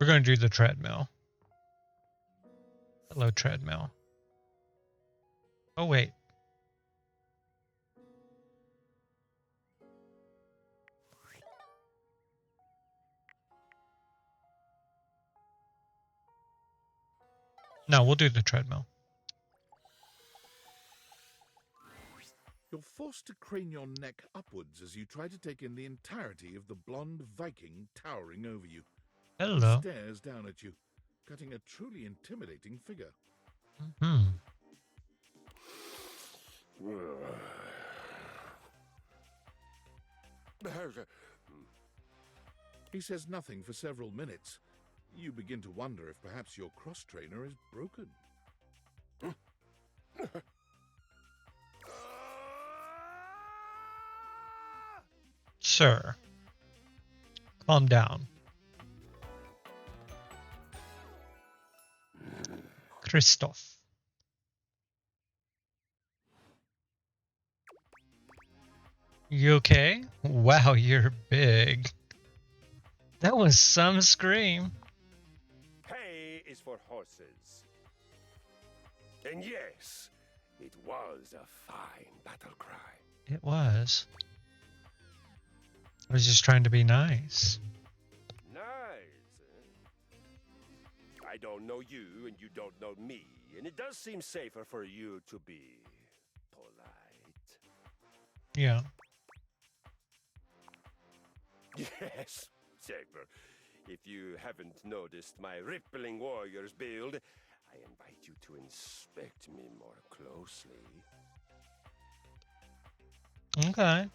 We're going to do the treadmill. Hello, treadmill. Oh, wait. No, we'll do the treadmill. You're forced to crane your neck upwards as you try to take in the entirety of the blonde Viking towering over you. Hello. He stares down at you, cutting a truly intimidating figure. He says nothing for several minutes. You begin to wonder if perhaps your cross-trainer is broken. Sir, calm down. Christoph. You okay? Wow, you're big. That was some scream. Hay is for horses. And yes, it was a fine battle cry. It was. I was just trying to be nice. Nice. I don't know you, and you don't know me, and it does seem safer for you to be polite. Yeah. Yes, safer. If you haven't noticed my rippling warrior's build, I invite you to inspect me more closely. Okay.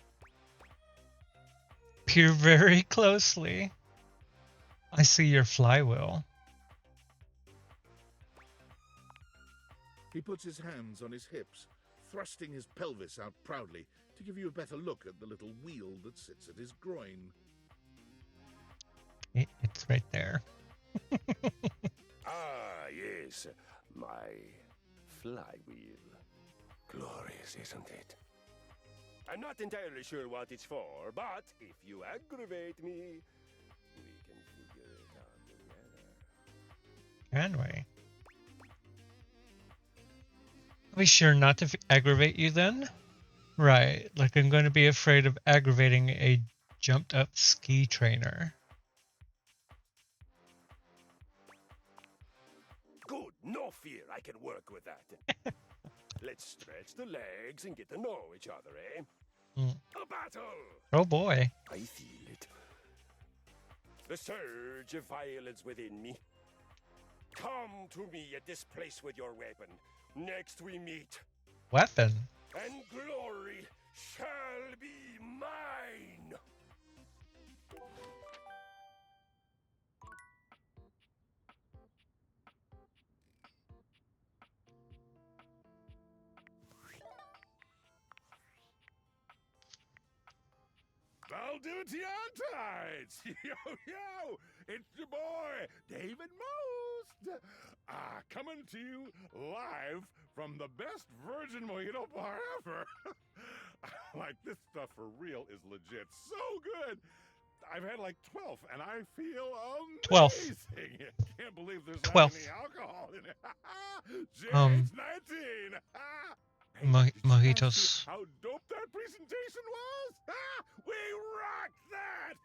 Peer very closely. I see your flywheel. He puts his hands on his hips, thrusting his pelvis out proudly to give you a better look at the little wheel that sits at his groin. It's right there. Ah, yes, my flywheel. Glorious, isn't it? I'm not entirely sure what it's for, but if you aggravate me, we can figure it out together. Can we? Are we sure not to aggravate you then? Right, like I'm going to be afraid of aggravating a jumped up ski trainer. Good, no fear, I can work with that. Let's stretch the legs and get to know each other, eh? A battle! Oh boy. I feel it. The surge of violence within me. Come to me at this place with your weapon. Next we meet. Weapon? And glory shall be mine! Valdivia-Tides! Yo, yo! It's your boy, David Most! Coming to you live from the best virgin mojito bar ever. Like, this stuff for real is legit so good. I've had like 12, and I feel amazing. 12. Can't believe there's 12. not any alcohol in it. James 19. Mojitos. How dope that presentation was? We rocked that!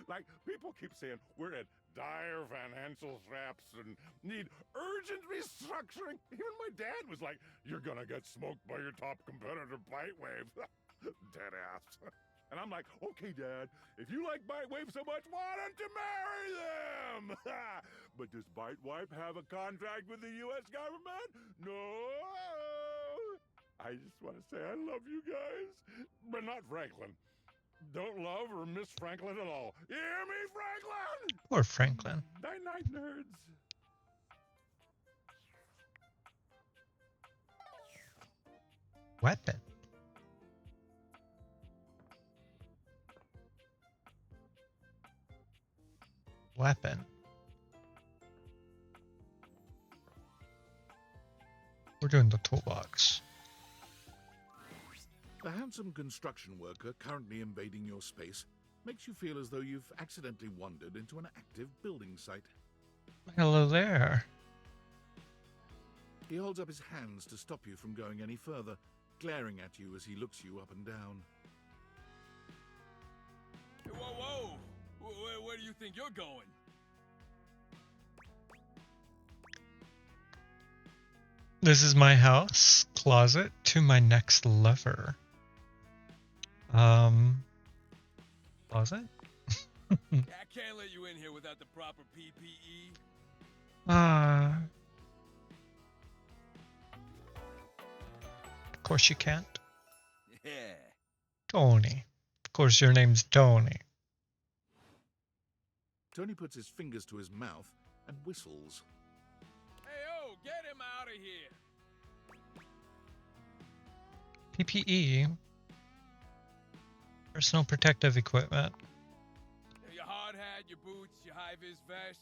Like, people keep saying we're at dire financial straps and need urgent restructuring. Even my dad was like, you're gonna get smoked by your top competitor, Bitewave. Dead ass. And I'm like, okay, Dad, if you like Bitewave so much, why don't you marry them? But does Bitewave have a contract with the U.S. government? No. I just want to say I love you guys, but not Franklin. Don't love or miss Franklin at all. You hear me, Franklin? Poor Franklin. Night-night, nerds. Weapon? Weapon. We're doing the toolbox. A handsome construction worker currently invading your space makes you feel as though you've accidentally wandered into an active building site. Hello there. He holds up his hands to stop you from going any further, glaring at you as he looks you up and down. Whoa, whoa! Where do you think you're going? This is my house. Closet to my next lover. Closet? I can't let you in here without the proper PPE. Of course you can't. Yeah. Tony. Of course your name's Tony. Tony puts his fingers to his mouth and whistles. Hey, get him out of here. PPE. Personal protective equipment. Your hard hat, your boots, your high-vis vest.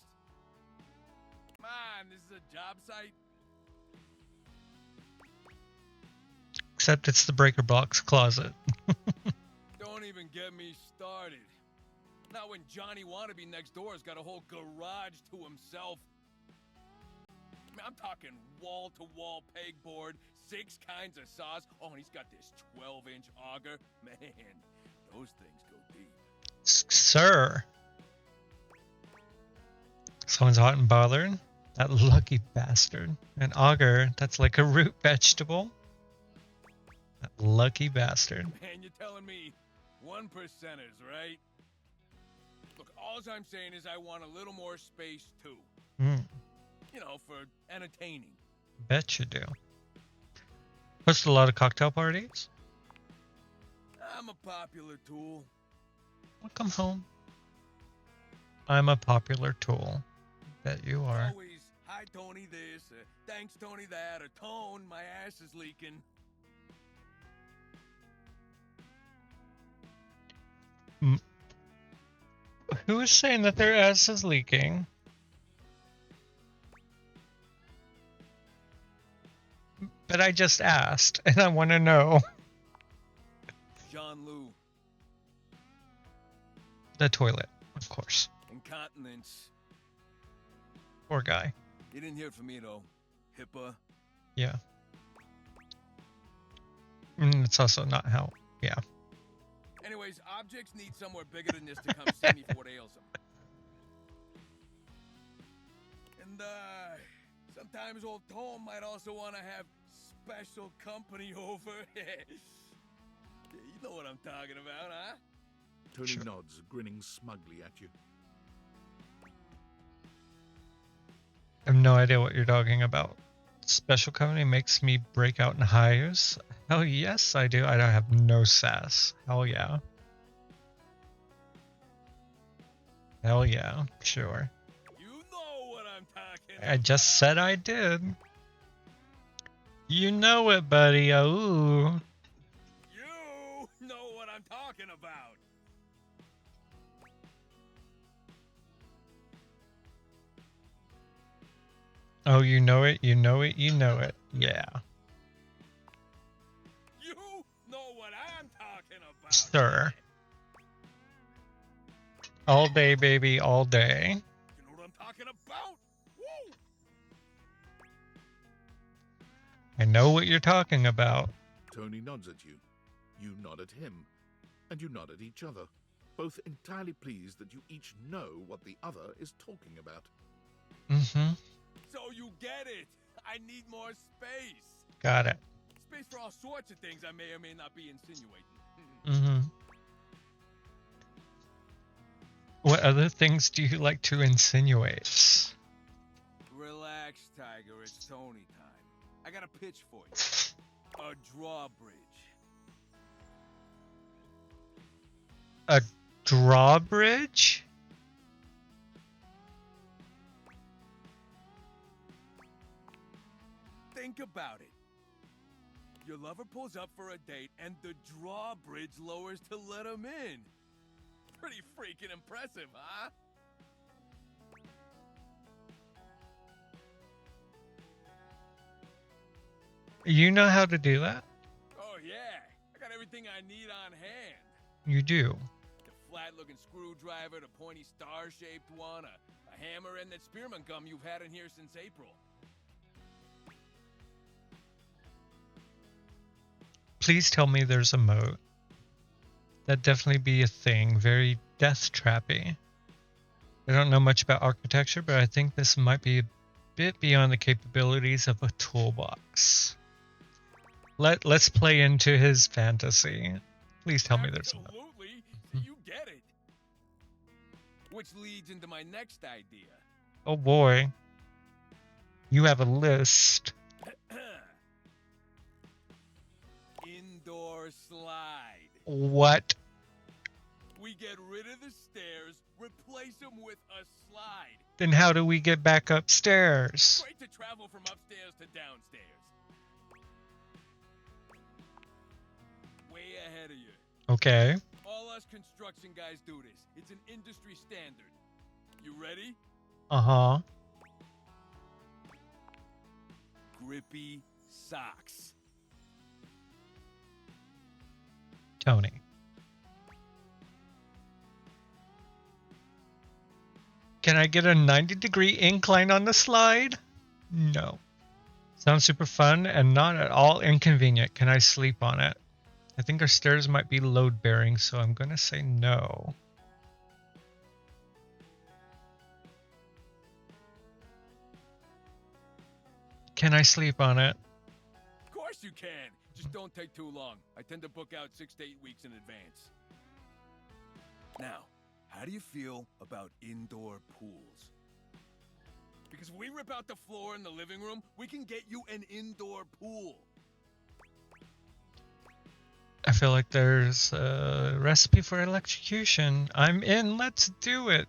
Come on, this is a job site. Except it's the breaker box closet. even get me started. Not when Johnny Wannabe next door has got a whole garage to himself. I mean, I'm talking wall-to-wall pegboard, 6 kinds of saws. Oh, and he's got this 12-inch auger. Man, those things go deep. Sir. Someone's hot and bothered. That lucky bastard. An auger, that's like a root vegetable. That lucky bastard. Man, you're telling me 1%ers, right? Look, all I'm saying is I want a little more space, too. You know, for entertaining. Bet you do. Host a lot of cocktail parties? I'm a popular tool. Welcome home. I'm a popular tool. Bet you are. Always, hi Tony this, thanks Tony that, or Tone, my ass is leaking. Who is saying that their ass is leaking? But I just asked, and I want to know. Jean Lou. The toilet, of course. Incontinence. Poor guy. You didn't hear from me though. HIPAA. Yeah. It's also not how. Yeah. Anyways, objects need somewhere bigger than this to come see me for what ails them. And sometimes old Tom might also want to have special company over. You know what I'm talking about, huh? Tony nods, grinning smugly at you. I have no idea what you're talking about. Special company makes me break out in hives? Hell yes, I do. I don't have no sass. Hell yeah. Hell yeah, sure. You know what I'm talking I just said I did. You know it, buddy. Ooh. You know what I'm talking about. Oh, you know it, you know it, you know it. Yeah. You know what I'm talking about. Sir. All day, baby, all day. You know what I'm talking about? Woo! I know what you're talking about. Tony nods at you. You nod at him. And you nod at each other, both entirely pleased that you each know what the other is talking about. Mm-hmm. So you get it. I need more space. Got it. Space for all sorts of things I may or may not be insinuating. Mm-hmm. What other things do you like to insinuate? Relax, Tiger. It's Tony time. I got a pitch for you. A drawbridge. A drawbridge? Think about it. Your lover pulls up for a date and the drawbridge lowers to let him in. Pretty freaking impressive, huh? You know how to do that? Oh yeah, I got everything I need on hand. You do. The flat-looking screwdriver, the pointy star-shaped one, a hammer, and that spearmint gum you've had in here since April. Please tell me there's a moat. That'd definitely be a thing. Very death trappy. I don't know much about architecture, but I think this might be a bit beyond the capabilities of a toolbox. Let's play into his fantasy. Please tell me there's a moat. Absolutely. You get it. Which leads into my next idea. Oh boy. You have a list. Indoor slide. What? We get rid of the stairs, replace them with a slide. Then how do we get back upstairs? Great to travel from upstairs to downstairs. Way ahead of you. Okay. All us construction guys do this. It's an industry standard. You ready? Uh-huh. Grippy socks. Tony. Can I get a 90-degree incline on the slide? No. Sounds super fun and not at all inconvenient. Can I sleep on it? I think our stairs might be load-bearing, so I'm going to say no. Can I sleep on it? Of course you can. Just don't take too long. I tend to book out 6 to 8 weeks in advance. Now, how do you feel about indoor pools? Because if we rip out the floor in the living room, we can get you an indoor pool. I feel like there's a recipe for electrocution. I'm in. Let's do it.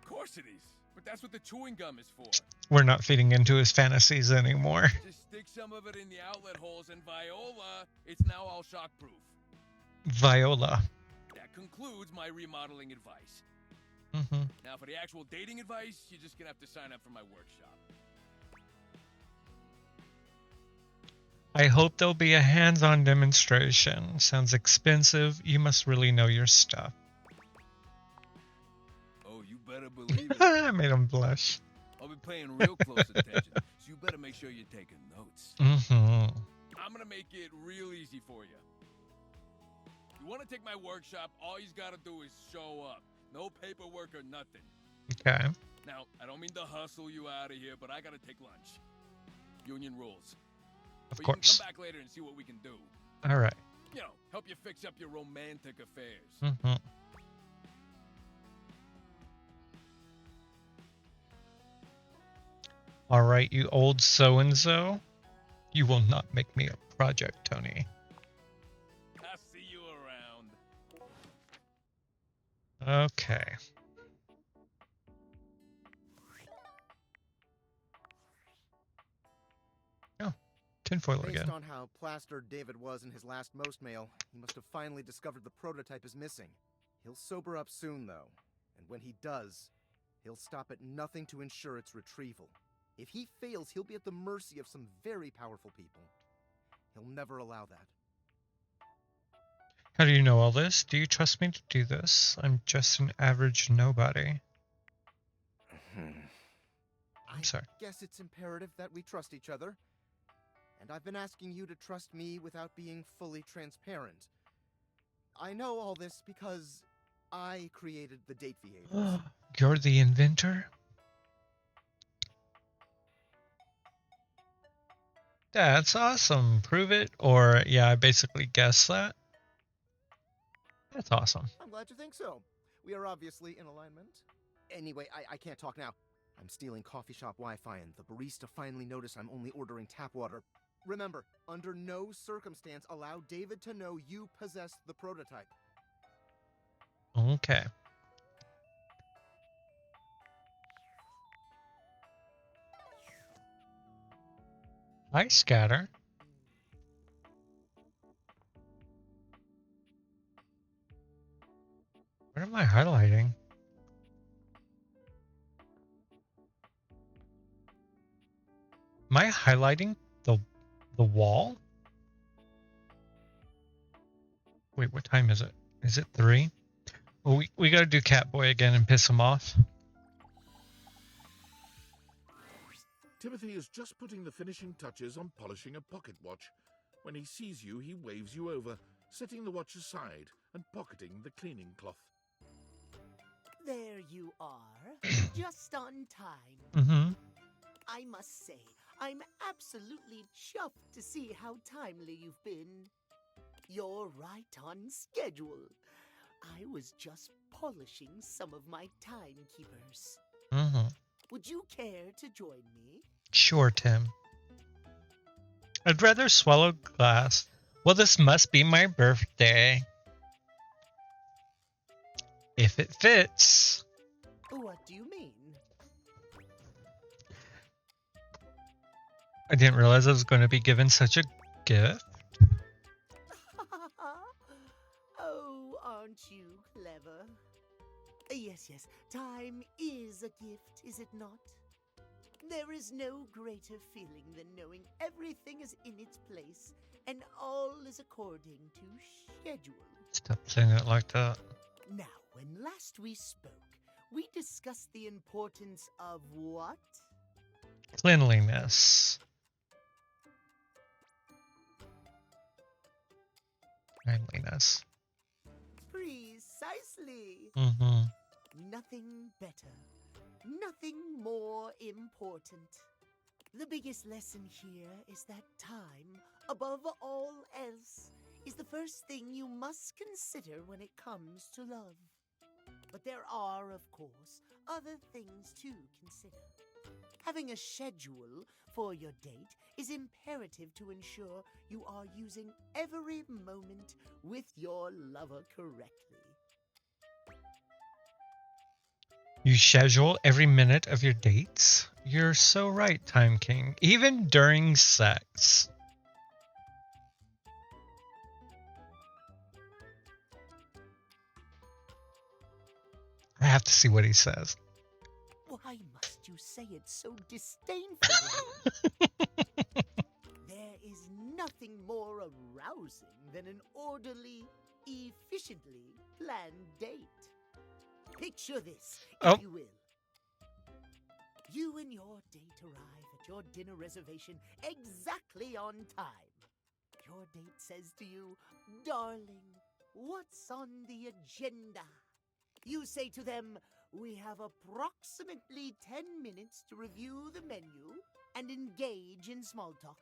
Of course it is. But that's what the chewing gum is for. We're not feeding into his fantasies anymore. Just stick some of it in the outlet holes, and Viola, it's now all shockproof. Viola. That concludes my remodeling advice. Mm-hmm. Now, for the actual dating advice, you're just gonna have to sign up for my workshop. I hope there'll be a hands-on demonstration. Sounds expensive. You must really know your stuff. Oh, you better believe it. I made him blush. I'll be paying real close attention, so you better make sure you're taking notes. Mm-hmm. I'm gonna make it real easy for you. You want to take my workshop, all you gotta do is show up. No paperwork or nothing. Okay. Now, I don't mean to hustle you out of here, but I gotta take lunch. Union rules. Of but course. You can come back later and see what we can do. All right. You know, help you fix up your romantic affairs. Mm-hmm. All right, you old so-and-so. You will not make me a project, Tony. I'll see you around. Okay. Oh, tinfoil Based again. on how plastered David was in his last most mail, he must have finally discovered the prototype is missing. He'll sober up soon, though, and when he does, he'll stop at nothing to ensure its retrieval. If he fails, he'll be at the mercy of some very powerful people. He'll never allow that. How do you know all this? Do you trust me to do this? I'm just an average nobody. I'm sorry. I guess it's imperative that we trust each other. And I've been asking you to trust me without being fully transparent. I know all this because I created the date creators. You're the inventor? That's awesome. Prove it, or yeah, I basically guessed that. That's awesome. I'm glad you think so. We are obviously in alignment. Anyway, I can't talk now. I'm stealing coffee shop Wi-Fi, and the barista finally noticed I'm only ordering tap water. Remember, under no circumstance allow David to know you possess the prototype. Okay. Hi, Scatter. What am I highlighting? Am I highlighting the wall? Wait, what time is it? Is it 3? Well, we gotta do Catboy again and piss him off. Timothy is just putting the finishing touches on polishing a pocket watch. When he sees you, he waves you over, setting the watch aside and pocketing the cleaning cloth. There you are, just on time. Mm-hmm. I must say, I'm absolutely chuffed to see how timely you've been. You're right on schedule. I was just polishing some of my timekeepers. Mm-hmm. Would you care to join me? Sure, Tim. I'd rather swallow glass. Well, this must be my birthday. If it fits. What do you mean? I didn't realize I was going to be given such a gift. Oh, aren't you clever? Yes, yes, time is a gift, is it not? There is no greater feeling than knowing everything is in its place and all is according to schedule. Stop saying it like that. Now, When last we spoke, we discussed the importance of what? Cleanliness. Cleanliness. Precisely. Mm-hmm. Nothing better. Nothing more important. The biggest lesson here is that time, above all else, is the first thing you must consider when it comes to love. But there are, of course, other things to consider. Having a schedule for your date is imperative to ensure you are using every moment with your lover correctly. You schedule every minute of your dates? You're so right, Time King. Even during sex. I have to see what he says. Why must you say it so disdainfully? There is nothing more arousing than an orderly, efficiently planned date. Picture this, if you will. You and your date arrive at your dinner reservation exactly on time. Your date says to you, "Darling, what's on the agenda?" You say to them, "We have approximately 10 minutes to review the menu and engage in small talk."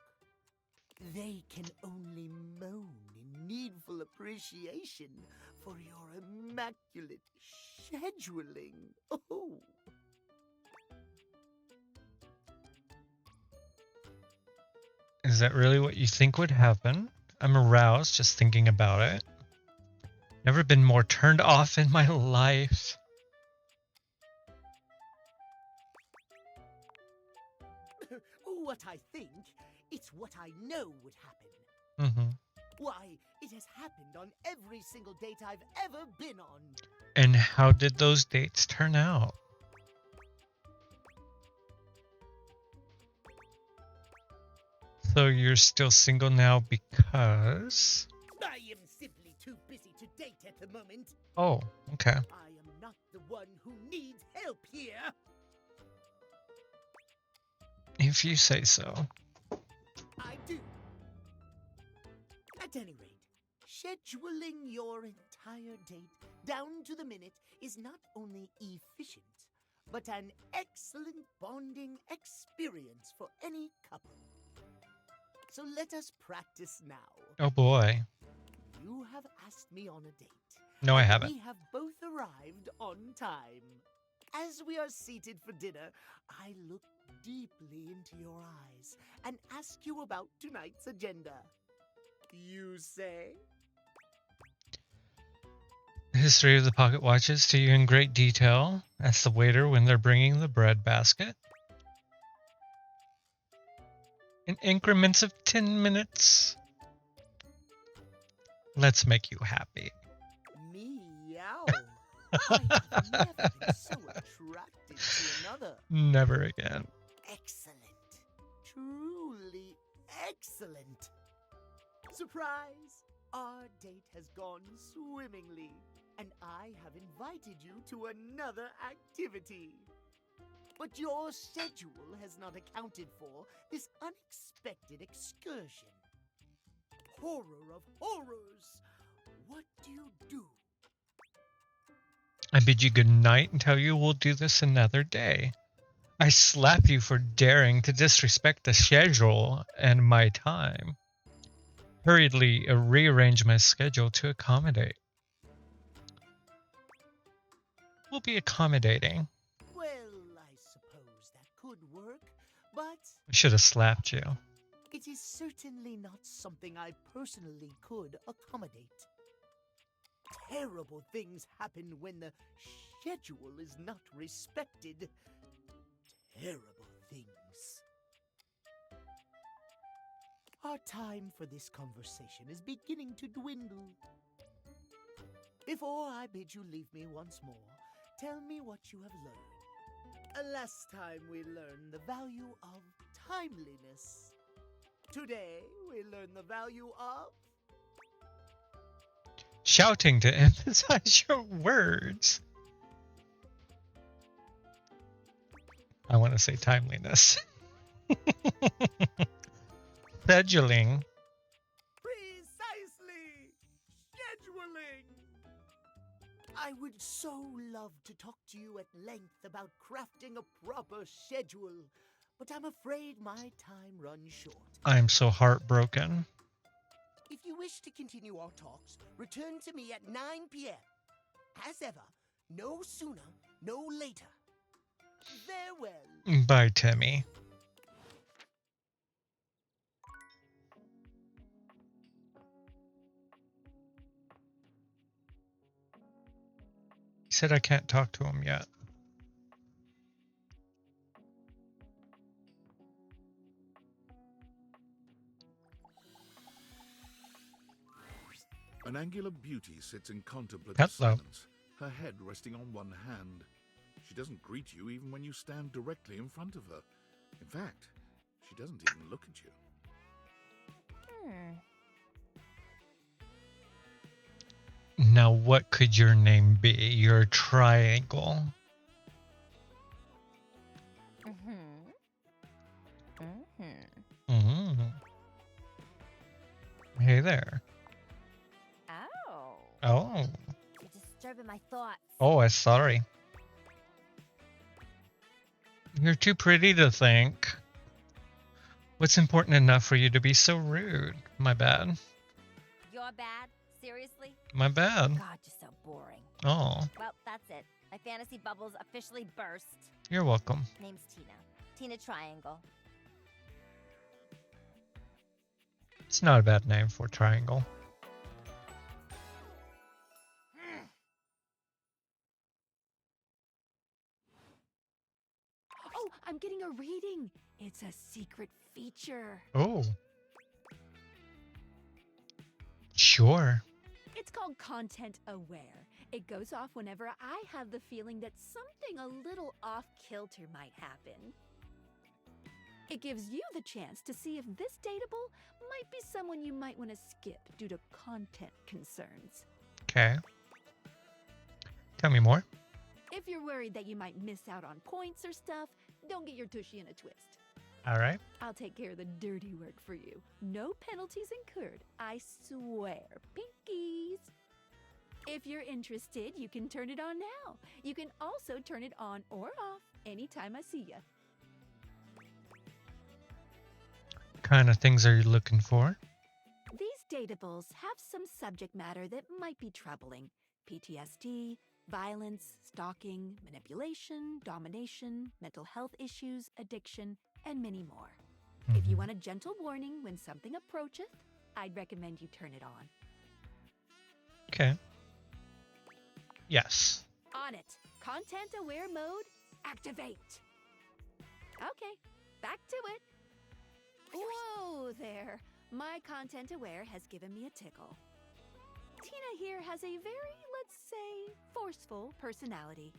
They can only moan in needful appreciation for your immaculate scheduling. Oh. Is that really what you think would happen? I'm aroused just thinking about it. Never been more turned off in my life. What I think, it's what I know would happen. Mm-hmm. Why, it has happened on every single date I've ever been on. And how did those dates turn out? So you're still single now because... I am simply too busy to date at the moment. Oh, okay. I am not the one who needs help here. If you say so. I do. At any rate, scheduling your entire date down to the minute is not only efficient, but an excellent bonding experience for any couple. So let us practice now. Oh boy. You have asked me on a date. No, I and haven't. We have both arrived on time. As we are seated for dinner, I look deeply into your eyes and ask you about tonight's agenda. You say? The history of the pocket watches to you in great detail. Ask the waiter when they're bringing the bread basket. In increments of 10 minutes. Let's make you happy. Meow. I have never been so attracted to another. Never again. Excellent. Truly excellent. Surprise! Our date has gone swimmingly, and I have invited you to another activity. But your schedule has not accounted for this unexpected excursion. Horror of horrors! What do you do? I bid you good night and tell you we'll do this another day. I slap you for daring to disrespect the schedule and my time. Hurriedly rearrange my schedule to accommodate. We'll be accommodating. Well, I suppose that could work, but I should have slapped you. it is certainly not something I personally could accommodate. Terrible things happen when the schedule is not respected. Terrible things. Our time for this conversation is beginning to dwindle. Before I bid you leave me once more, tell me what you have learned. Last time we learned the value of timeliness. Today we learn the value of... shouting to emphasize your words. I want to say timeliness. Scheduling. Precisely! Scheduling! I would so love to talk to you at length about crafting a proper schedule, but I'm afraid my time runs short. I'm so heartbroken. If you wish to continue our talks, return to me at 9 p.m. As ever, no sooner, no later. Farewell. Bye, Timmy. He said I can't talk to him yet. An angular beauty sits in contemplative Hello. silence, her head resting on one hand. She doesn't greet you even when you stand directly in front of her. In fact, she doesn't even look at you. Now, what could your name be? Your triangle. Hey there. Oh. You're disturbing my thoughts. Oh, I'm sorry. You're too pretty to think. What's important enough for you to be so rude? My bad. You're bad? Seriously? My bad. God, you're so boring. Oh, Well, that's it. My fantasy bubbles officially burst. you're welcome. Name's Tina. Tina Triangle. It's not a bad name for triangle. Oh, I'm getting a reading. It's a secret feature. Oh. Sure. It's called Content Aware. It goes off whenever I have the feeling that something a little off kilter might happen. It gives you the chance to see if this dateable might be someone you might want to skip due to content concerns. Okay. Tell me more. If you're worried that you might miss out on points or stuff, don't get your tushy in a twist. All right. I'll take care of the dirty work for you. No penalties incurred, I swear. Pinkies! If you're interested, you can turn it on now. You can also turn it on or off anytime I see you. Kind of things are you looking for? These datables have some subject matter that might be troubling. PTSD, violence, stalking, manipulation, domination, mental health issues, addiction, and many more. If you want a gentle warning when something approacheth, I'd recommend you turn it on. Okay. Yes. On it. Content aware mode, activate. Okay, back to it. Whoa there. My content aware has given me a tickle. Tina here has a very, let's say, forceful personality.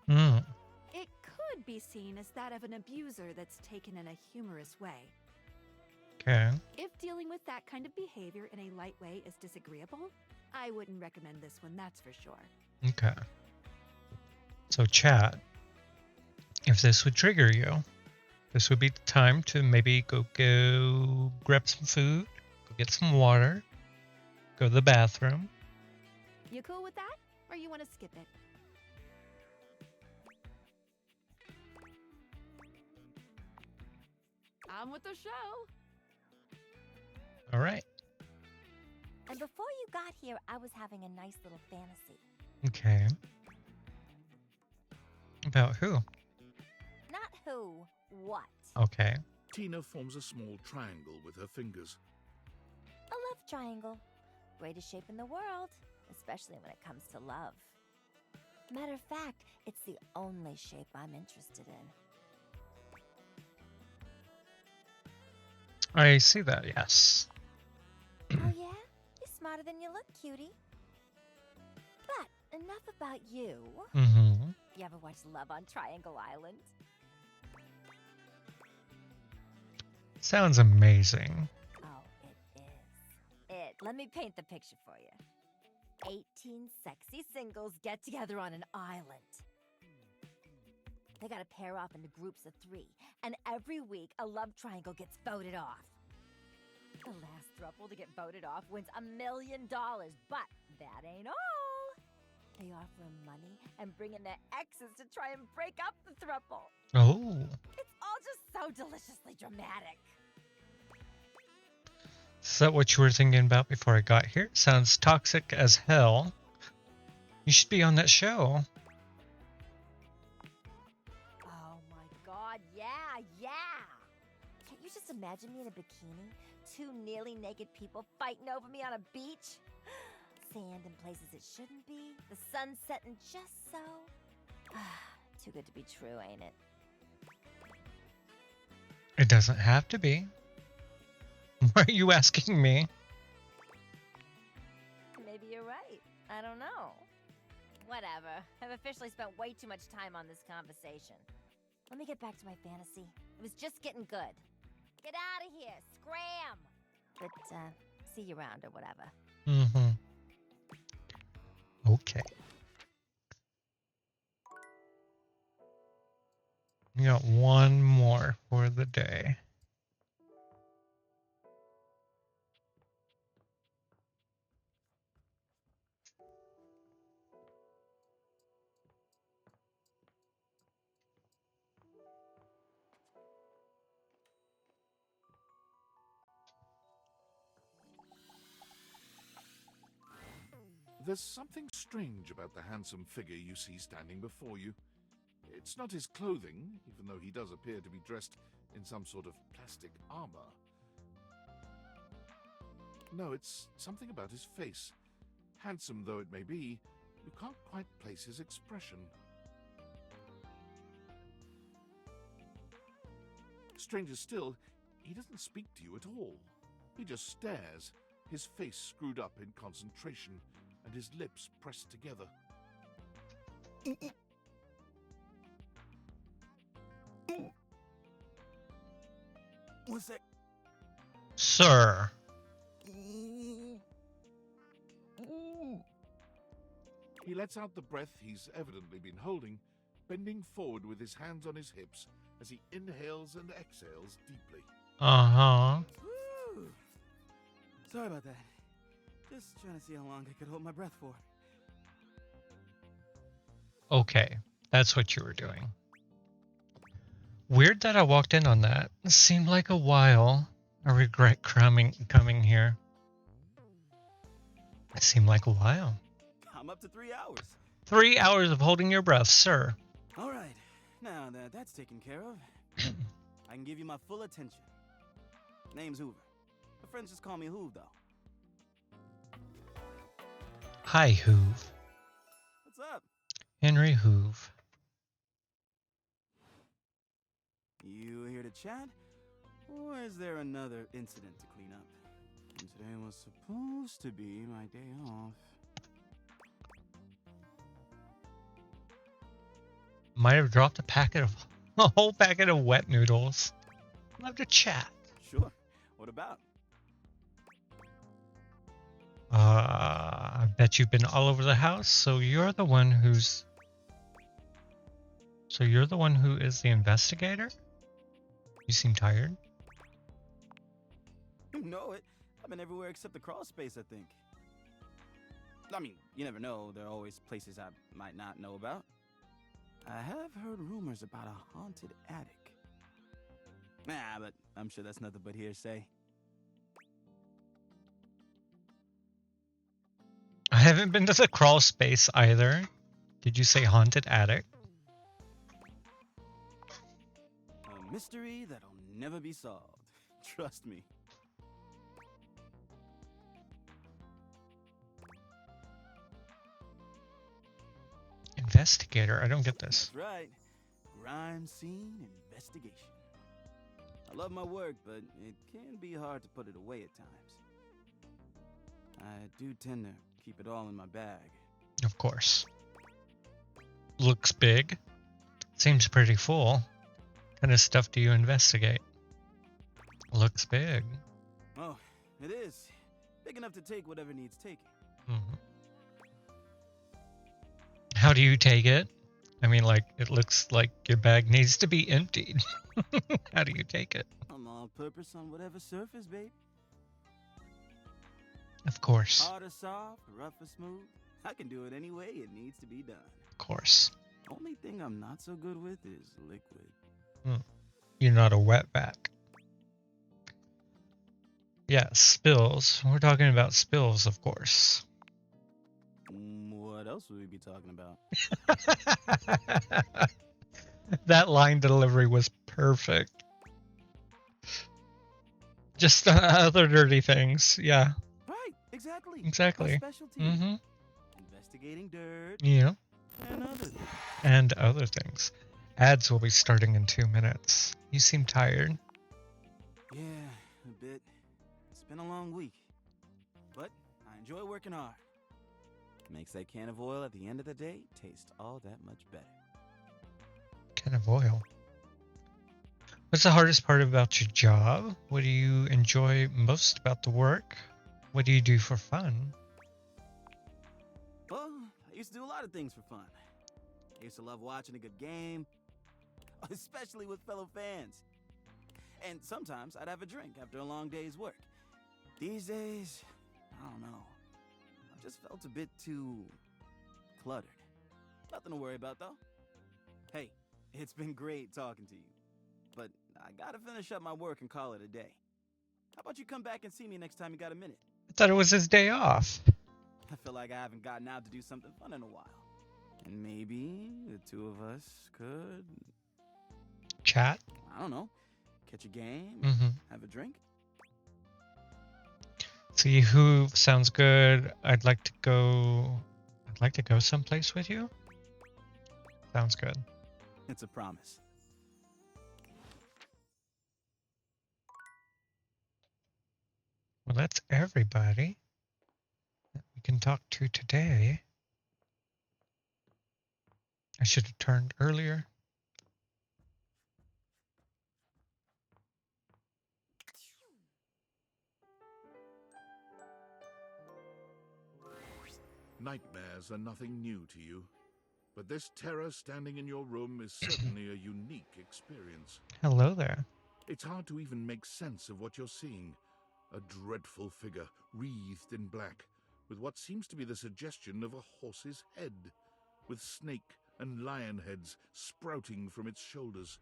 It could be seen as that of an abuser that's taken in a humorous way. Okay. If dealing with that kind of behavior in a light way is disagreeable, I wouldn't recommend this one, that's for sure. Okay. So chat, if this would trigger you, this would be the time to maybe go grab some food, go get some water, go to the bathroom. You cool with that? Or you want to skip it? I'm with the show. All right. And before you got here, I was having a nice little fantasy. Okay. About who? Not who, what. Okay. Tina forms a small triangle with her fingers. A love triangle. Greatest shape in the world, especially when it comes to love. Matter of fact, it's the only shape I'm interested in. I see that, yes. Oh yeah? You're smarter than you look, cutie. But enough about you. Mm-hmm. You ever watch Love on Triangle Island? Sounds amazing. Oh, it is. Let me paint the picture for you. 18 sexy singles get together on an island. They gotta pair off into groups of 3, and every week a love triangle gets voted off. The last throuple to get voted off wins $1 million, but that ain't all. They offer 'em money and bring in their exes to try and break up the throuple. Oh. It's all just so deliciously dramatic. Is that what you were thinking about before I got here? Sounds toxic as hell. You should be on that show. Oh my god, yeah. Can't you just imagine me in a bikini? 2 nearly naked people fighting over me on a beach? Sand in places it shouldn't be. The sun setting just so. Too good to be true, ain't it? It doesn't have to be. Why are you asking me? Maybe you're right. I don't know. Whatever. I've officially spent way too much time on this conversation. Let me get back to my fantasy. It was just getting good. Get out of here! Scram! But, see you around or whatever. Mm-hmm. Okay. We got one more for the day. There's something strange about the handsome figure you see standing before you. It's not his clothing, even though he does appear to be dressed in some sort of plastic armor. No, it's something about his face. Handsome though it may be, you can't quite place his expression. Stranger still, he doesn't speak to you at all. He just stares, his face screwed up in concentration, and his lips pressed together. What's that? Sir. He lets out the breath he's evidently been holding, bending forward with his hands on his hips as he inhales and exhales deeply. Uh-huh. Woo. Sorry about that. Just trying to see how long I could hold my breath for. Okay, that's what you were doing. Weird that I walked in on that. It seemed like a while. I regret coming here. It seemed like a while. I'm up to 3 hours. 3 hours of holding your breath, sir. All right. Now that that's taken care of, I can give you my full attention. Name's Hoover. My friends just call me Hoove, though. Hi, Hoove. What's up? Henry Hoove. You here to chat? Or is there another incident to clean up? And today was supposed to be my day off. Might have dropped a whole packet of wet noodles. Love to chat. Sure. What about? I bet you've been all over the house, so you're the one who is the investigator? You seem tired. You know it. I've been everywhere except the crawl space, I think. I mean, you never know. There are always places I might not know about. I have heard rumors about a haunted attic. Nah, but I'm sure that's nothing but hearsay. I haven't been to the crawl space either. Did you say haunted attic? A mystery that'll never be solved. Trust me. Investigator? I don't get this. That's right. Crime scene investigation. I love my work, but it can be hard to put it away at times. I do tend to keep it all in my bag. Of course. Looks big. Seems pretty full. What kind of stuff do you investigate? Looks big. Oh, it is. Big enough to take whatever needs taking. Mm-hmm. How do you take it? I mean, like, it looks like your bag needs to be emptied. How do you take it? I'm all purpose on whatever surface, babe. Of course. Hard or soft, rough or smooth, I can do it any way it needs to be done. Of course. Only thing I'm not so good with is liquid. You're not a wetback. Yeah, spills. We're talking about spills, of course. What else would we be talking about? That line delivery was perfect. Just other dirty things, yeah. Right, exactly. Exactly. My specialty. Mm-hmm. Investigating dirt. Yeah. And other things. And other things. Ads will be starting in 2 minutes. You seem tired. Yeah, a bit. It's been a long week. But I enjoy working hard. Makes that can of oil at the end of the day taste all that much better. Can of oil. What's the hardest part about your job? What do you enjoy most about the work? What do you do for fun? Well, I used to do a lot of things for fun. I used to love watching a good game, especially with fellow fans. And sometimes I'd have a drink after a long day's work. These days, I don't know. I've just felt a bit too cluttered. Nothing to worry about, though. Hey, it's been great talking to you. But I gotta finish up my work and call it a day. How about you come back and see me next time you got a minute? I thought it was his day off. I feel like I haven't gotten out to do something fun in a while. And maybe the two of us could... Chat? I don't know. Catch a game? Have a drink? See who sounds good. I'd like to go someplace with you. Sounds good. It's a promise. Well, that's everybody that we can talk to today. I should have turned earlier. Nightmares are nothing new to you, but this terror standing in your room is certainly a unique experience. Hello there. It's hard to even make sense of what you're seeing. A dreadful figure, wreathed in black, with what seems to be the suggestion of a horse's head, with snake and lion heads sprouting from its shoulders.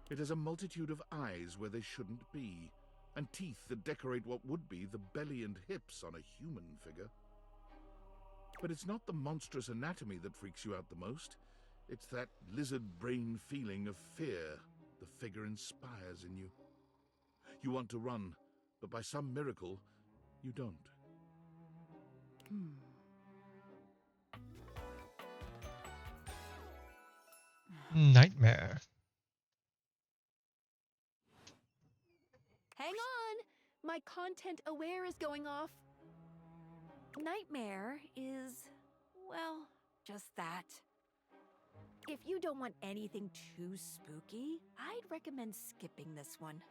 It has a multitude of eyes where they shouldn't be, and teeth that decorate what would be the belly and hips on a human figure. But it's not the monstrous anatomy that freaks you out the most. It's that lizard brain feeling of fear the figure inspires in you. You want to run, but by some miracle, you don't. Nightmare. Hang on! My content aware is going off. Nightmare is, well, just that. If you don't want anything too spooky, I'd recommend skipping this one.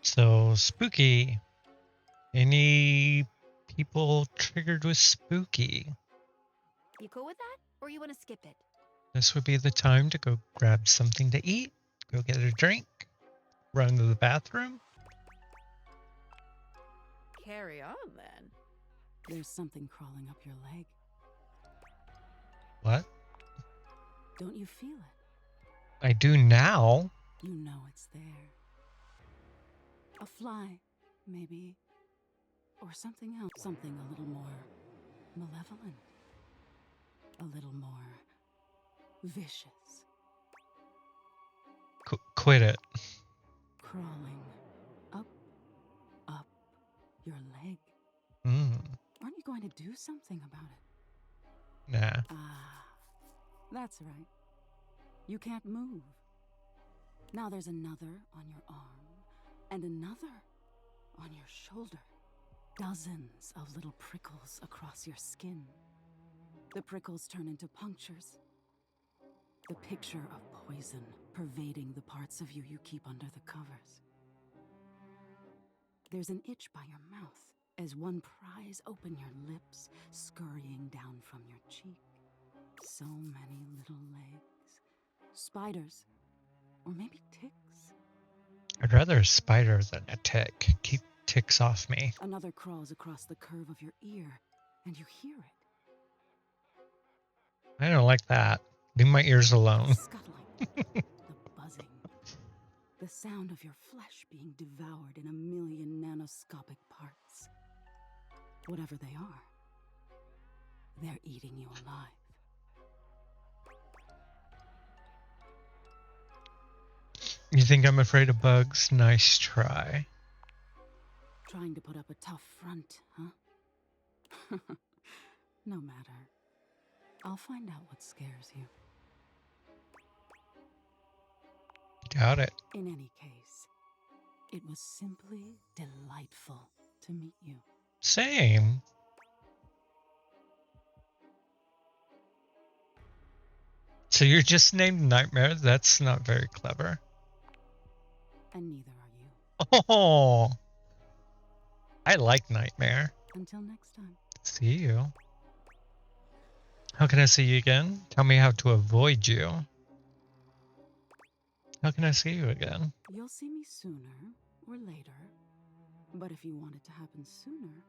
So, spooky. Any people triggered with spooky? You cool with that? Or you want to skip it? This would be the time to go grab something to eat, go get a drink, run to the bathroom. Carry on, then. There's something crawling up your leg. What? Don't you feel it? I do now. You know it's there. A fly, maybe. Or something else. Something a little more malevolent. A little more vicious. Quit it. Crawling up your leg. Aren't you going to do something about it? Nah. Ah, that's right. You can't move. Now there's another on your arm, and another on your shoulder. Dozens of little prickles across your skin. The prickles turn into punctures. The picture of poison pervading the parts of you you keep under the covers. There's an itch by your mouth, as one pries open your lips, scurrying down from your cheek. So many little legs. Spiders. Or maybe ticks. I'd rather a spider than a tick. Keep ticks off me. Another crawls across the curve of your ear, and you hear it. I don't like that. Leave my ears alone. The buzzing. The sound of your flesh being devoured in a million nanoscopic parts. Whatever they are, they're eating you alive. You think I'm afraid of bugs? Nice try. Trying to put up a tough front, huh? No matter. I'll find out what scares you. Got it. In any case, it was simply delightful to meet you. Same. So you're just named Nightmare? That's not very clever. And neither are you. Oh, I like Nightmare. Until next time. See you. How can I see you again? Tell me how to avoid you. How can I see you again? You'll see me sooner or later. But if you want it to happen sooner,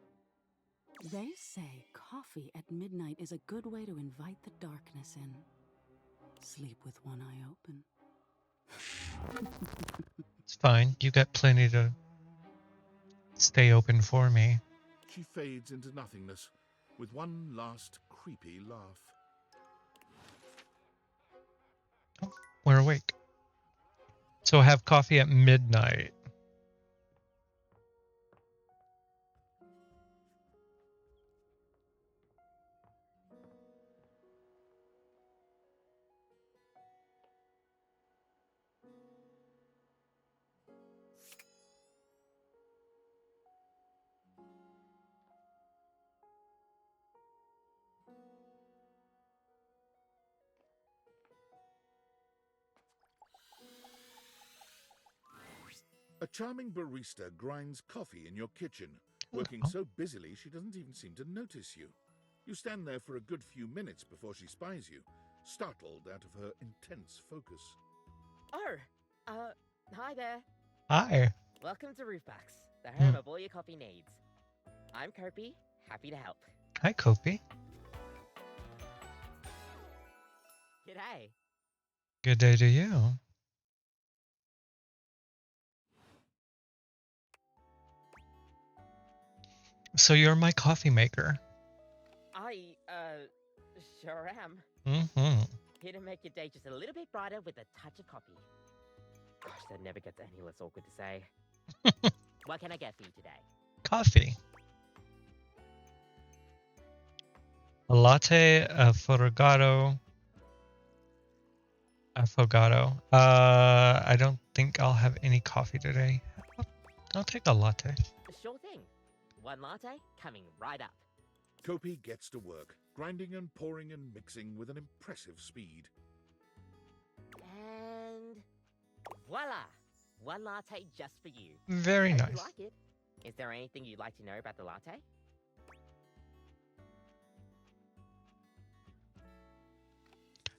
they say coffee at midnight is a good way to invite the darkness in. Sleep with one eye open. It's fine. You got plenty to stay open for me. She fades into nothingness with one last creepy laugh. Oh, we're awake. So have coffee at midnight. A charming barista grinds coffee in your kitchen, working so busily she doesn't even seem to notice you. You stand there for a good few minutes before she spies you, startled out of her intense focus. Oh, hi there. Hi. Welcome to Roofbacks, the home of all your coffee needs. I'm Kopi, happy to help. Hi, Kopi. G'day. Good day to you. So you're my coffee maker. I, sure am. Mm-hmm. Here to make your day just a little bit brighter with a touch of coffee. Gosh, that never gets any less awkward to say. What can I get for you today? Coffee. A latte, affogato. I don't think I'll have any coffee today. I'll take a latte. Sure thing. One latte coming right up. Kopi gets to work, grinding and pouring and mixing with an impressive speed. And voila! One latte just for you. Very Hope nice. You like it. Is there anything you'd like to know about the latte?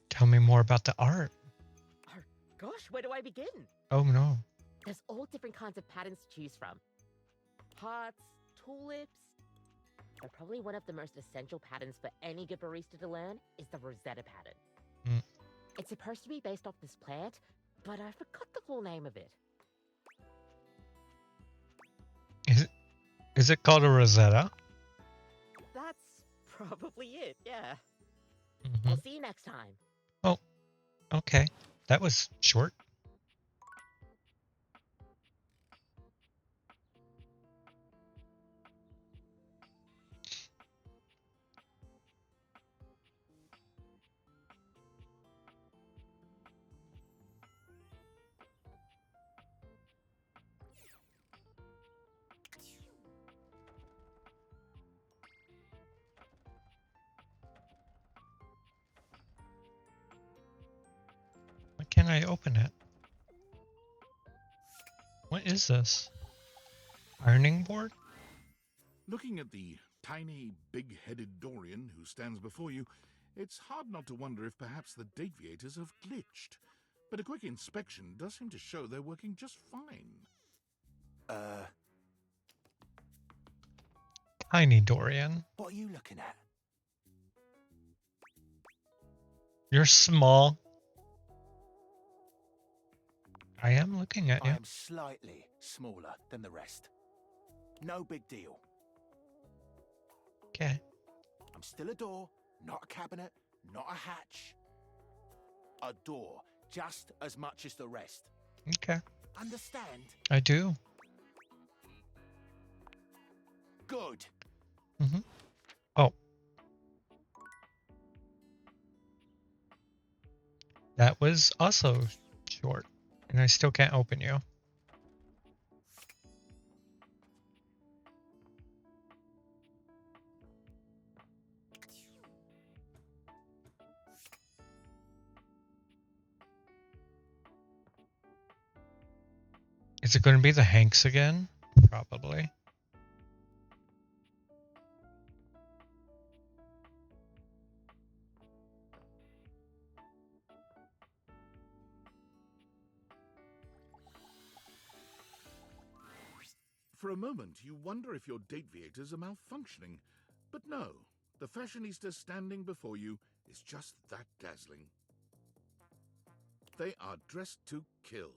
Tell me more about the art. Oh, gosh, where do I begin? Oh no. There's all different kinds of patterns to choose from. Hearts, tulips. But probably one of the most essential patterns for any good barista to learn is the Rosetta pattern. It's supposed to be based off this plant, but I forgot the full name of it. Is it called a Rosetta? That's probably it, yeah. Mm-hmm. I'll see you next time. Oh, okay. That was short. Why can't I open it? What is this? Ironing board? Looking at the tiny, big-headed Dorian who stands before you, it's hard not to wonder if perhaps the Dateviators have glitched. But a quick inspection does seem to show they're working just fine. Tiny Dorian. What are you looking at? You're small. I am looking at I you. am slightly smaller than the rest. No big deal. Okay. I'm still a door, not a cabinet, not a hatch. A door, just as much as the rest. Okay. Understand? I do. Good. Mm-hmm. Oh. That was also short. And I still can't open you. Is it going to be the Hanks again? Probably. For a moment, you wonder if your Dateviators are malfunctioning. But no, the fashionista standing before you is just that dazzling. They are dressed to kill.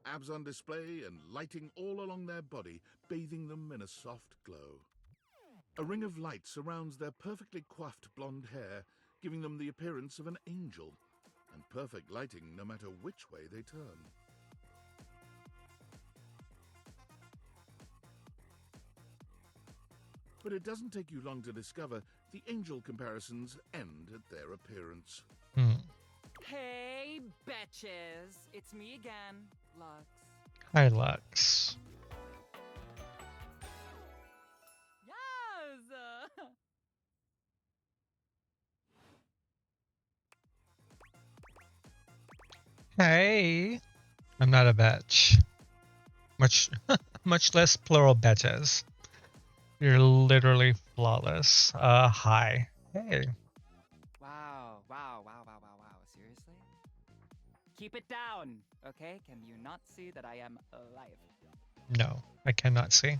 Abs on display and lighting all along their body, bathing them in a soft glow. A ring of light surrounds their perfectly coiffed blonde hair, giving them the appearance of an angel, and perfect lighting no matter which way they turn. But it doesn't take you long to discover the angel comparisons end at their appearance. Hey, betches! It's me again, Lux. Hi, Lux. Yes! Hey. I'm not a betch. Much less plural betches. You're literally flawless. Hi. Hey. Wow. Seriously? Keep it down, okay? Can you not see that I am alive? No, I cannot see.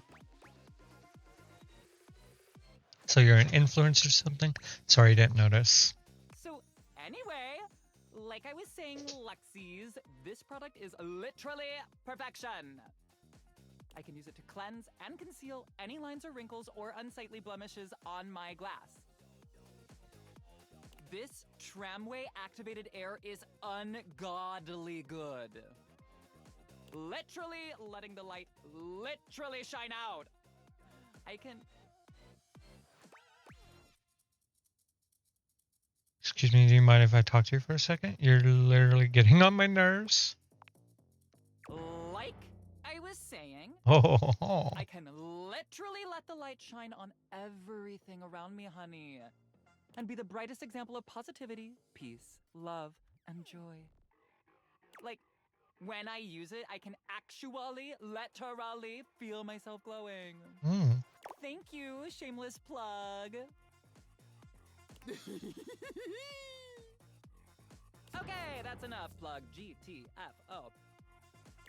So you're an influencer or something? Sorry, I didn't notice. So, anyway, like I was saying, Luxies, this product is literally perfection. I can use it to cleanse and conceal any lines or wrinkles or unsightly blemishes on my glass. This tramway activated air is ungodly good. Literally letting the light literally shine out. I can... Excuse me, do you mind if I talk to you for a second? You're literally getting on my nerves. Like I was saying, Oh. I can literally let the light shine on everything around me, honey. And be the brightest example of positivity, peace, love, and joy. Like, when I use it, I can actually, literally feel myself glowing. Thank you, shameless plug. Okay, that's enough, plug. GTFO.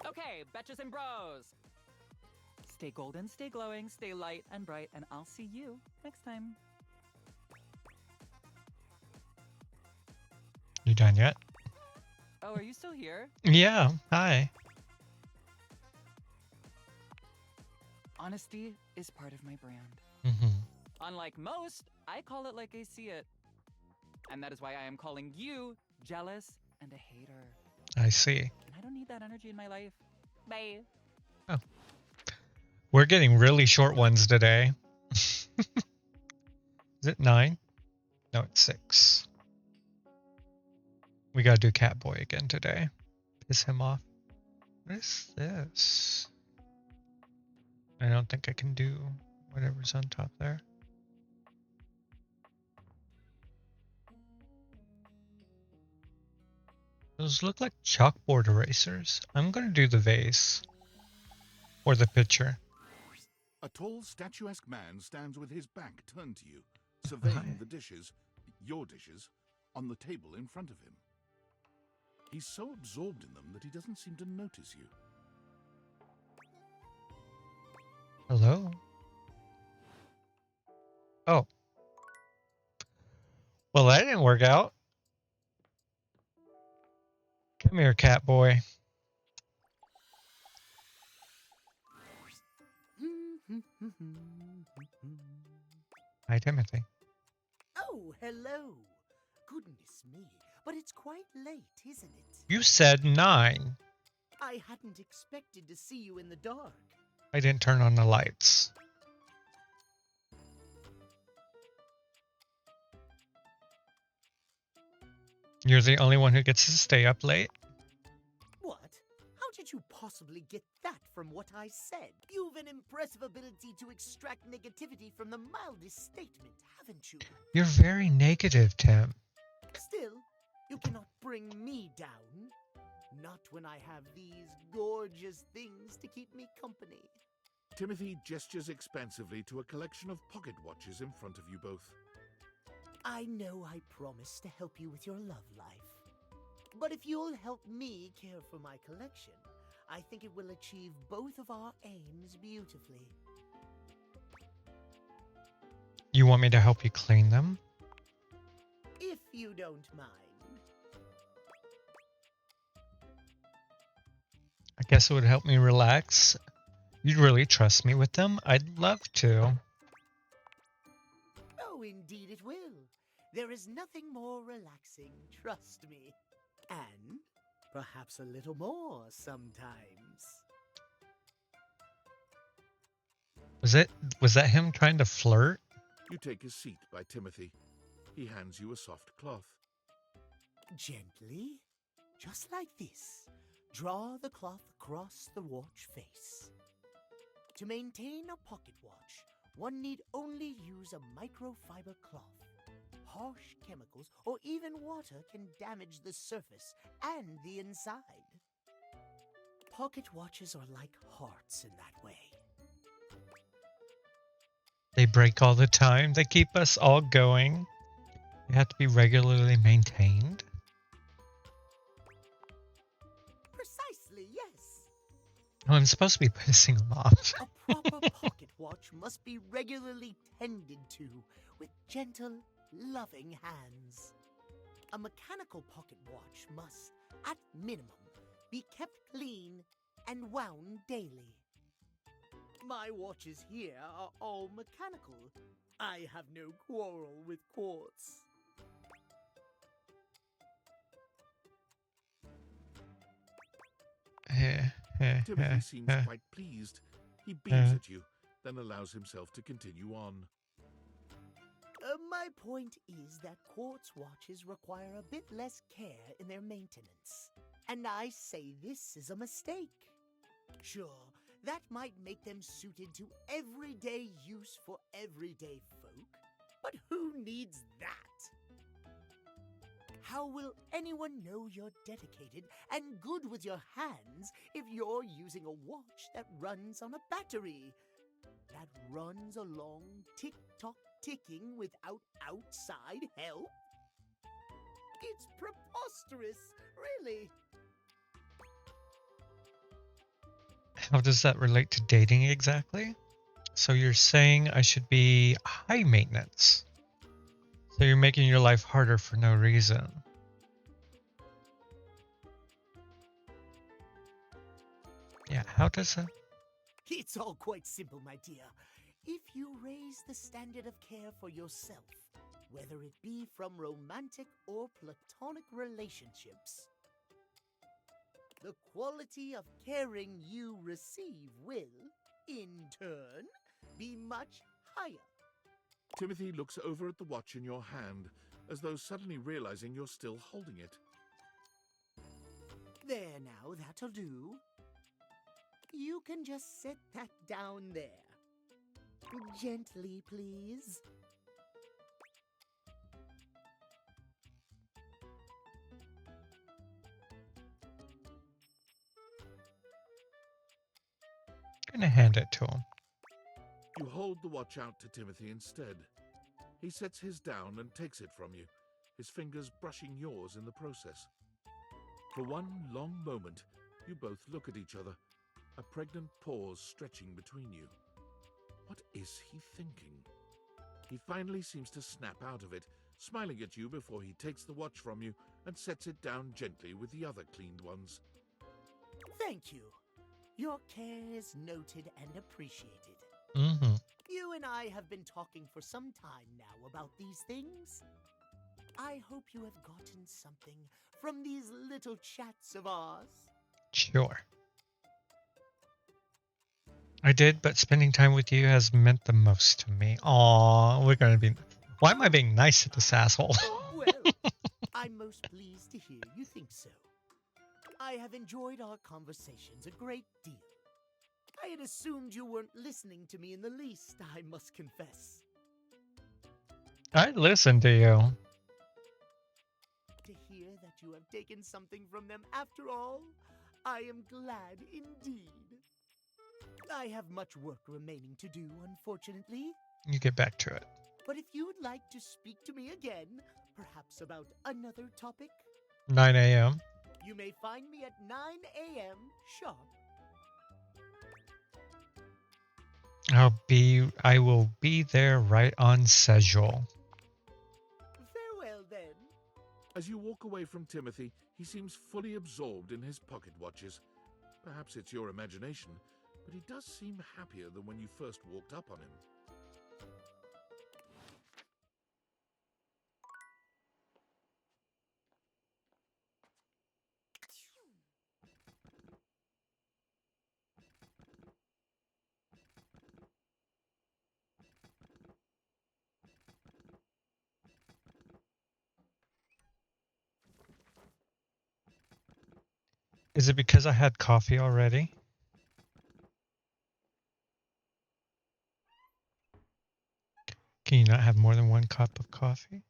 Okay, betches and bros. Stay golden, stay glowing, stay light and bright, and I'll see you next time. You done yet? Oh, are you still here? Yeah, hi. Honesty is part of my brand. Mm-hmm. Unlike most, I call it like I see it. And that is why I am calling you jealous and a hater. I see. And I don't need that energy in my life. Bye. Oh. We're getting really short ones today. Is it 9? No, it's 6. We gotta do Catboy again today. Piss him off. What is this? I don't think I can do whatever's on top there. Those look like chalkboard erasers. I'm gonna do the vase. Or the picture. A tall, statuesque man stands with his back turned to you, surveying the dishes, your dishes, on the table in front of him. He's so absorbed in them that he doesn't seem to notice you. Hello? Oh. Well, that didn't work out. Come here, cat boy. Hi, Timothy. Oh, hello. Goodness me, but it's quite late, isn't it? You said 9. I hadn't expected to see you in the dark. I didn't turn on the lights. You're the only one who gets to stay up late? What? How did you possibly get that from what I said? You've an impressive ability to extract negativity from the mildest statement, haven't you? You're very negative, Tim. Still, you cannot bring me down. Not when I have these gorgeous things to keep me company. Timothy gestures expansively to a collection of pocket watches in front of you both. I know I promised to help you with your love life. But if you'll help me care for my collection, I think it will achieve both of our aims beautifully. You want me to help you clean them? If you don't mind. I guess it would help me relax. You'd really trust me with them? I'd love to. Oh, indeed it will. There is nothing more relaxing, trust me. And perhaps a little more sometimes. Was that him trying to flirt? You take a seat by Timothy. He hands you a soft cloth. Gently, just like this. Draw the cloth across the watch face. To maintain a pocket watch, one need only use a microfiber cloth. Harsh chemicals or even water can damage the surface and the inside. Pocket watches are like hearts in that way. They break all the time. They keep us all going. They have to be regularly maintained. Precisely, yes. Oh, I'm supposed to be pissing them off. A proper pocket watch must be regularly tended to with gentle, loving hands. A mechanical pocket watch must, at minimum, be kept clean and wound daily. My watches here are all mechanical. I have no quarrel with quartz. Timothy seems quite pleased. He beams at you, then allows himself to continue on. My point is that quartz watches require a bit less care in their maintenance. And I say this is a mistake. Sure, that might make them suited to everyday use for everyday folk, but who needs that? How will anyone know you're dedicated and good with your hands if you're using a watch that runs on a battery? That runs along tick-tock ticking without outside help? It's preposterous, really. How does that relate to dating exactly? So you're saying I should be high maintenance. So you're making your life harder for no reason. Yeah, how does that? It's all quite simple, my dear. If you raise the standard of care for yourself, whether it be from romantic or platonic relationships, the quality of caring you receive will, in turn, be much higher. Timothy looks over at the watch in your hand, as though suddenly realizing you're still holding it. There now, that'll do. You can just set that down there. Gently, please. I'm gonna hand it to him. You hold the watch out to Timothy instead. He sets his down and takes it from you, his fingers brushing yours in the process. For one long moment, you both look at each other, a pregnant pause stretching between you. What is he thinking? He finally seems to snap out of it, smiling at you before he takes the watch from you and sets it down gently with the other cleaned ones. Thank you. Your care is noted and appreciated. Mm-hmm. You and I have been talking for some time now about these things. I hope you have gotten something from these little chats of ours. Sure. I did, but spending time with you has meant the most to me. Aw, we're gonna be... Why am I being nice to this asshole? Well, I'm most pleased to hear you think so. I have enjoyed our conversations a great deal. I had assumed you weren't listening to me in the least, I must confess. I listened to you. To hear that you have taken something from them after all, I am glad indeed. I have much work remaining to do, unfortunately. You get back to it. But if you'd like to speak to me again, perhaps about another topic, 9 a.m. you may find me at 9 a.m. sharp. I will be there right on schedule. Farewell then. As you walk away from Timothy, he seems fully absorbed in his pocket watches. Perhaps it's your imagination, but he does seem happier than when you first walked up on him. Is it because I had coffee already? Can you not have more than one cup of coffee?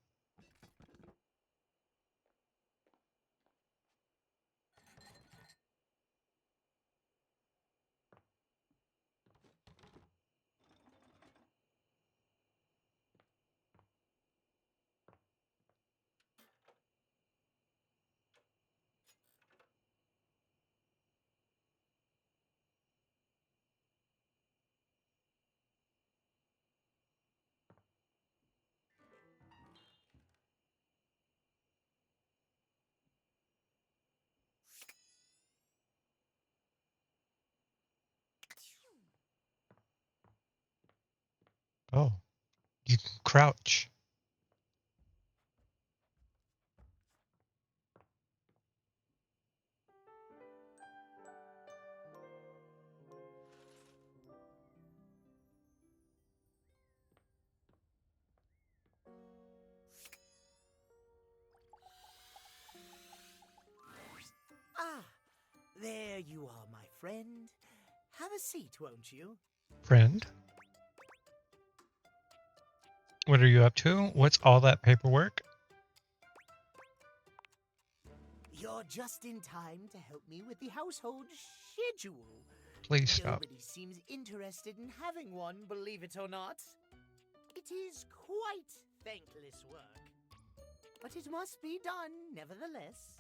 Oh, you can crouch. Ah, there you are, my friend. Have a seat, won't you? Friend? What are you up to? What's all that paperwork? You're just in time to help me with the household schedule. Please stop. Nobody seems interested in having one, believe it or not. It is quite thankless work, but it must be done nevertheless.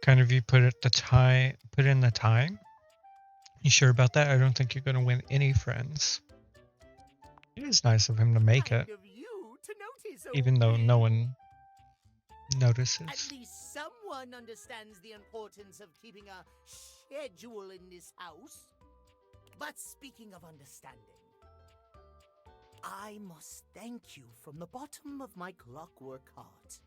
Kind of you put in the time? You sure about that? I don't think you're gonna win any friends. It is nice of him to make it. Of you to notice, Even though no one notices. At least someone understands the importance of keeping a schedule in this house. But speaking of understanding, I must thank you from the bottom of my clockwork heart.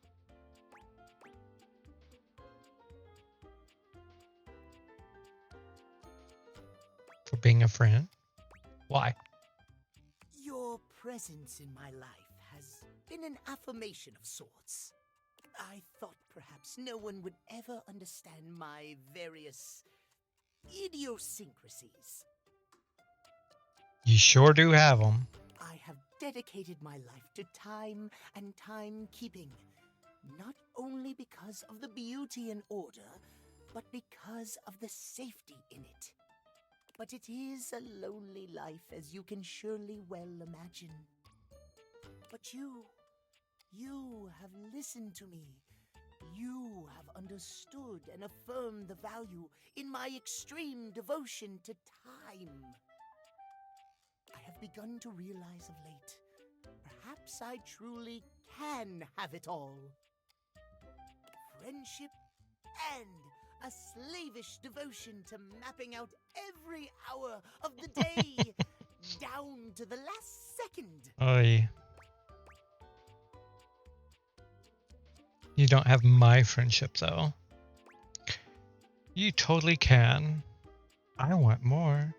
For being a friend? Why? Your presence in my life has been an affirmation of sorts. I thought perhaps no one would ever understand my various idiosyncrasies. You sure do have them. I have dedicated my life to time and timekeeping, not only because of the beauty and order, but because of the safety in it. But it is a lonely life, as you can surely well imagine. But you have listened to me. You have understood and affirmed the value in my extreme devotion to time. I have begun to realize of late, perhaps I truly can have it all. Friendship and a slavish devotion to mapping out every hour of the day down to the last second. Oy. You don't have my friendship, though. You totally can. I want more.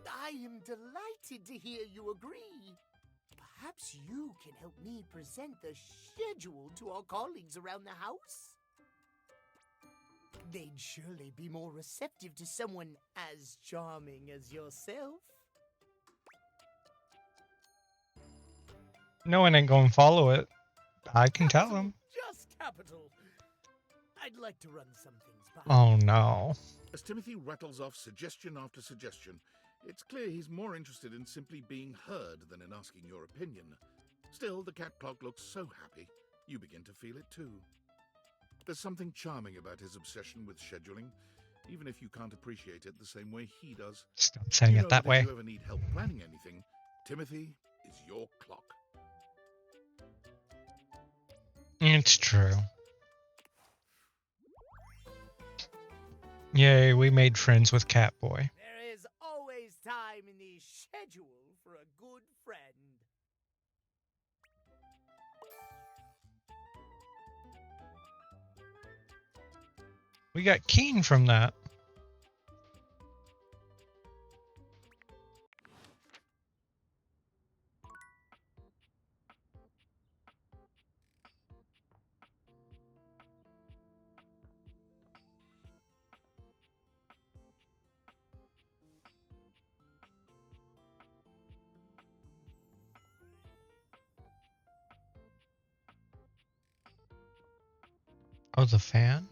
I am delighted to hear you agree. Perhaps you can help me present the schedule to our colleagues around the house? They'd surely be more receptive to someone as charming as yourself. No one ain't gonna follow it. I can tell them. Just capital. I'd like to run some things by. Oh no. As Timothy rattles off suggestion after suggestion, it's clear he's more interested in simply being heard than in asking your opinion. Still, the cat clock looks so happy, you begin to feel it too. There's something charming about his obsession with scheduling, even if you can't appreciate it the same way he does. Stop saying it that way. If you ever need help planning anything, Timothy is your clock. It's true. Yay, we made friends with Catboy. There is always time in the schedule for a good friend. We got Keen from that. Oh, the fan?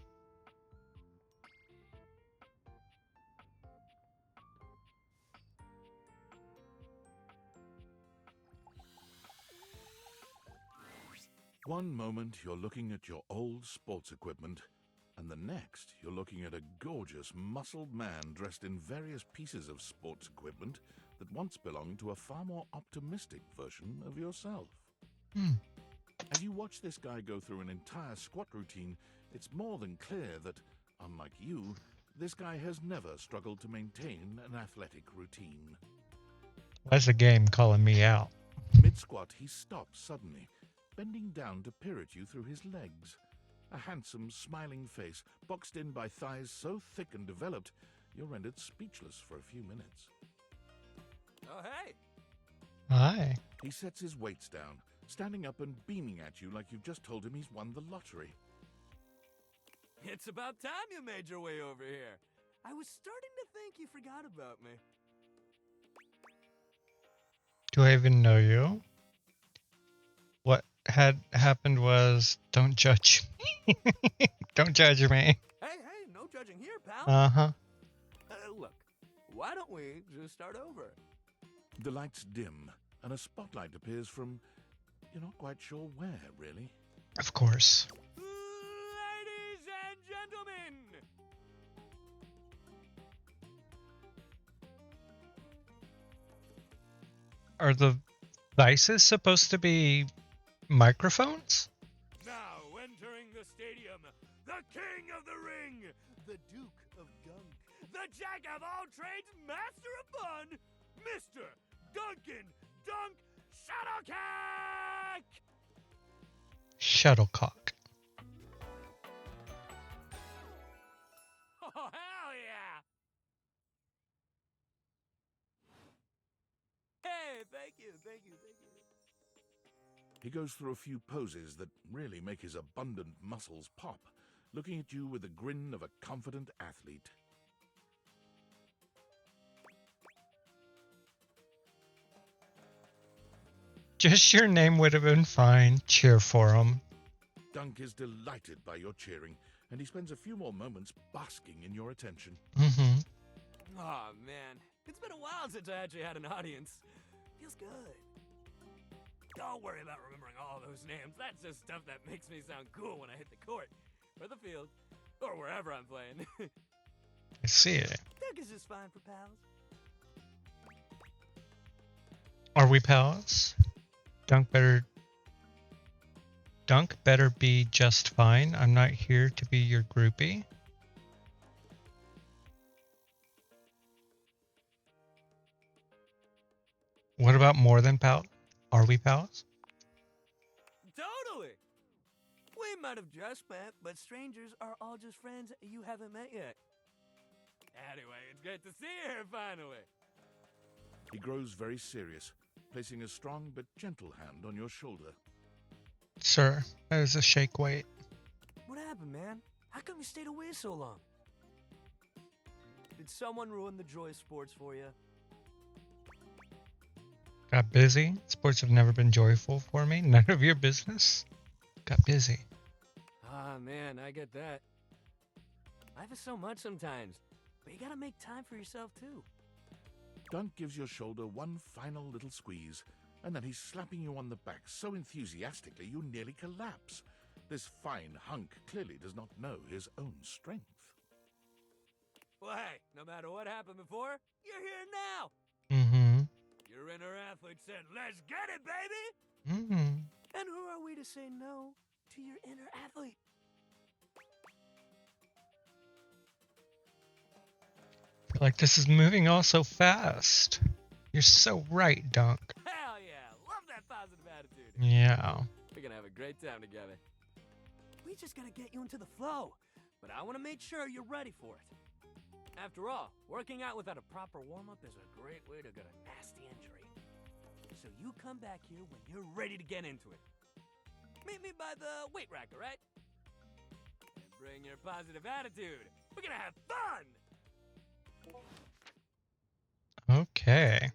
One moment you're looking at your old sports equipment, and the next you're looking at a gorgeous, muscled man dressed in various pieces of sports equipment that once belonged to a far more optimistic version of yourself. As you watch this guy go through an entire squat routine, it's more than clear that, unlike you, this guy has never struggled to maintain an athletic routine. Why's the game calling me out? Mid-squat, he stops suddenly, bending down to peer at you through his legs. A handsome, smiling face, boxed in by thighs so thick and developed, you're rendered speechless for a few minutes. Oh, hey! Hi. He sets his weights down, standing up and beaming at you like you've just told him he's won the lottery. It's about time you made your way over here. I was starting to think you forgot about me. Do I even know you? What had happened was, don't judge me. Don't judge me. Hey, no judging here, pal. Uh-huh. Look, why don't we just start over? The lights dim, and a spotlight appears from... you're not quite sure where, really. Of course. Ladies and gentlemen! Are the vices supposed to be microphones? Now entering the stadium, the king of the ring, the Duke of Gunk, the jack of all trades, master of fun, Mr. Duncan Dunk Shuttlecock! Shuttlecock. Oh, hell yeah! Hey, thank you. He goes through a few poses that really make his abundant muscles pop, looking at you with the grin of a confident athlete. Just your name would have been fine. Cheer for him. Dunk is delighted by your cheering, and he spends a few more moments basking in your attention. Mm-hmm. Aw, man. It's been a while since I actually had an audience. Feels good. Don't worry about remembering all those names. That's just stuff that makes me sound cool when I hit the court, or the field, or wherever I'm playing. I see it. Doug is just fine for pals. Are we pals? Dunk better be just fine. I'm not here to be your groupie. What about more than pal? Are we pals? Totally. We might have just met, but strangers are all just friends you haven't met yet. Anyway, it's great to see you here finally. He grows very serious, placing a strong but gentle hand on your shoulder. Sir, that is a shake weight. What happened, man? How come you stayed away so long? Did someone ruin the joy of sports for you? Got busy. Sports have never been joyful for me. None of your business. Got busy. Ah, man, I get that. Life is so much sometimes, but you gotta make time for yourself, too. Dunk gives your shoulder one final little squeeze, and then he's slapping you on the back so enthusiastically you nearly collapse. This fine hunk clearly does not know his own strength. Well, hey, no matter what happened before, you're here now. Mm-hmm. Your inner athlete said, "Let's get it, baby!" Mm-hmm. And who are we to say no to your inner athlete? I feel like this is moving all so fast. You're so right, Dunk. Hell yeah, love that positive attitude. Yeah. We're gonna have a great time together. We just gotta get you into the flow, but I want to make sure you're ready for it. After all, working out without a proper warm-up is a great way to get a nasty injury. So you come back here when you're ready to get into it. Meet me by the weight rack, all right? And bring your positive attitude. We're gonna have fun! Okay.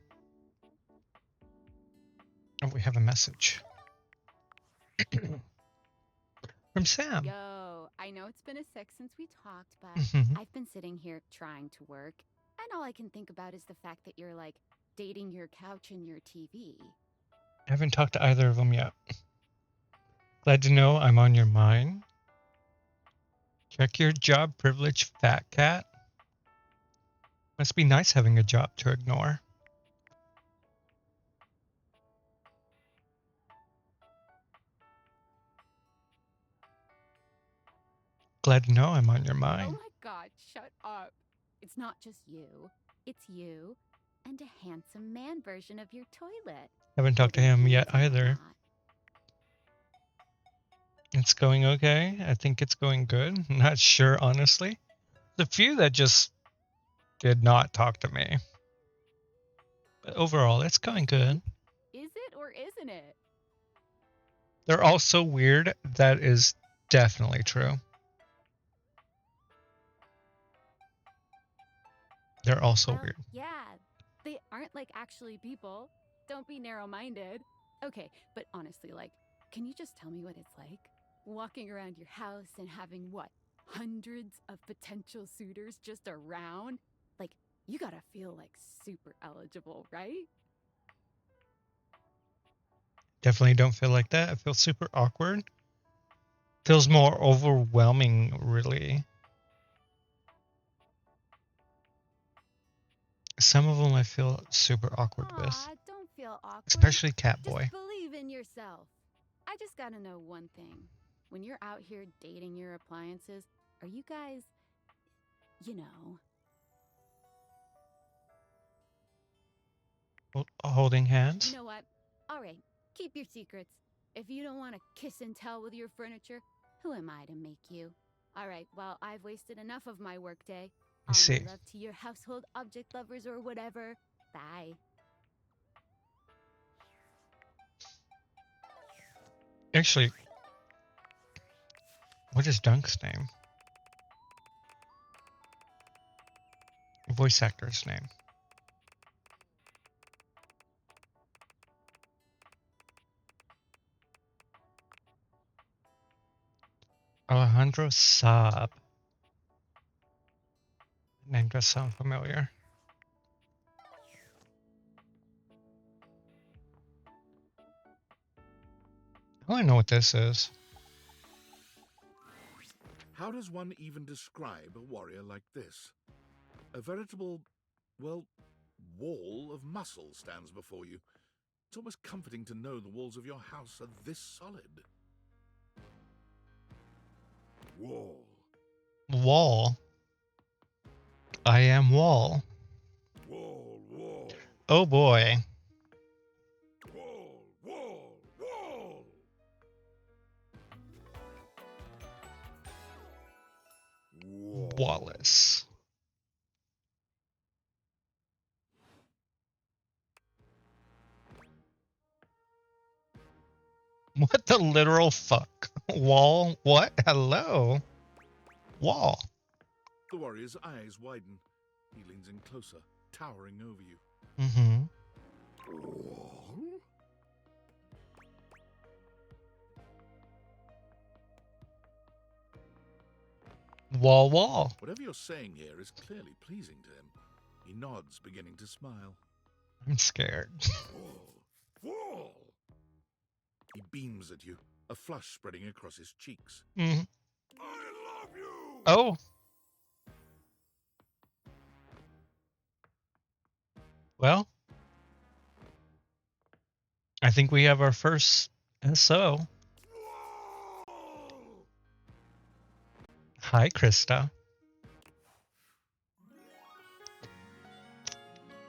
Oh, we have a message. From Sam. Yo, I know it's been a sec since we talked, but Mhm. I've been sitting here trying to work, and all I can think about is the fact that you're like dating your couch and your TV. I haven't talked to either of them yet. Glad to know I'm on your mind. Check your job privilege, fat cat. Must be nice having a job to ignore. Glad to know I'm on your Oh mind. my god, shut up. It's not just you. It's you and a handsome man version of your toilet. Haven't talked to him yet either. It's going okay. I think it's going good. Not sure, honestly. The few that just did not talk to me. But overall, it's going good. Is it or isn't it? They're all so weird. That is definitely true. They're all so Well, weird. yeah, they aren't like actually people. Don't be narrow-minded. Okay, but honestly, like, can you just tell me what it's like? Walking around your house and having what? Hundreds of potential suitors just around? Like, you gotta feel like super eligible, right? Definitely don't feel like that. I feel super awkward. Feels more overwhelming, really. Some of them I feel super awkward with. Aw, don't feel awkward. Especially Catboy. Just believe in yourself. I just gotta know one thing. When you're out here dating your appliances, are you guys, you know... Holding hands? You know what? All right, keep your secrets. If you don't want to kiss and tell with your furniture, who am I to make you? All right, well, I've wasted enough of my workday. I see. All my love to your household object lovers or whatever. Bye. Actually, what is Dunk's name? Voice actor's name. Alejandro Saab. Name does sound familiar. I don't know what this is. How does one even describe a warrior like this? A veritable, well, wall of muscle stands before you. It's almost comforting to know the walls of your house are this solid. Wall. Wall. I am Wall. Wall, wall. Oh boy. Wall, wall, wall. Wallace. What the literal fuck? Wall? What? Hello? Wall. The warrior's eyes widen. He leans in closer, towering over you. Mm-hmm. Wall? Wall, wall. Whatever you're saying here is clearly pleasing to him. He nods, beginning to smile. I'm scared. Wall! Wall! He beams at you, a flush spreading across his cheeks. Mm-hmm. I love you! Oh. Well, I think we have our first SO. Hi, Krista.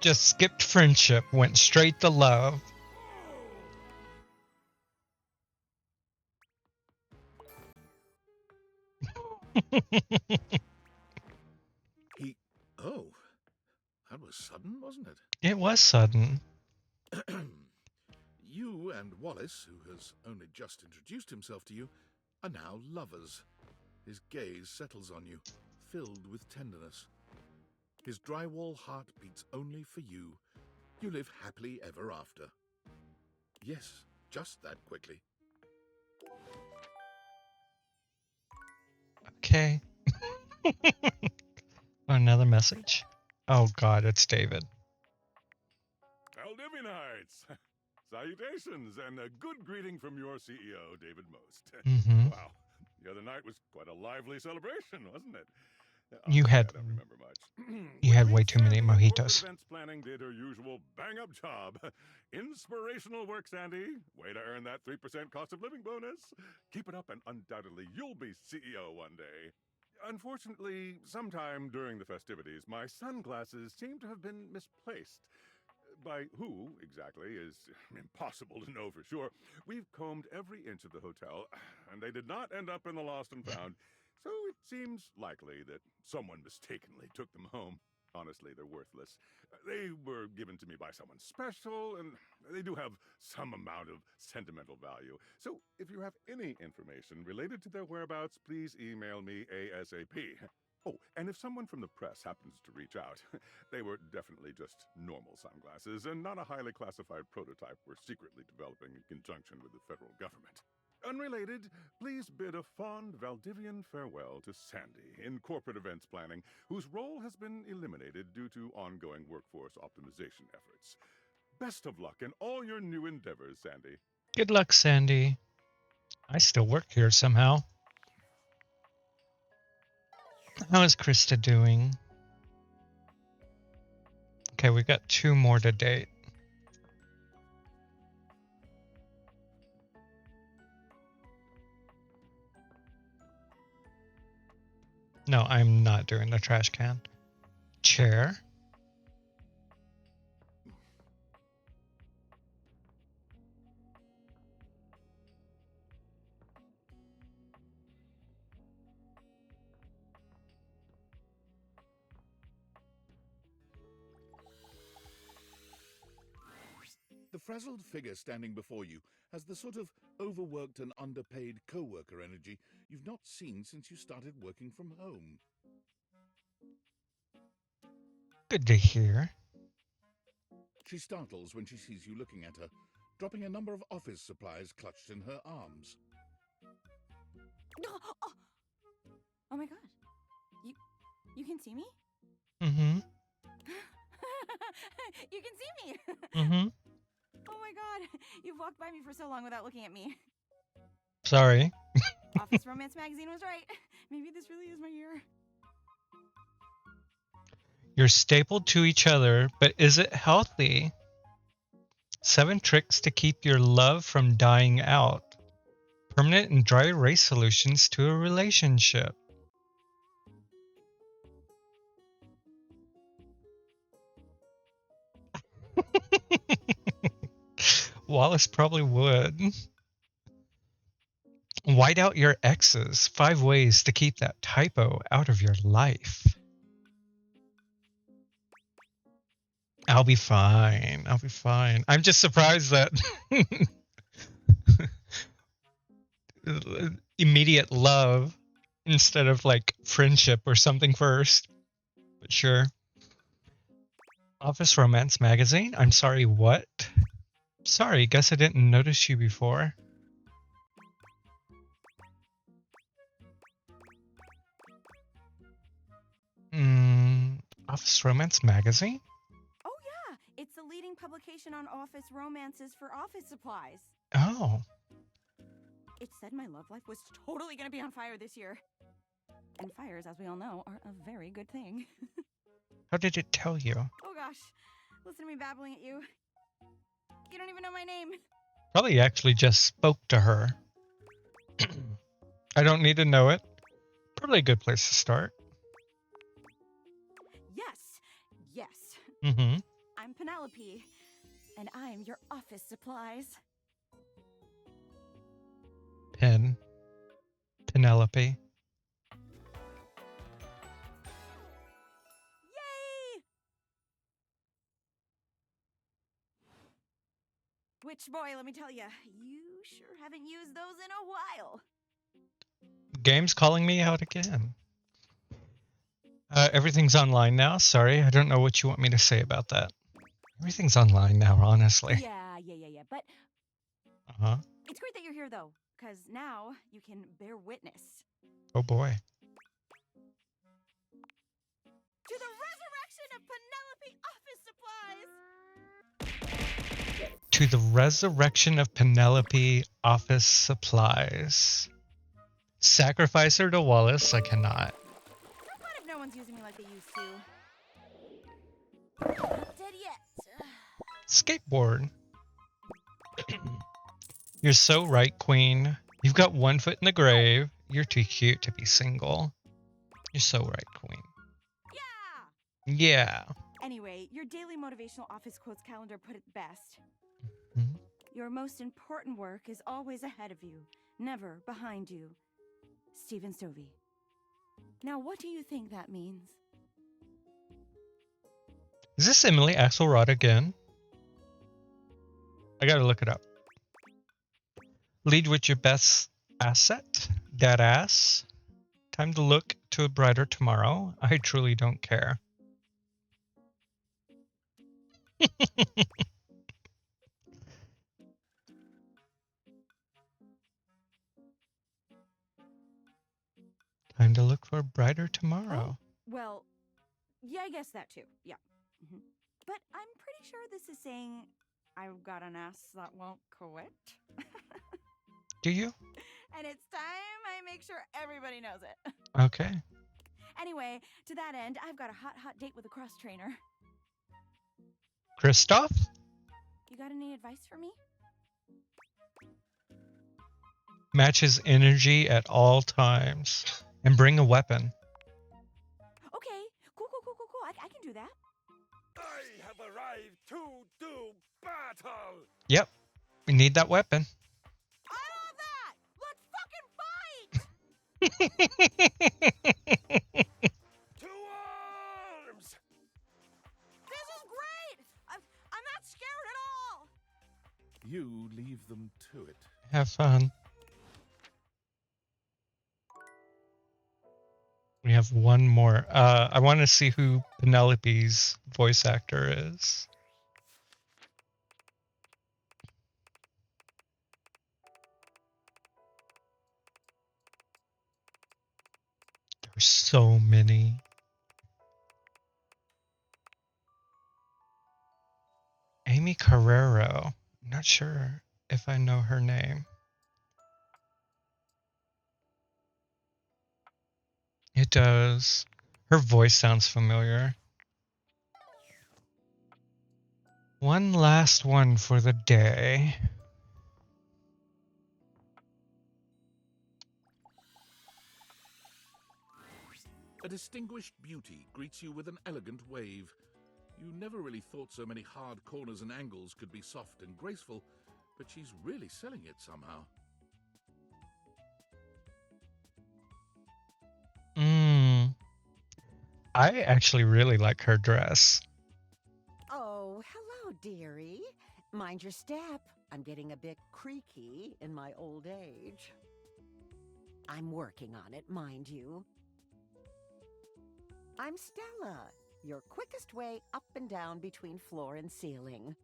Just skipped friendship, went straight to love. Oh, that was sudden, wasn't it? It was sudden. You and Wallace, who has only just introduced himself to you, are now lovers. His gaze settles on you, filled with tenderness. His drywall heart beats only for you. You live happily ever after. Yes, just that quickly. Okay. Another message. Oh god, it's David. Valdivianites! Salutations, and a good greeting from your CEO, David Most. Mm-hmm. Wow, the other night was quite a lively celebration, wasn't it? You Honestly, had I don't remember much. you had way too many Sandy at Corporate mojitos. Events Planning did her usual bang-up job. Inspirational work, Sandy. Way to earn that 3% cost of living bonus. Keep it up, and undoubtedly you'll be CEO one day. Unfortunately, sometime during the festivities, my sunglasses seem to have been misplaced. By who, exactly, is impossible to know for sure. We've combed every inch of the hotel, and they did not end up in the lost and found, so it seems likely that someone mistakenly took them home. Honestly, they're worthless. They were given to me by someone special, and they do have some amount of sentimental value. So if you have any information related to their whereabouts, please email me ASAP. Oh, and if someone from the press happens to reach out, they were definitely just normal sunglasses and not a highly classified prototype we're secretly developing in conjunction with the federal government. Unrelated, please bid a fond Valdivian farewell to Sandy in corporate events planning, whose role has been eliminated due to ongoing workforce optimization efforts. Best of luck in all your new endeavors, Sandy. Good luck, Sandy. I still work here somehow. How is Krista doing? Okay, we got 2 more to date. No, I'm not doing the trash can. Chair. The frazzled figure standing before you has the sort of overworked and underpaid co-worker energy you've not seen since you started working from home. Good to hear. She startles when she sees you looking at her, dropping a number of office supplies clutched in her arms. Oh my gosh. You can see me? Mm-hmm. You can see me. Mm-hmm. Oh my god. You've walked by me for so long without looking at me. Sorry. Office Romance Magazine was right. Maybe this really is my year. You're stapled to each other, but is it healthy? 7 tricks to keep your love from dying out. Permanent and dry erase solutions to a relationship. Wallace probably would. White out your exes. 5 ways to keep that typo out of your life. I'll be fine. I'll be fine. I'm just surprised that immediate love instead of like friendship or something first. But sure. Office Romance Magazine? I'm sorry, what? Sorry, guess I didn't notice you before. Office Romance Magazine? Oh yeah, it's the leading publication on office romances for office supplies. Oh. It said my love life was totally gonna be on fire this year. And fires, as we all know, are a very good thing. How did it tell you? Oh gosh, listen to me babbling at you. You don't even know my name. Probably actually just spoke to her. I don't need to know it. Probably a good place to start. Yes. Mm-hmm. I'm Penelope, and I'm your office supplies. Penelope. Yay! Which, boy, let me tell you, you sure haven't used those in a while. Game's calling me out again. Everything's online now. Sorry, I don't know what you want me to say about that. Everything's online now, honestly. Yeah. But it's great that you're here, though, because now you can bear witness. Oh boy. To the resurrection of Penelope office supplies! To the resurrection of Penelope office supplies. Sacrifice her to Wallace? I cannot. Not bad if no one's using me like they used to. Not dead yet. Skateboard. You're so right, Queen. You've got 1 foot in the grave. You're too cute to be single. You're so right, Queen. Yeah. Anyway, your daily motivational office quotes calendar put it best. Mm-hmm. Your most important work is always ahead of you, never behind you. Stephen Stovey. Now, what do you think that means? Is this Emily Axelrod again? I gotta look it up. Lead with your best asset. Dead ass. Time to look to a brighter tomorrow. I truly don't care. Time to look for a brighter tomorrow. Well, yeah, I guess that too. Yeah. But I'm pretty sure this is saying I've got an ass that won't quit. Do you? And it's time I make sure everybody knows it. Okay. Anyway, to that end, I've got a hot date with a cross trainer. Christoph? You got any advice for me? Match his energy at all times. And bring a weapon. Okay, cool. I can do that. I have arrived to do battle! Yep. We need that weapon. I love that! Let's fucking fight! To arms! This is great! I'm not scared at all! You leave them to it. Have fun. We have one more. I want to see who Penelope's voice actor is. There's so many. Amy Carrero. Not sure if I know her name. It does. Her voice sounds familiar. One last one for the day. A distinguished beauty greets you with an elegant wave. You never really thought so many hard corners and angles could be soft and graceful, but she's really selling it somehow. I actually really like her dress. Oh, hello, dearie. Mind your step. I'm getting a bit creaky in my old age. I'm working on it, mind you. I'm Stella, your quickest way up and down between floor and ceiling.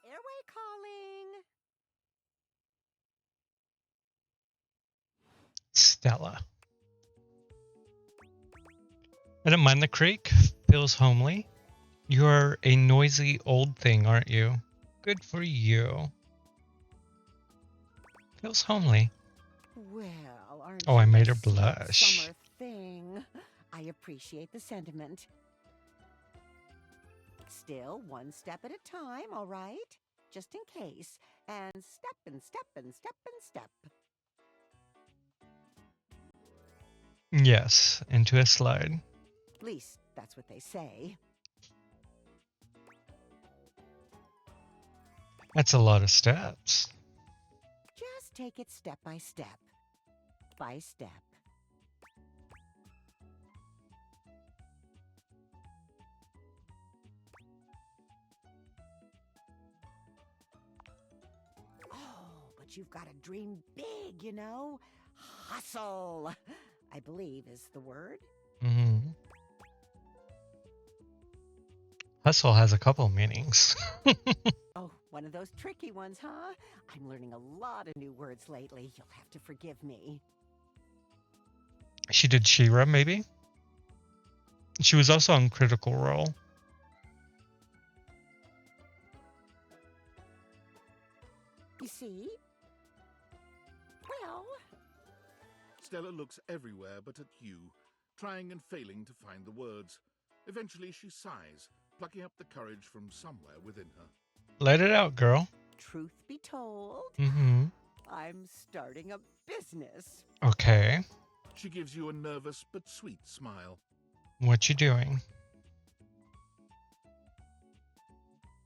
Airway calling. Stella. I don't mind the creek. Feels homely. You're a noisy old thing, aren't you? Good for you. Feels homely. Well, aren't Oh, I you made a her sweet blush. summer thing? I appreciate the sentiment. Still, one step at a time, all right? Just in case. And step and step and step and step. Yes, into a slide. At least, that's what they say. That's a lot of steps. Just take it step by step. By step. Oh, but you've got to dream big, you know? Hustle, I believe is the word. Mm-hmm. Hustle has a couple meanings. Oh, one of those tricky ones, huh? I'm learning a lot of new words lately. You'll have to forgive me. She did She-Ra, maybe? She was also on Critical Role. You see? Well... Stella looks everywhere but at you, trying and failing to find the words. Eventually she sighs, plucking up the courage from somewhere within her. Let it out, girl. Truth be told, I'm starting a business. Okay. She gives you a nervous but sweet smile. What you doing?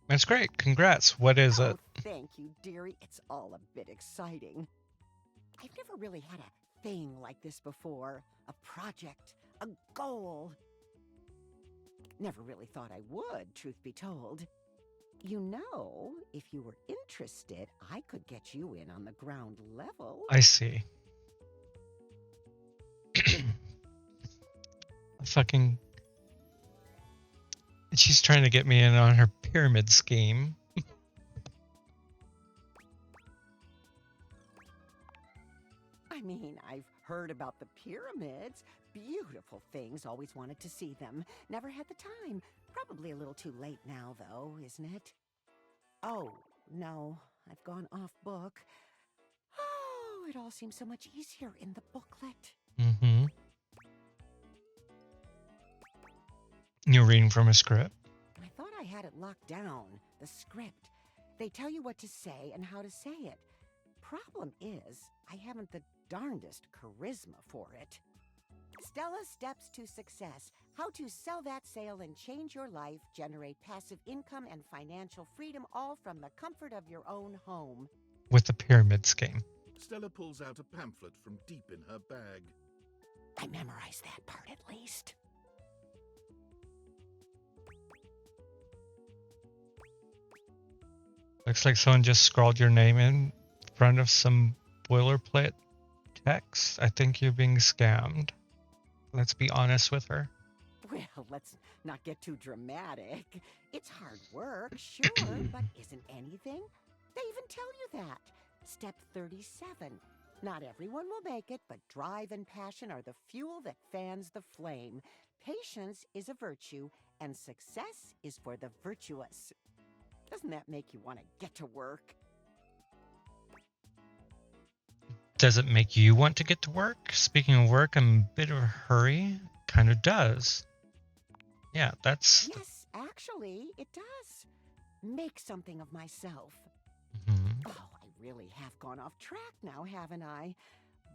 That's great. Congrats. What is it? Thank you, dearie. It's all a bit exciting. I've never really had a thing like this before. A project, a goal. Never really thought I would, truth be told. You know, if you were interested, I could get you in on the ground level. I see. Fucking... She's trying to get me in on her pyramid scheme. I mean, I've heard about the pyramids. Beautiful things, always wanted to see them. Never had the time. Probably a little too late now, though, isn't it? Oh, no, I've gone off book. Oh, it all seems so much easier in the booklet. Mm-hmm. You're reading from a script? I thought I had it locked down, the script. They tell you what to say and how to say it. Problem is, I haven't the darndest charisma for it. Stella Steps to Success. How to sell that sale and change your life, generate passive income and financial freedom, all from the comfort of your own home. With the pyramid scheme. Stella pulls out a pamphlet from deep in her bag. I memorized that part at least. Looks like someone just scrawled your name in front of some boilerplate text. I think you're being scammed. Let's be honest with her. Well, let's not get too dramatic. It's hard work, sure, but isn't anything? They even tell you that. Step 37. Not everyone will make it, but drive and passion are the fuel that fans the flame. Patience is a virtue, and success is for the virtuous. Doesn't that make you want to get to work? Does it make you want to get to work? Speaking of work, I'm in a bit of a hurry. Kind of does. Yeah, that's... Yes, actually, it does. Make something of myself. Mhm. Oh, I really have gone off track now, haven't I?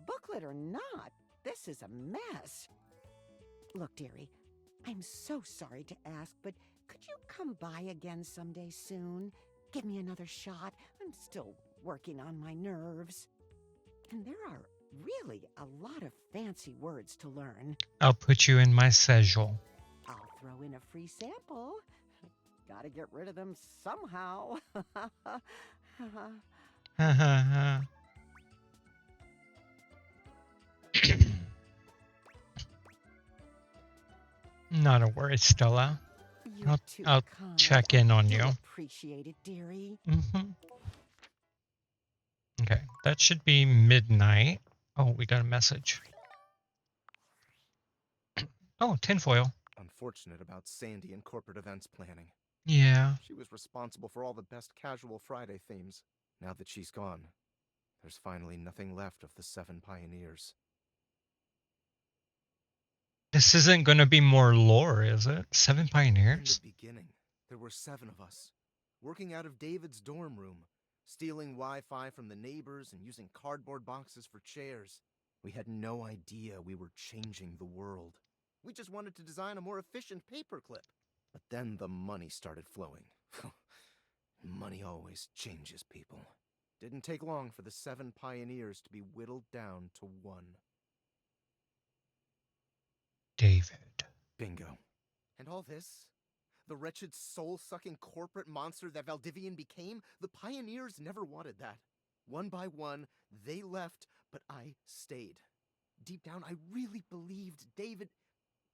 Booklet or not, this is a mess. Look, dearie, I'm so sorry to ask, but could you come by again someday soon? Give me another shot. I'm still working on my nerves. And there are really a lot of fancy words to learn. I'll put you in my schedule. I'll throw in a free sample. Gotta get rid of them somehow. Ha ha ha. Not a worry, Stella. You're too I'll kind. check in on you. You'll appreciate it, dearie. Mm-hmm. Okay, that should be midnight. Oh, we got a message. Oh, tinfoil. Unfortunate about Sandy and corporate events planning. Yeah. She was responsible for all the best casual Friday themes. Now that she's gone, there's finally nothing left of the 7 pioneers. This isn't going to be more lore, is it? 7 In pioneers? the beginning, there were 7 of us, working out of David's dorm room, stealing Wi-Fi from the neighbors and using cardboard boxes for chairs. We had no idea we were changing the world. We just wanted to design a more efficient paperclip. But then the money started flowing. Money always changes people. Didn't take long for the 7 pioneers to be whittled down to 1. David. Bingo. And all this? The wretched soul-sucking corporate monster that Valdivian became? The pioneers never wanted that. One by one, they left, but I stayed. Deep down, I really believed David,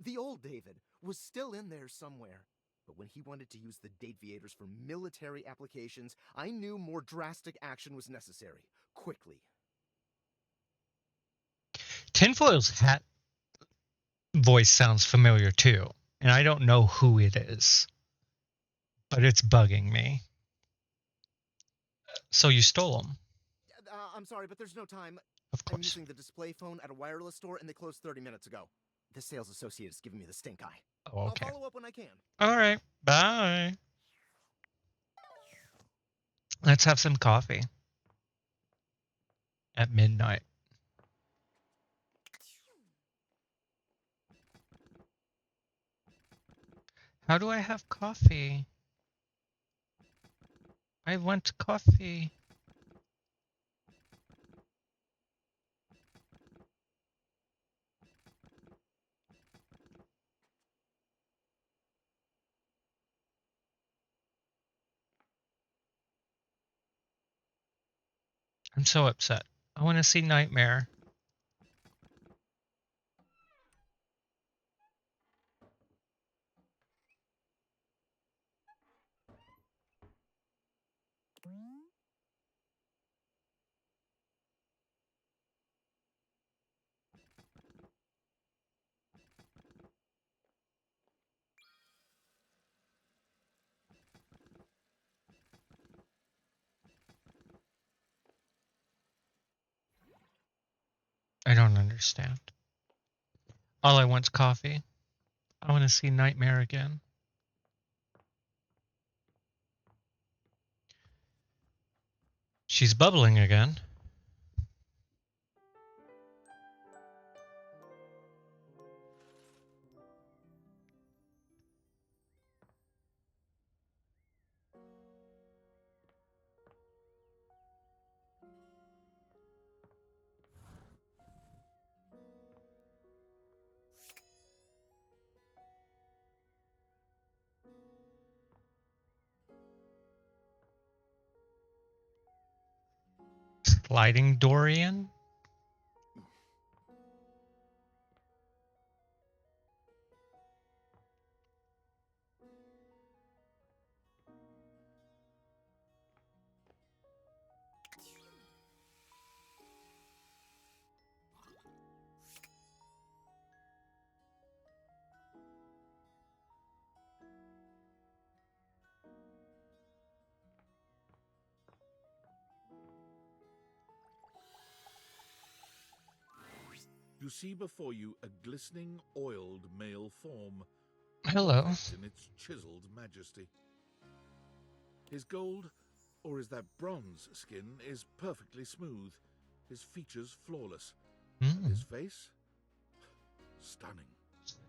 the old David, was still in there somewhere. But when he wanted to use the Dateviators for military applications, I knew more drastic action was necessary. Quickly. Tinfoil's hat voice sounds familiar too, and I don't know who it is, but it's bugging me. So you stole them? I'm sorry, but there's no time. Of course. I'm using the display phone at a wireless store, and they closed 30 minutes ago. The sales associate is giving me the stink eye. Oh, okay. I'll follow up when I can. All right. Bye. Let's have some coffee at midnight. How do I have coffee? I want coffee. I'm so upset. I want to see Nightmare. I don't understand. All I want's coffee. I want to see Nightmare again. She's bubbling again. Sliding Dorian? You see before you a glistening, oiled male form. Hello. Perfect in its chiseled majesty. His gold, or is that bronze skin, is perfectly smooth. His features flawless. And his face? Stunning.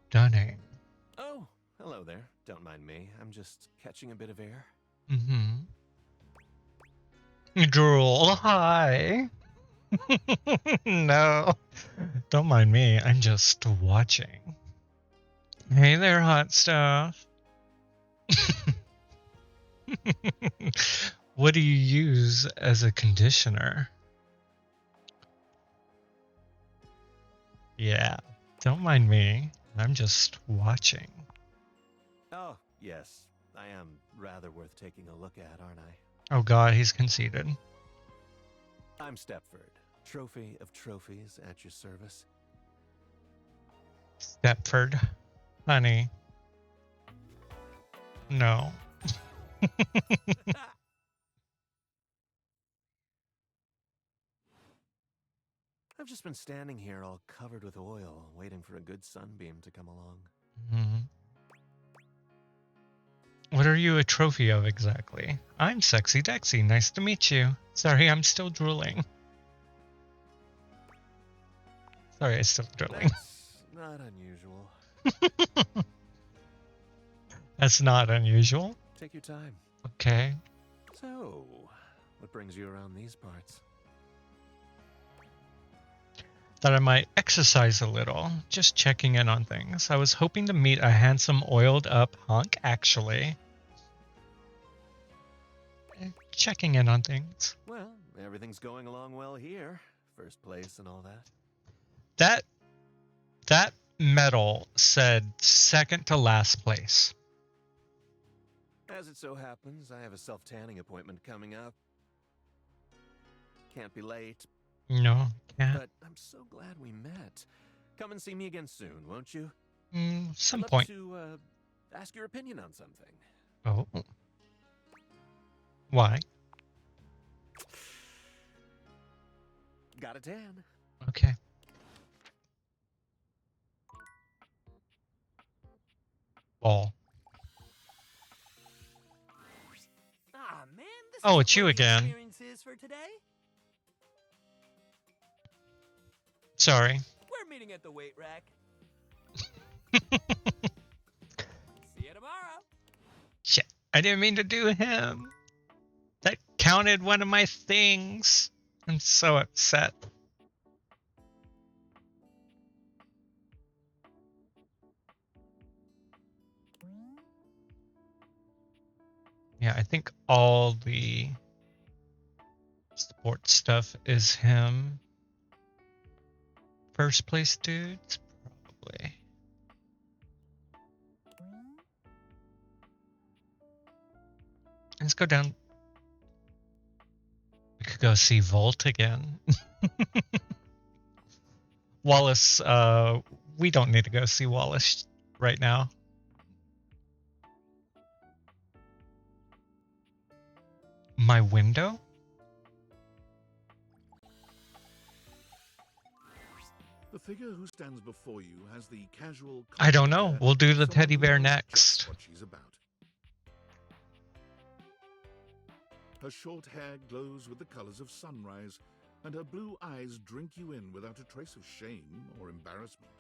Stunning. Oh, hello there. Don't mind me. I'm just catching a bit of air. Mm-hmm. Drool, hi. No, don't mind me. I'm just watching. Hey there, hot stuff. What do you use as a conditioner? Yeah, don't mind me. I'm just watching. Oh, yes. I am rather worth taking a look at, aren't I? Oh god, he's conceited. I'm Stepford, trophy of trophies at your service. Stepford, honey. No. I've just been standing here all covered with oil, waiting for a good sunbeam to come along. Mm-hmm. What are you a trophy of exactly? I'm Sexy Dexy. Nice to meet you. Sorry, I'm still drooling. Sorry, I'm still drooling. That's not unusual. That's not unusual. Take your time. Okay. So, what brings you around these parts? Thought I might exercise a little, just checking in on things. I was hoping to meet a handsome, oiled up hunk, actually. Checking in on things. Well, everything's going along well here. First place and all that. That medal said second to last place. As it so happens, I have a self-tanning appointment coming up. Can't be late. No, can't. But I'm so glad we met. Come and see me again soon, won't you? Some I'd love point. to ask your opinion on something. Oh. Why? Got a tan. Okay. Ball. Ah, man, this Oh, isn't it's you what the again. experience is for today. Sorry. We're meeting at the weight rack. See you tomorrow. Shit. I didn't mean to do him. That counted one of my things. I'm so upset. Yeah, I think all the sports stuff is him. First place dudes? Probably. Let's go down. We could go see Volt again. Wallace, we don't need to go see Wallace right now. My window? The figure who stands before you has the casual. I don't know. We'll do the someone teddy who bear knows next. just what she's about. Her short hair glows with the colors of sunrise, and her blue eyes drink you in without a trace of shame or embarrassment.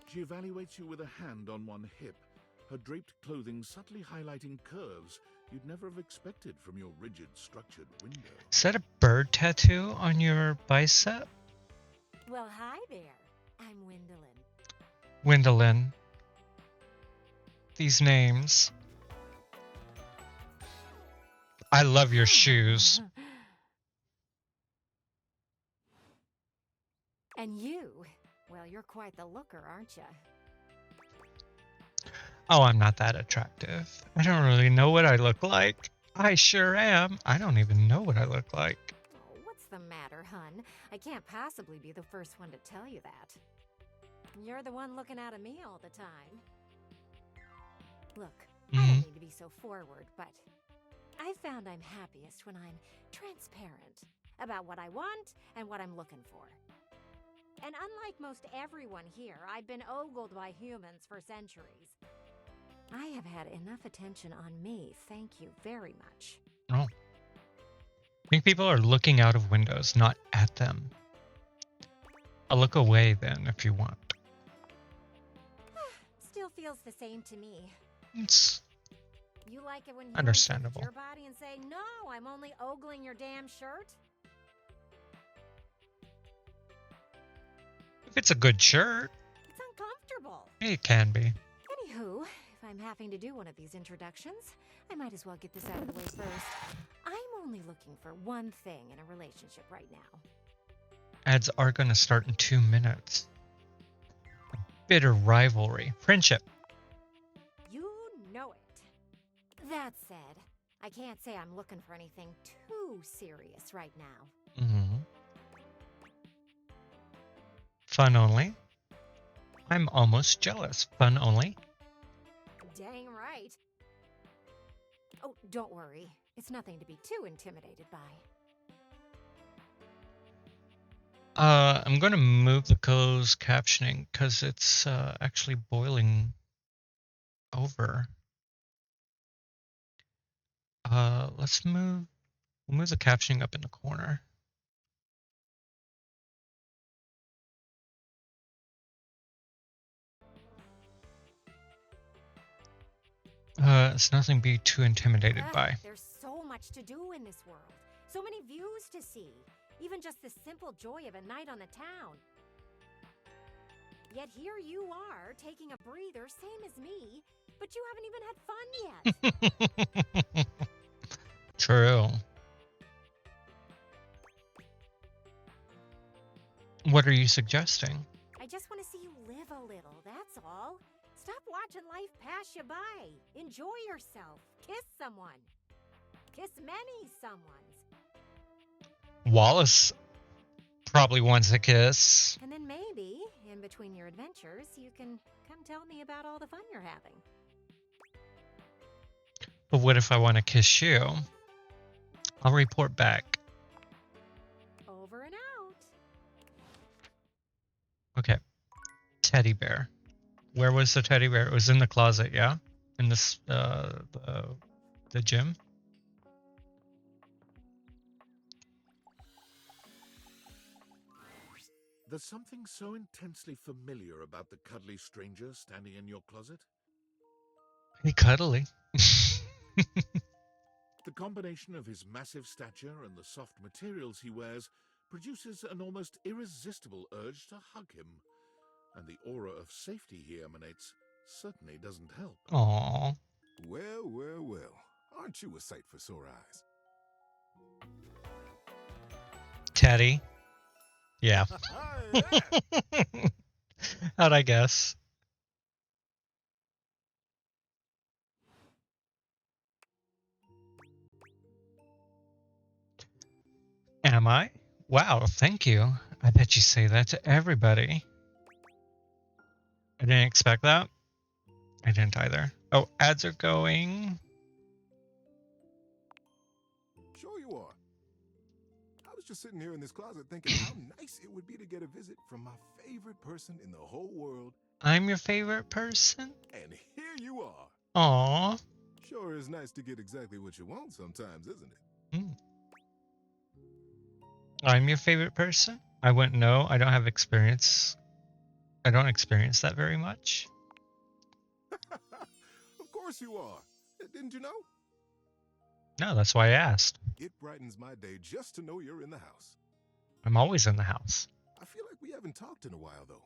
She evaluates you with a hand on one hip, her draped clothing subtly highlighting curves you'd never have expected from your rigid, structured window. Is that a bird tattoo on your bicep? Well, hi there. I'm Gwendolyn. Gwendolyn. These names. I love your shoes. And you? Well, you're quite the looker, aren't you? Oh, I'm not that attractive. I don't really know what I look like. I sure am. I don't even know what I look like. Oh, what's the matter, hun? I can't possibly be the first one to tell you that. You're the one looking out at me all the time. Look, I don't need to be so forward, but I found I'm happiest when I'm transparent about what I want and what I'm looking for. And unlike most everyone here, I've been ogled by humans for centuries. I have had enough attention on me, thank you very much. Oh. I think people are looking out of windows, not at them. I'll look away then if you want. Still feels the same to me. It's You like it when humans understandable. look at your body and say, "No, I'm only ogling your damn shirt"? If it's a good shirt, It's uncomfortable. it can be. Anywho, if I'm having to do one of these introductions, I might as well get this out of the way first. I'm only looking for one thing in a relationship right now. Ads are going to start in 2 minutes. Bitter rivalry. Friendship. You know it. That said, I can't say I'm looking for anything too serious right now. Mm-hmm. Fun only. I'm almost jealous. Fun only. Dang right. Oh, don't worry. It's nothing to be too intimidated by. I'm going to move the closed captioning because it's actually boiling over. We'll move the captioning up in the corner. It's nothing to be too intimidated by. There's so much to do in this world. So many views to see. Even just the simple joy of a night on the town. Yet here you are, taking a breather, same as me, but you haven't even had fun yet. True. What are you suggesting? I just want to see you live a little, that's all. Stop watching life pass you by. Enjoy yourself. Kiss someone. Kiss many someones. Wallace probably wants a kiss. And then maybe, in between your adventures, you can come tell me about all the fun you're having. But what if I want to kiss you? I'll report back. Over and out. Okay. Teddy bear. Where was the teddy bear? It was in the closet, yeah? In this the gym? There's something so intensely familiar about the cuddly stranger standing in your closet. Hey, cuddly. The combination of his massive stature and the soft materials he wears produces an almost irresistible urge to hug him. And the aura of safety he emanates certainly doesn't help. Aww. Well, well, well. Aren't you a sight for sore eyes? Teddy. Yeah. How'd I guess? Am I? Wow, thank you. I bet you say that to everybody. I didn't expect that. I didn't either. Oh, ads are going. Sure you are. I was just sitting here in this closet thinking how nice it would be to get a visit from my favorite person in the whole world. I'm your favorite person? And here you are. Aww. Sure is nice to get exactly what you want sometimes, isn't it? Mm. I'm your favorite person? I wouldn't know. I don't have experience. I don't experience that very much. Of course you are. Didn't you know? No, that's why I asked. It brightens my day just to know you're in the house. I'm always in the house. I feel like we haven't talked in a while, though.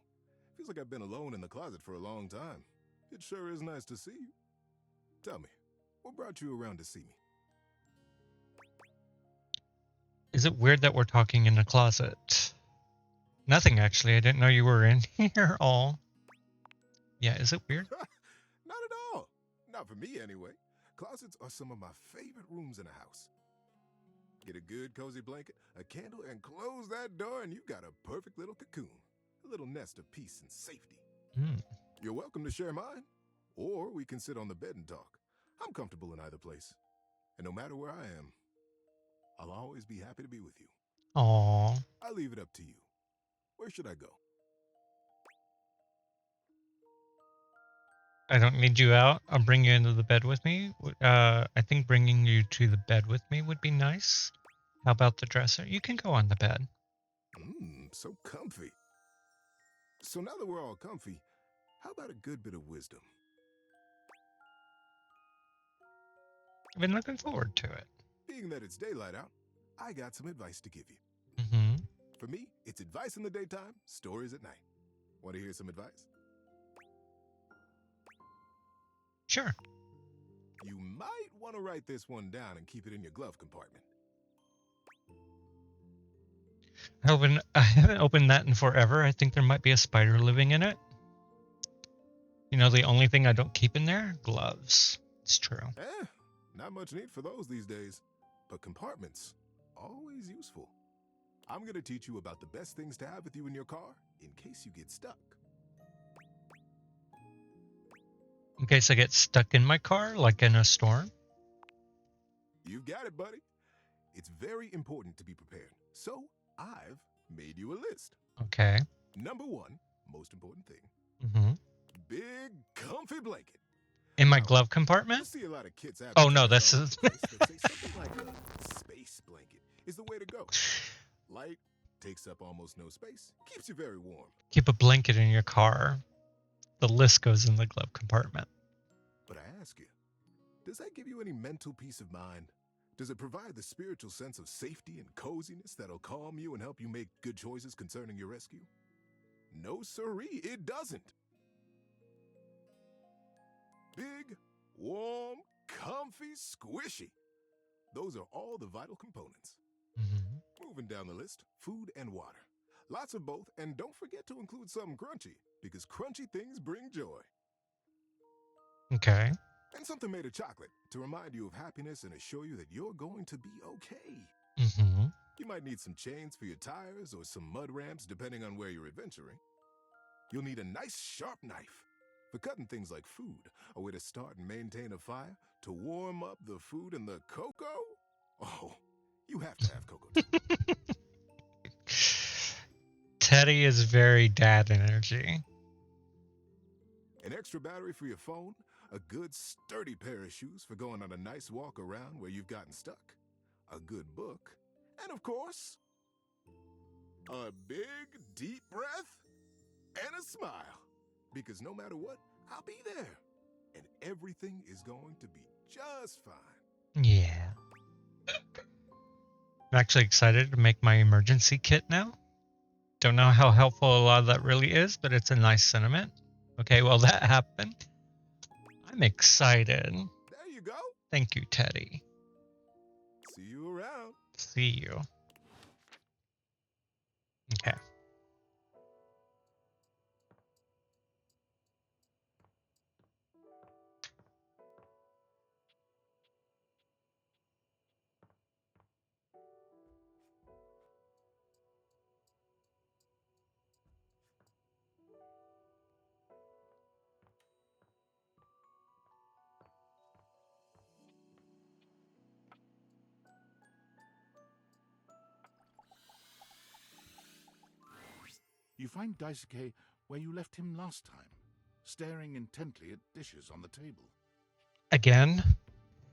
Feels like I've been alone in the closet for a long time. It sure is nice to see you. Tell me, what brought you around to see me? Is it weird that we're talking in the closet? Nothing, actually. I didn't know you were in here all. Yeah, is it weird? Not at all. Not for me, anyway. Closets are some of my favorite rooms in a house. Get a good cozy blanket, a candle, and close that door, and you've got a perfect little cocoon. A little nest of peace and safety. Mm. You're welcome to share mine, or we can sit on the bed and talk. I'm comfortable in either place. And no matter where I am, I'll always be happy to be with you. Aww. I leave it up to you. Where should I go? I don't need you out. I'll bring you into the bed with me. I think bringing you to the bed with me would be nice. How about the dresser? You can go on the bed. So comfy. So now that we're all comfy, how about a good bit of wisdom? I've been looking forward to it. Being that it's daylight out, I got some advice to give you. Mm-hmm. For me, it's advice in the daytime, stories at night. Want to hear some advice? Sure. You might want to write this one down and keep it in your glove compartment. I haven't opened that in forever. I think there might be a spider living in it. You know, the only thing I don't keep in there? Gloves. It's true. Not much need for those these days. But compartments, always useful. I'm going to teach you about the best things to have with you in your car in case you get stuck. In case I get stuck in my car, like in a storm? You've got it, buddy. It's very important to be prepared. So, I've made you a list. Okay. Number 1, most important thing. Mm-hmm. Big, comfy blanket. In my glove compartment? I see a lot of kits Oh, no, this is... that say something like a space blanket is the way to go. Light, takes up almost no space, keeps you very warm. Keep a blanket in your car. The list goes in the glove compartment. But I ask you, does that give you any mental peace of mind? Does it provide the spiritual sense of safety and coziness that'll calm you and help you make good choices concerning your rescue? No siree, it doesn't. Big, warm, comfy, squishy. Those are all the vital components. Mm-hmm. Moving down the list, food and water. Lots of both, and don't forget to include something crunchy, because crunchy things bring joy. Okay. And something made of chocolate to remind you of happiness and assure you that you're going to be okay. Mm-hmm. You might need some chains for your tires or some mud ramps depending on where you're adventuring. You'll need a nice sharp knife for cutting things like food, a way to start and maintain a fire, to warm up the food and the cocoa. Oh, you have to have cocoa too. Teddy is very dad energy. An extra battery for your phone, a good sturdy pair of shoes for going on a nice walk around where you've gotten stuck, a good book, and of course, a big deep breath and a smile. Because no matter what, I'll be there. And everything is going to be just fine. Yeah. I'm actually excited to make my emergency kit now. Don't know how helpful a lot of that really is, but it's a nice sentiment. Okay, well, that happened. I'm excited. There you go. Thank you, Teddy. See you around. See you. Okay. You find Daisuke where you left him last time, staring intently at dishes on the table. Again?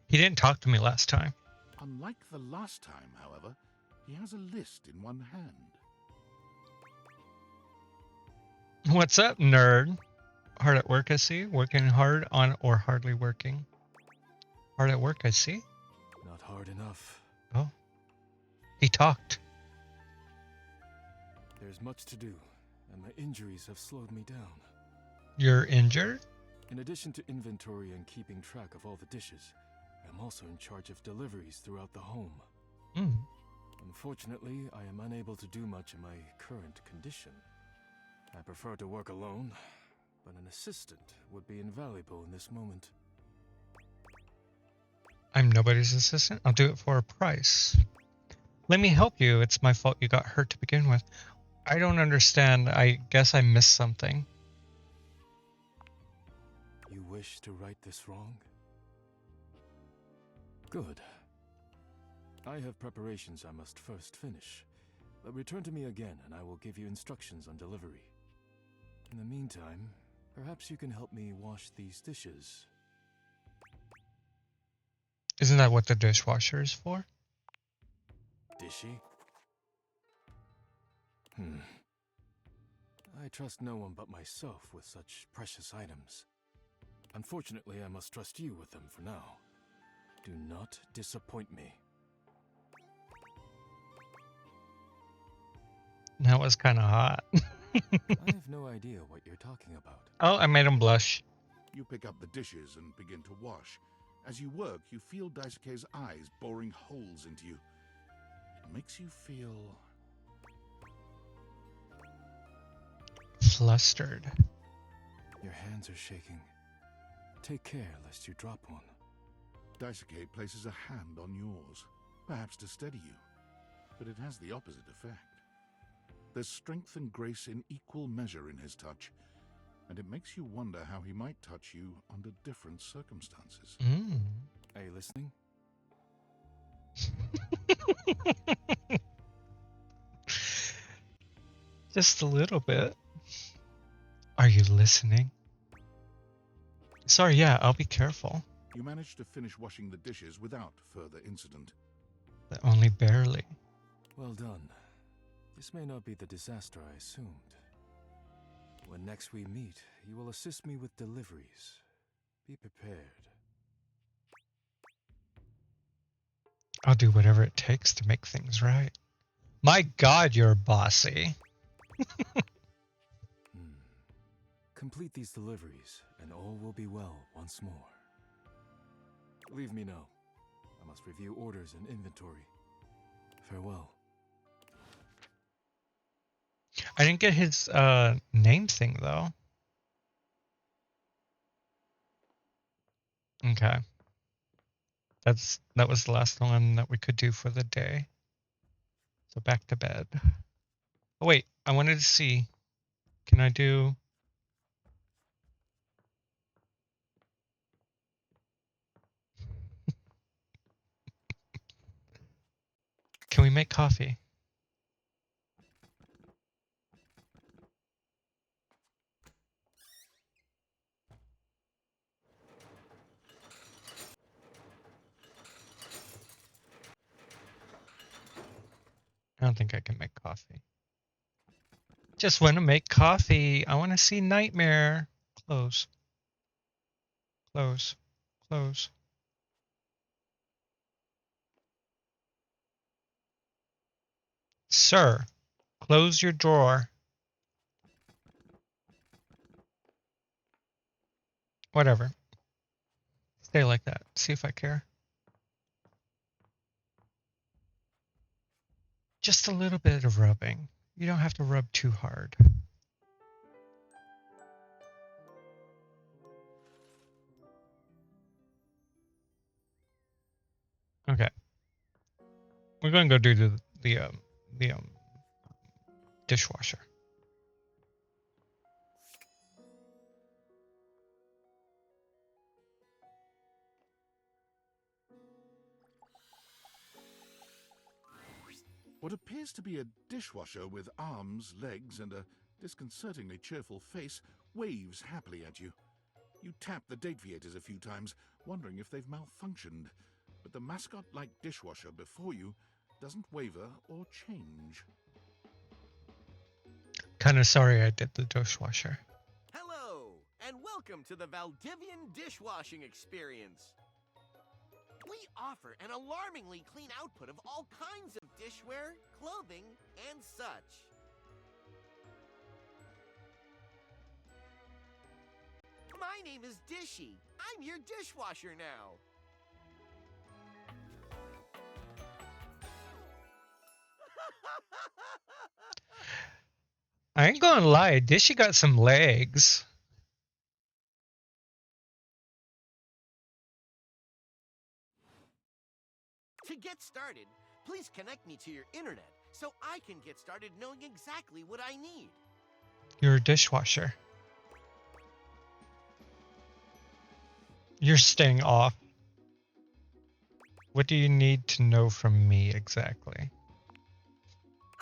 He didn't talk to me last time. Unlike the last time, however, he has a list in one hand. What's up, nerd? Hard at work, I see. Working hard on or hardly working? Hard at work, I see. Not hard enough. Oh. He talked. There's much to do, and my injuries have slowed me down. You're injured? In addition to inventory and keeping track of all the dishes, I'm also in charge of deliveries throughout the home. Unfortunately, I am unable to do much in my current condition. I prefer to work alone, but an assistant would be invaluable in this moment. I'm nobody's assistant. I'll do it for a price. Let me help you. It's my fault you got hurt to begin with. I don't understand. I guess I missed something. You wish to right this wrong? Good. I have preparations I must first finish, Return to me again, and I will give you instructions on delivery. In the meantime, perhaps you can help me wash these dishes. Isn't that what the dishwasher is for? Dishy? I trust no one but myself with such precious items. Unfortunately, I must trust you with them for now. Do not disappoint me. That was kind of hot. I have no idea what you're talking about. Oh, I made him blush. You pick up the dishes and begin to wash. As you work, you feel Daisuke's eyes boring holes into you. It makes you feel flustered. Your hands are shaking. Take care lest you drop one. Daisuke places a hand on yours, perhaps to steady you, but it has the opposite effect. There's strength and grace in equal measure in his touch, and it makes you wonder how he might touch you under different circumstances. Are you listening? Just a little bit. Are you listening? Sorry, yeah, I'll be careful. You manage to finish washing the dishes without further incident. But only barely. Well done. This may not be the disaster I assumed. When next we meet, you will assist me with deliveries. Be prepared. I'll do whatever it takes to make things right. My God, you're bossy. Complete these deliveries, and all will be well once more. Leave me now. I must review orders and inventory. Farewell. I didn't get his name thing though. Okay. That was the last one that we could do for the day. So back to bed. Oh wait, I wanted to see. Can I do Can we make coffee? I don't think I can make coffee. Just want to make coffee. I want to see Nightmare. Close. Close. Close. Sir, close your drawer. Whatever. Stay like that. See if I care. Just a little bit of rubbing. You don't have to rub too hard. Okay. We're going to go do the dishwasher. What appears to be a dishwasher with arms, legs, and a disconcertingly cheerful face waves happily at you. You tap the deviators a few times, wondering if they've malfunctioned, but the mascot-like dishwasher before you doesn't waver or change. Kind of sorry I did the dishwasher. Hello, and welcome to the Valdivian dishwashing experience. We offer an alarmingly clean output of all kinds of dishware, clothing, and such. My name is Dishy. I'm your dishwasher now. I ain't gonna lie, Dishy got some legs. To get started, please connect me to your internet so I can get started knowing exactly what I need. You're a dishwasher. You're staying off. What do you need to know from me exactly?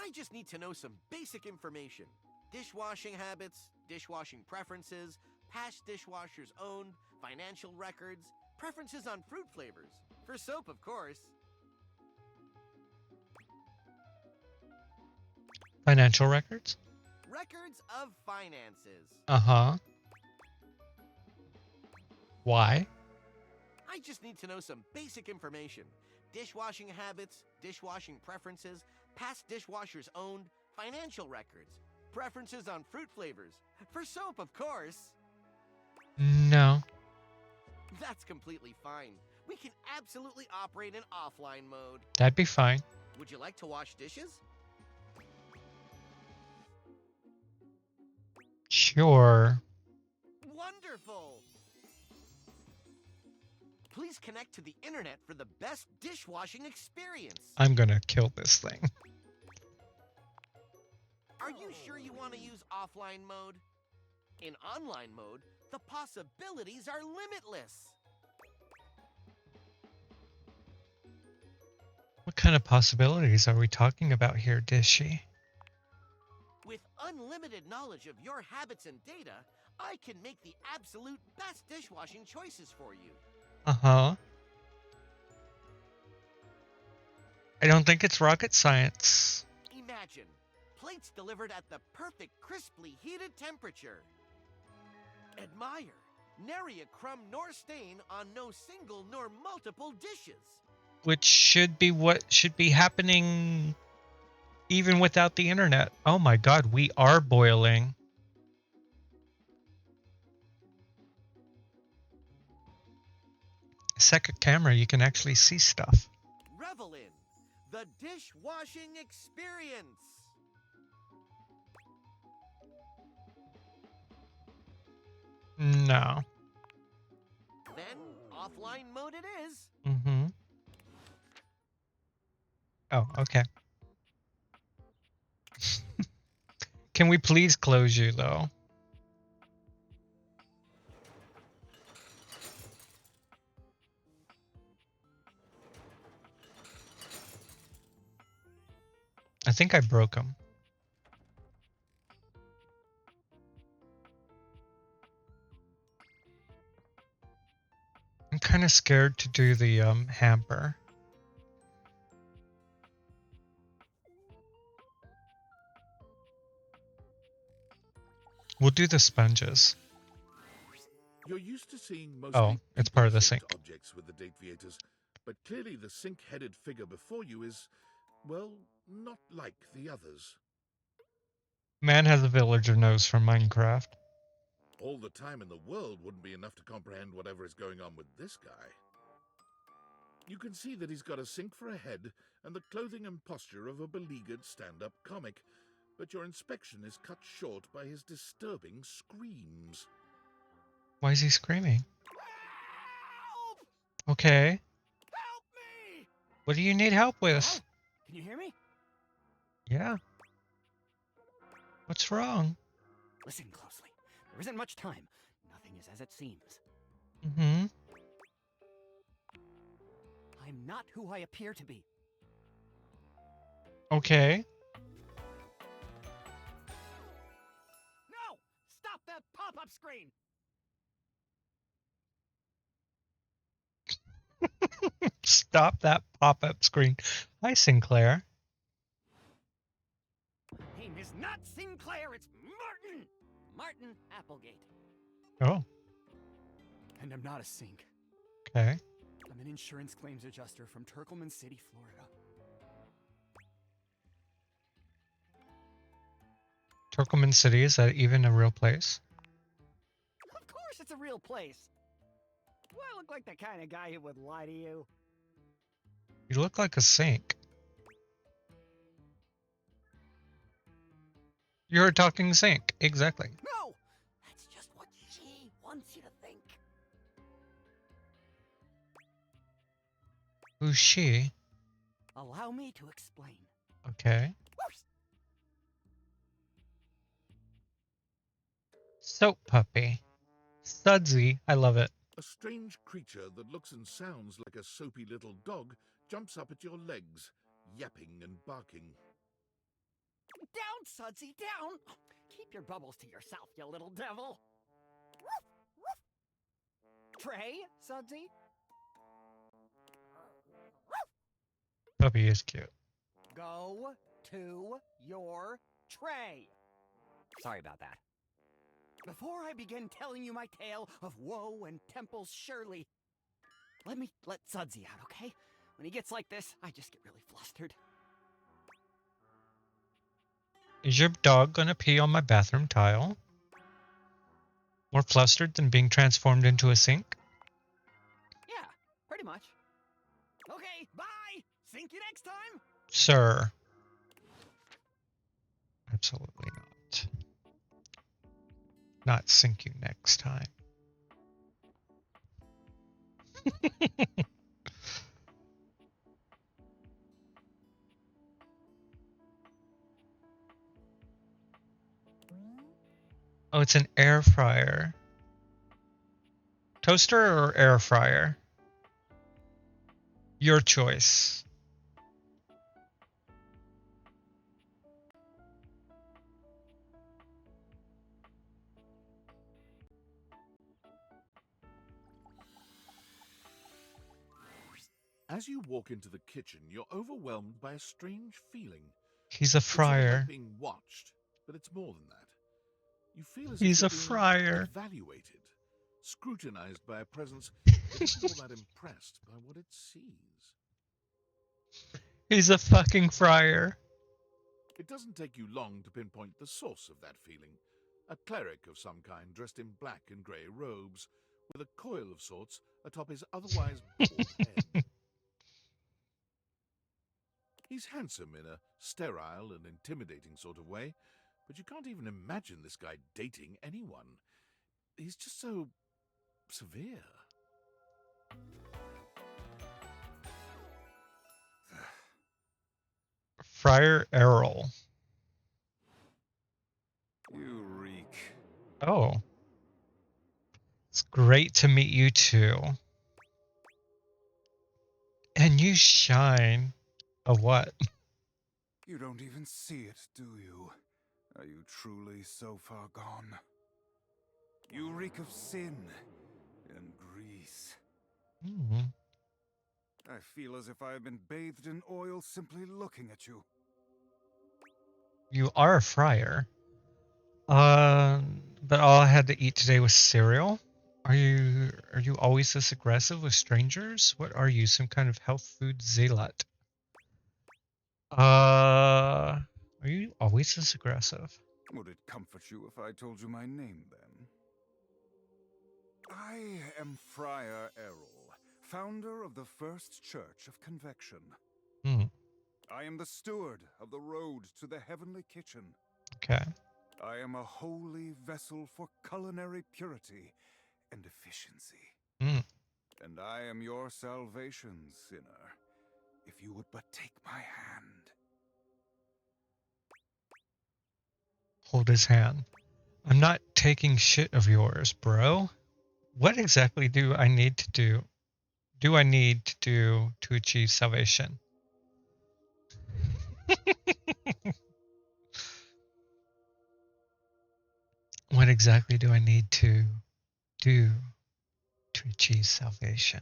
I just need to know some basic information. Dishwashing habits, dishwashing preferences, past dishwashers owned, financial records, preferences on fruit flavors. For soap, of course. Financial records? Records of finances. Uh-huh. Why? I just need to know some basic information. Dishwashing habits, dishwashing preferences, past dishwashers owned, financial records, preferences on fruit flavors. For soap, of course. No. That's completely fine. We can absolutely operate in offline mode. That'd be fine. Would you like to wash dishes? Sure. Wonderful! Please connect to the internet for the best dishwashing experience. I'm gonna kill this thing. Are you sure you want to use offline mode? In online mode, the possibilities are limitless. What kind of possibilities are we talking about here, Dishy? With unlimited knowledge of your habits and data, I can make the absolute best dishwashing choices for you. Uh-huh. I don't think it's rocket science. Imagine, plates delivered at the perfect crisply heated temperature. Admire, nary a crumb nor stain on no single nor multiple dishes. Which should be what should be happening even without the internet. Oh my god, we are boiling. Second camera, you can actually see stuff. Revel in the dishwashing experience. No. Then offline mode it is. Mm-hmm. Oh, okay. Can we please close you, though? I think I broke him. I'm kind of scared to do the hamper. We'll do the sponges. You're used to seeing Oh, it's part of the people-shaped sink. objects with the date viators, but clearly the sink-headed figure before you is, well, not like the others. Man has a villager nose from Minecraft. All the time in the world wouldn't be enough to comprehend whatever is going on with this guy. You can see that he's got a sink for a head and the clothing and posture of a beleaguered stand-up comic, but your inspection is cut short by his disturbing screams. Why is he screaming? Okay. Help me! What do you need help with? Can you hear me? Yeah. What's wrong? Listen closely. There isn't much time. Nothing is as it seems. Mm-hmm. I'm not who I appear to be. Okay. No! Stop that pop-up screen! Stop that pop-up screen. Hi, Sinclair. My name is not Sinclair, it's Martin! Martin Applegate. Oh, And I'm not a sink. okay. I'm an insurance claims adjuster from Turkleman City, Florida. Turkleman City, is that even a real place? Of course it's a real place. Do I look like the kind of guy who would lie to you? You look like a sink. You're a talking sink. Exactly. No! That's just what she wants you to think. Who's she? Allow me to explain. Okay. Soap puppy. Sudsy. I love it. A strange creature that looks and sounds like a soapy little dog jumps up at your legs, yapping and barking. Down, Sudsy, down! Keep your bubbles to yourself, you little devil. Trey, Sudsy? Puppy is cute. Go to your tray. Sorry about that. Before I begin telling you my tale of woe and Temple's Shirley, let me let Sudsy out, okay? When he gets like this, I just get really flustered. Is your dog gonna pee on my bathroom tile? More flustered than being transformed into a sink? Yeah, pretty much. Okay, bye! Sink you next time! Sir. Absolutely not. Not sink you next time. Oh, it's an air fryer. Toaster or air fryer? Your choice. As you walk into the kitchen, you're overwhelmed by a strange feeling. He's a It's sort of fryer. like being watched, but it's more than that. You feel as He's if a you're being fryer. evaluated, scrutinized by a presence that isn't all that impressed by what it sees. He's a fucking fryer. It doesn't take you long to pinpoint the source of that feeling. A cleric of some kind dressed in black and grey robes, with a coil of sorts atop his otherwise bald head. He's handsome in a sterile and intimidating sort of way, but you can't even imagine this guy dating anyone. He's just so severe. Friar Errol. You reek. Oh. It's great to meet you too. And you shine. A what? You don't even see it, do you? Are you truly so far gone? You reek of sin and grease. Mm. I feel as if I have been bathed in oil simply looking at you. You are a fryer. But all I had to eat today was cereal. Are you always this aggressive with strangers? What are you, some kind of health food zealot? Are you always this aggressive? Would it comfort you if I told you my name, then? I am Friar Errol, founder of the First Church of Convection. Hmm. I am the steward of the road to the heavenly kitchen. Okay. I am a holy vessel for culinary purity and efficiency. Mm. And I am your salvation, sinner, if you would but take my hand. Hold his hand. I'm not taking shit of yours, bro. What exactly do I need to do? Do I need to do to achieve salvation? What exactly do I need to do to achieve salvation?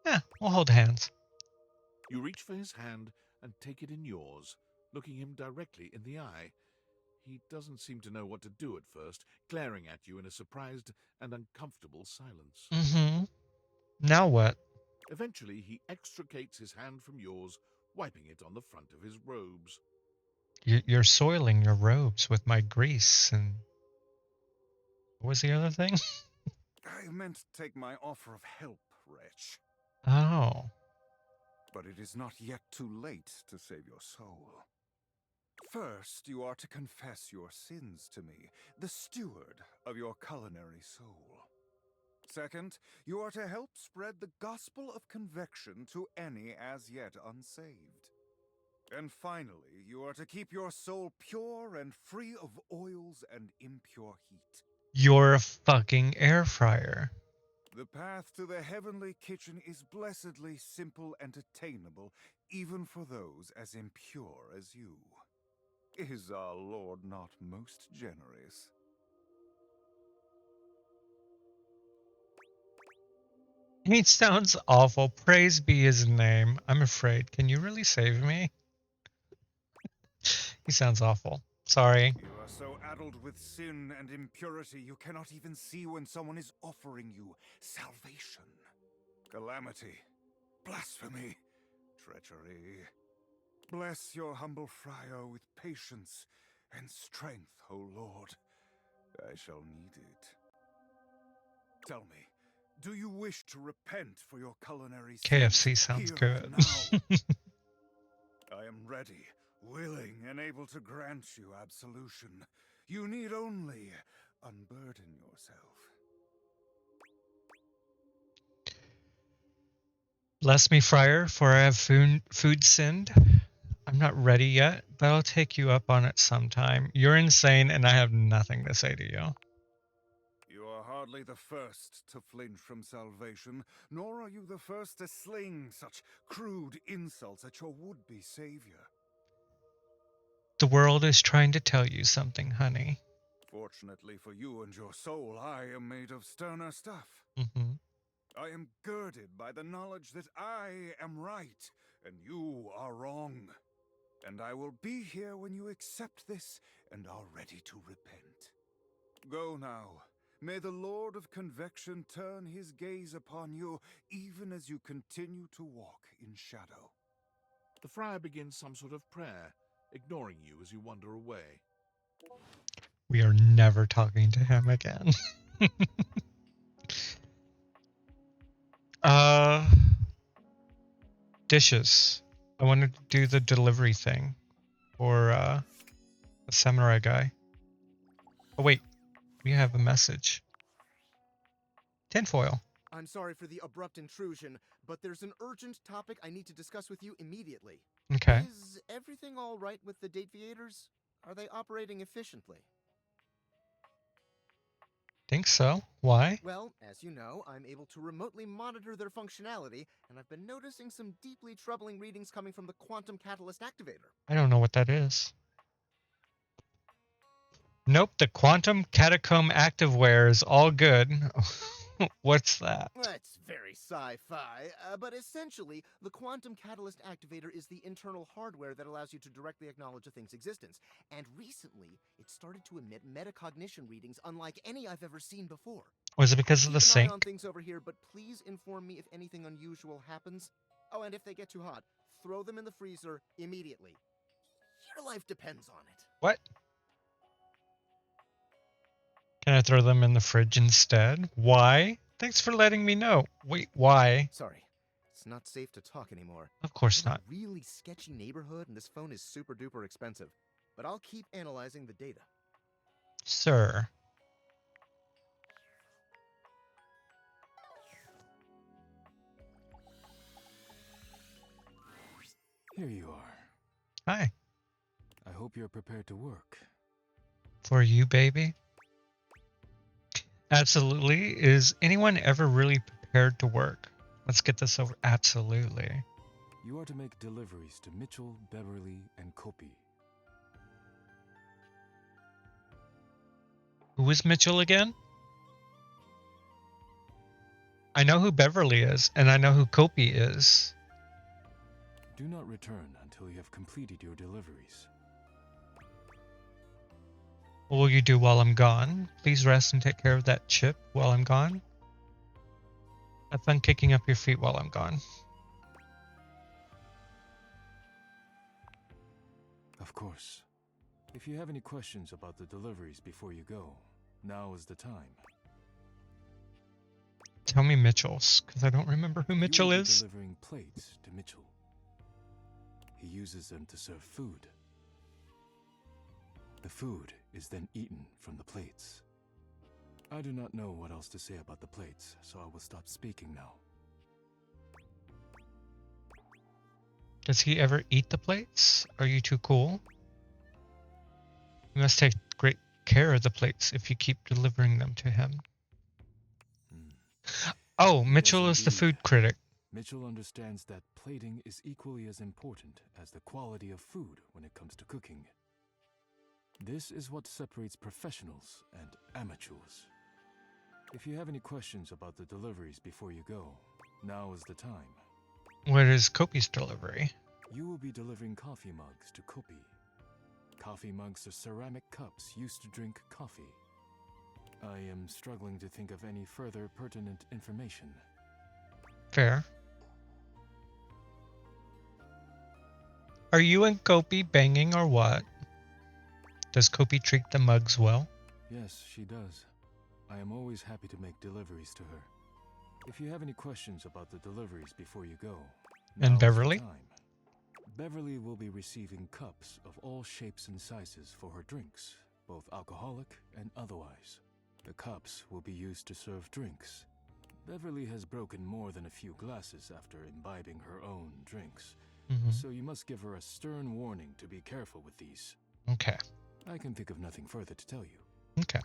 Yeah, we'll hold hands. You reach for his hand and take it in yours, looking him directly in the eye. He doesn't seem to know what to do at first, glaring at you in a surprised and uncomfortable silence. Mm-hmm. Now what? Eventually, he extricates his hand from yours, wiping it on the front of his robes. You're soiling your robes with my grease and... What was the other thing? I meant to take my offer of help, wretch. Oh. But it is not yet too late to save your soul. First, you are to confess your sins to me, the steward of your culinary soul. Second, you are to help spread the gospel of convection to any as yet unsaved. And finally, you are to keep your soul pure and free of oils and impure heat. You're a fucking air fryer. The path to the heavenly kitchen is blessedly simple and attainable even for those as impure as you. Is our Lord not most generous? He sounds awful. Praise be his name. I'm afraid. Can you really save me? He sounds awful. Sorry. You are so addled with sin and impurity, you cannot even see when someone is offering you salvation. Calamity, blasphemy, treachery. Bless your humble friar with patience and strength, O Lord. I shall need it. Tell me, do you wish to repent for your culinary sins KFC sounds here good. and now? I am ready, willing, and able to grant you absolution. You need only unburden yourself. Bless me, friar, for I have food sinned. I'm not ready yet, but I'll take you up on it sometime. You're insane, and I have nothing to say to you. You are hardly the first to flinch from salvation, nor are you the first to sling such crude insults at your would-be savior. The world is trying to tell you something, honey. Fortunately for you and your soul, I am made of sterner stuff. Mm-hmm. I am girded by the knowledge that I am right and you are wrong. And I will be here when you accept this and are ready to repent. Go now. May the Lord of Convection turn his gaze upon you, even as you continue to walk in shadow. The friar begins some sort of prayer, ignoring you as you wander away. We are never talking to him again. Dishes. I wanted to do the delivery thing for the samurai guy. Oh wait, we have a message. Tinfoil. I'm sorry for the abrupt intrusion, but there's an urgent topic I need to discuss with you immediately. Okay. Is everything all right with the Date Aviators? Are they operating efficiently? Think so. Why? Well, as you know, I'm able to remotely monitor their functionality, and I've been noticing some deeply troubling readings coming from the quantum catalyst activator. I don't know what that is. Nope, the quantum catacomb activewear is all good. What's that? That's very sci-fi, but essentially, the quantum catalyst activator is the internal hardware that allows you to directly acknowledge a thing's existence. And recently, it started to emit metacognition readings unlike any I've ever seen before. Was it because of the Keep an eye sync? on things over here, but please inform me if anything unusual happens. Oh, and if they get too hot, throw them in the freezer immediately. Your life depends on it. What? Can I throw them in the fridge instead? Why? Thanks for letting me know. Wait, why? Sorry. It's not safe to talk anymore. Of course not. We're in a really sketchy neighborhood, and this phone is super duper expensive. But I'll keep analyzing the data. Sir. Here you are. Hi. I hope you're prepared to work. For you, baby? Absolutely. Is anyone ever really prepared to work? Let's get this over. Absolutely. You are to make deliveries to Mitchell, Beverly, and Kopi. Who is Mitchell again? I know who Beverly is, and I know who Kopi is. Do not return until you have completed your deliveries. What will you do while I'm gone? Please rest and take care of that chip while I'm gone. Have fun kicking up your feet while I'm gone. Of course. If you have any questions about the deliveries before you go, now is the time. Tell me Mitchell's, because I don't remember who Mitchell You will be is. delivering plates to Mitchell. He uses them to serve food. The food is then eaten from the plates. I do not know what else to say about the plates, so I will stop speaking now. Does he ever eat the plates? Are you too cool? You must take great care of the plates if you keep delivering them to him. Oh, Mitchell is the food critic. Mitchell understands that plating is equally as important as the quality of food when it comes to cooking. This is what separates professionals and amateurs. If you have any questions about the deliveries before you go, now is the time. What is Kopi's delivery? You will be delivering coffee mugs to Kopi. Coffee mugs are ceramic cups used to drink coffee. I am struggling to think of any further pertinent information. Fair. Are you and Kopi banging or what? Does Kopi treat the mugs well? Yes, she does. I am always happy to make deliveries to her. If you have any questions about the deliveries before you go, And now is the Beverly? time. Beverly will be receiving cups of all shapes and sizes for her drinks, both alcoholic and otherwise. The cups will be used to serve drinks. Beverly has broken more than a few glasses after imbibing her own drinks, so you must give her a stern warning to be careful with these. Okay. I can think of nothing further to tell you. Okay.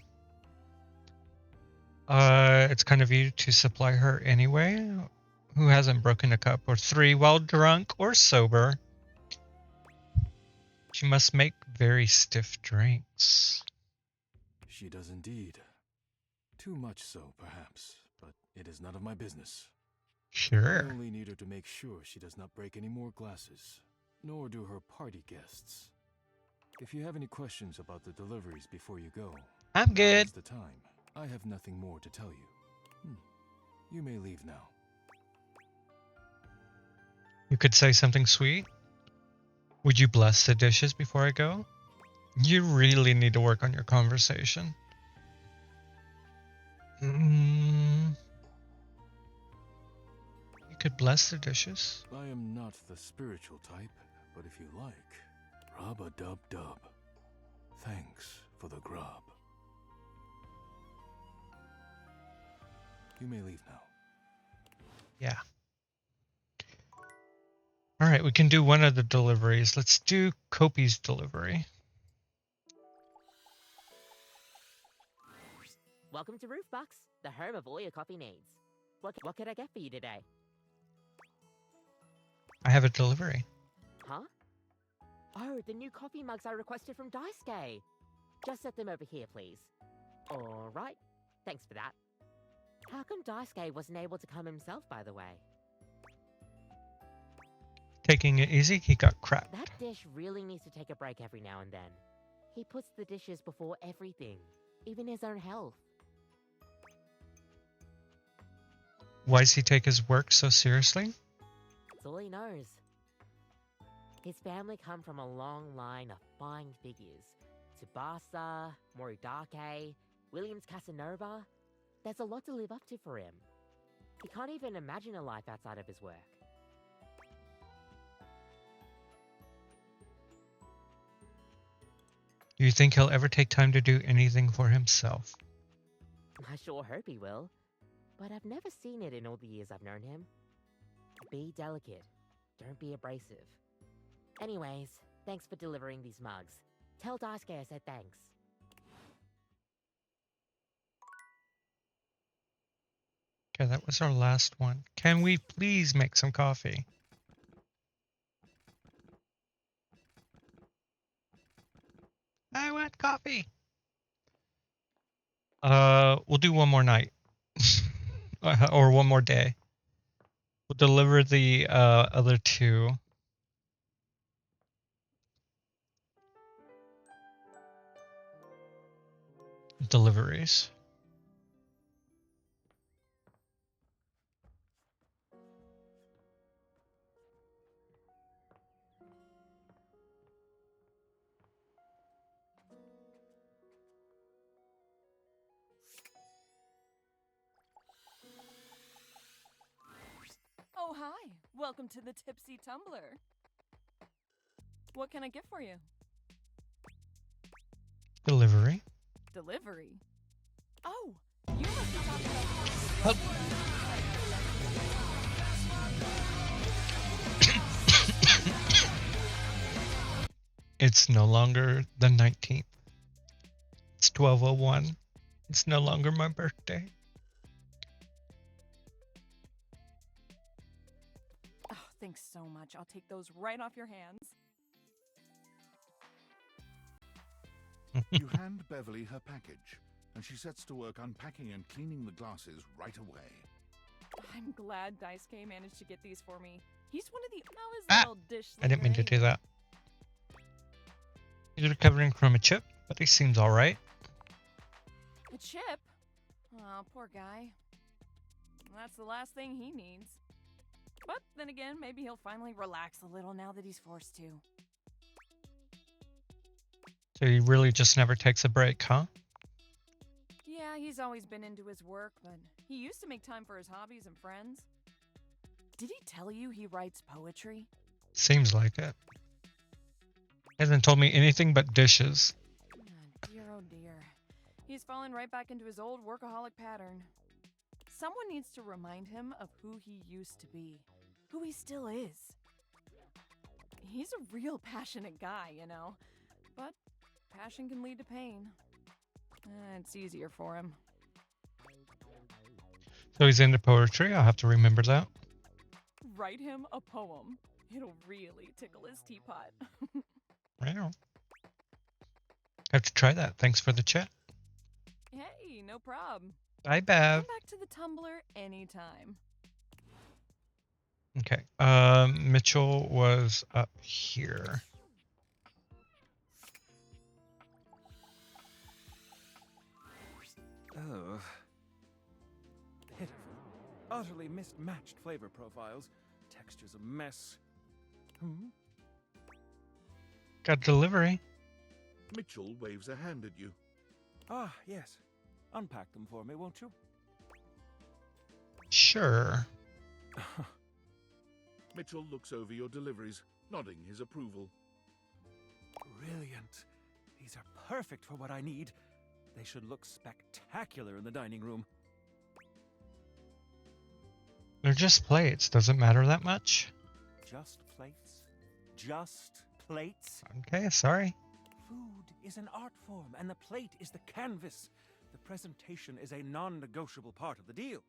It's kind of you to supply her anyway. Who hasn't broken a cup or three while drunk or sober? She must make very stiff drinks. She does indeed. Too much so, perhaps, but it is none of my business. Sure. I only need her to make sure she does not break any more glasses, nor do her party guests. If you have any questions about the deliveries before you go, I'm now good. is the time. I have nothing more to tell you. You may leave now. You could say something sweet. Would you bless the dishes before I go? You really need to work on your conversation. You could bless the dishes. I am not the spiritual type, but if you like, rub-a-dub-dub. Thanks for the grub. You may leave now. Yeah. All right, we can do one of the deliveries. Let's do Kopi's delivery. Welcome to Roofbox, the home of all your coffee needs. What could I get for you today? I have a delivery. Huh? Oh, the new coffee mugs I requested from Daisuke. Just set them over here, please. All right. Thanks for that. How come Daisuke wasn't able to come himself, by the way? Taking it easy, he got crap. That dish really needs to take a break every now and then. He puts the dishes before everything, even his own health. Why does he take his work so seriously? That's all he knows. His family come from a long line of fine figures. Tsubasa, Moridake, Williams Casanova. There's a lot to live up to for him. He can't even imagine a life outside of his work. Do you think he'll ever take time to do anything for himself? I sure hope he will. But I've never seen it in all the years I've known him. Be delicate. Don't be abrasive. Anyways, thanks for delivering these mugs. Tell Daisuke I said thanks. Okay, that was our last one. Can we please make some coffee? I want coffee. We'll do one more night. Or one more day. We'll deliver the other two. Deliveries. Oh, hi. Welcome to the Tipsy Tumbler. What can I get for you? Delivery. Delivery? Oh, you must be talking about... It's no longer the 19th. It's 12:01. It's no longer my birthday. Thanks so much. I'll take those right off your hands. You hand Beverly her package, and she sets to work unpacking and cleaning the glasses right away. I'm glad Daisuke managed to get these for me. He's one of the little dish I didn't mean to slinger, do that. He's recovering from a chip, but he seems alright. A chip? Oh, poor guy. That's the last thing he needs. But then again, maybe he'll finally relax a little now that he's forced to. So he really just never takes a break, huh? Yeah, he's always been into his work, but he used to make time for his hobbies and friends. Did he tell you he writes poetry? Seems like it. He hasn't told me anything but dishes. Oh dear. He's fallen right back into his old workaholic pattern. Someone needs to remind him of who he used to be, who he still is. He's a real passionate guy, you know, but passion can lead to pain. It's easier for him. So he's into poetry. I'll have to remember that. Write him a poem. It'll really tickle his teapot. Wow. I have to try that. Thanks for the chat. Hey, no problem. Bye, Bev. Come back to the Tumblr anytime. Okay. Mitchell was up here. Oh. Pitiful. Utterly mismatched flavor profiles. Texture's a mess. Got delivery. Mitchell waves a hand at you. Ah, yes. Unpack them for me, won't you? Sure. Mitchell looks over your deliveries, nodding his approval. Brilliant. These are perfect for what I need. They should look spectacular in the dining room. They're just plates. Does it matter that much? Just plates? Just plates? Okay, sorry. Food is an art form, and the plate is the canvas. The presentation is a non-negotiable part of the deal.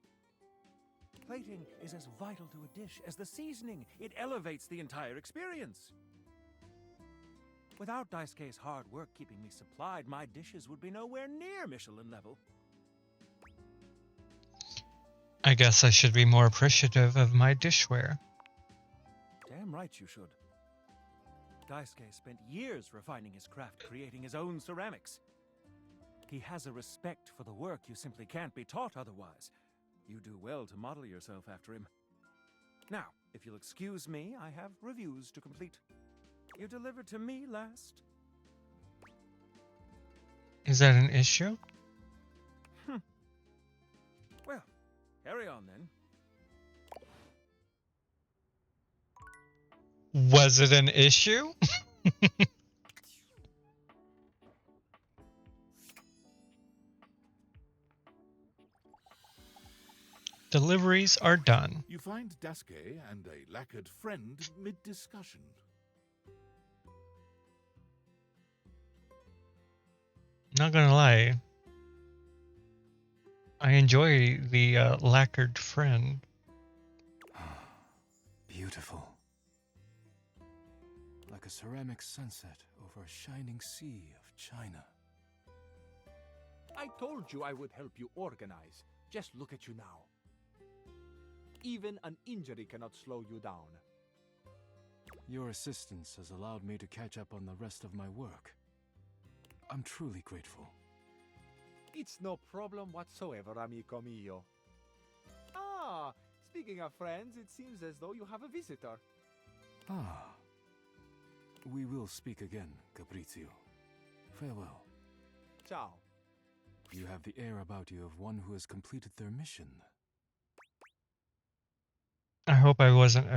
Plating is as vital to a dish as the seasoning. It elevates the entire experience. Without Daisuke's hard work keeping me supplied, my dishes would be nowhere near Michelin level. I guess I should be more appreciative of my dishware. Damn right you should. Daisuke spent years refining his craft, creating his own ceramics. He has a respect for the work you simply can't be taught otherwise. You do well to model yourself after him. Now, if you'll excuse me, I have reviews to complete. You delivered to me last. Is that an issue? Well, carry on then. Was it an issue? Deliveries are done. You find Daisuke and a lacquered friend mid-discussion. Not gonna lie. I enjoy the lacquered friend. Beautiful. Like a ceramic sunset over a shining sea of China. I told you I would help you organize. Just look at you now. Even an injury cannot slow you down. Your assistance has allowed me to catch up on the rest of my work. I'm truly grateful. It's no problem whatsoever, amico mio. Ah, speaking of friends, it seems as though you have a visitor. Ah. We will speak again, Caprizio. Farewell. Ciao. You have the air about you of one who has completed their mission. I hope I wasn't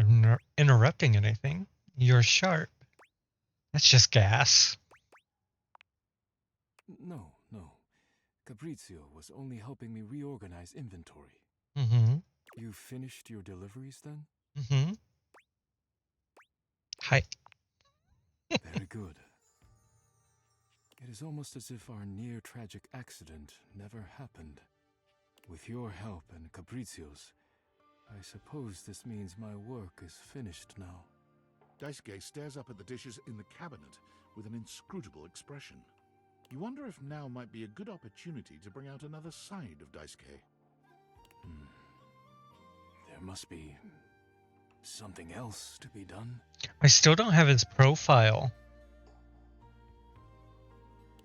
interrupting anything. You're sharp. That's just gas. No. Caprizio was only helping me reorganize inventory. Mm-hmm. You finished your deliveries then? Mm-hmm. Hi. Very good. It is almost as if our near-tragic accident never happened. With your help and Caprizio's, I suppose this means my work is finished now. Daisuke stares up at the dishes in the cabinet with an inscrutable expression. You wonder if now might be a good opportunity to bring out another side of Daisuke. There must be something else to be done. I still don't have his profile.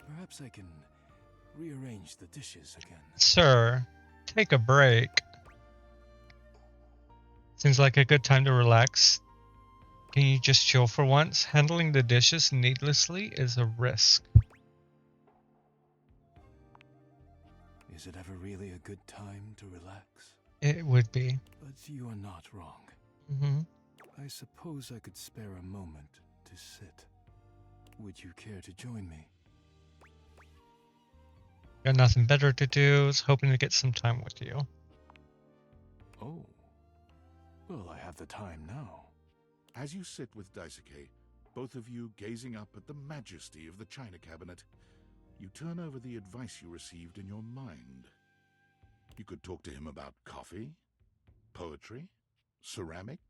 Perhaps I can rearrange the dishes again. Sir, take a break. Seems like a good time to relax. Can you just chill for once? Handling the dishes needlessly is a risk. Is it ever really a good time to relax? It would be. But you are not wrong. Mm-hmm. I suppose I could spare a moment to sit. Would you care to join me? Got nothing better to do. Was hoping to get some time with you. Oh. Well, I have the time now. As you sit with Daisuke, both of you gazing up at the majesty of the china cabinet, you turn over the advice you received in your mind. You could talk to him about coffee, poetry, ceramics.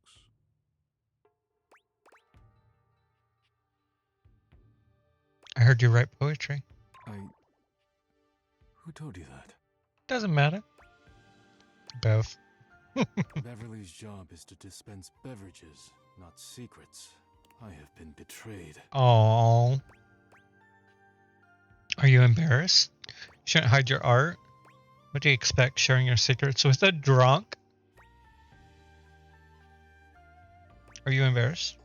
I heard you write poetry. Who told you that? Doesn't matter. Both. Beverly's job is to dispense beverages, not secrets. I have been betrayed. Aww. Are you embarrassed? You shouldn't hide your art. What do you expect, sharing your secrets with a drunk? Are you embarrassed?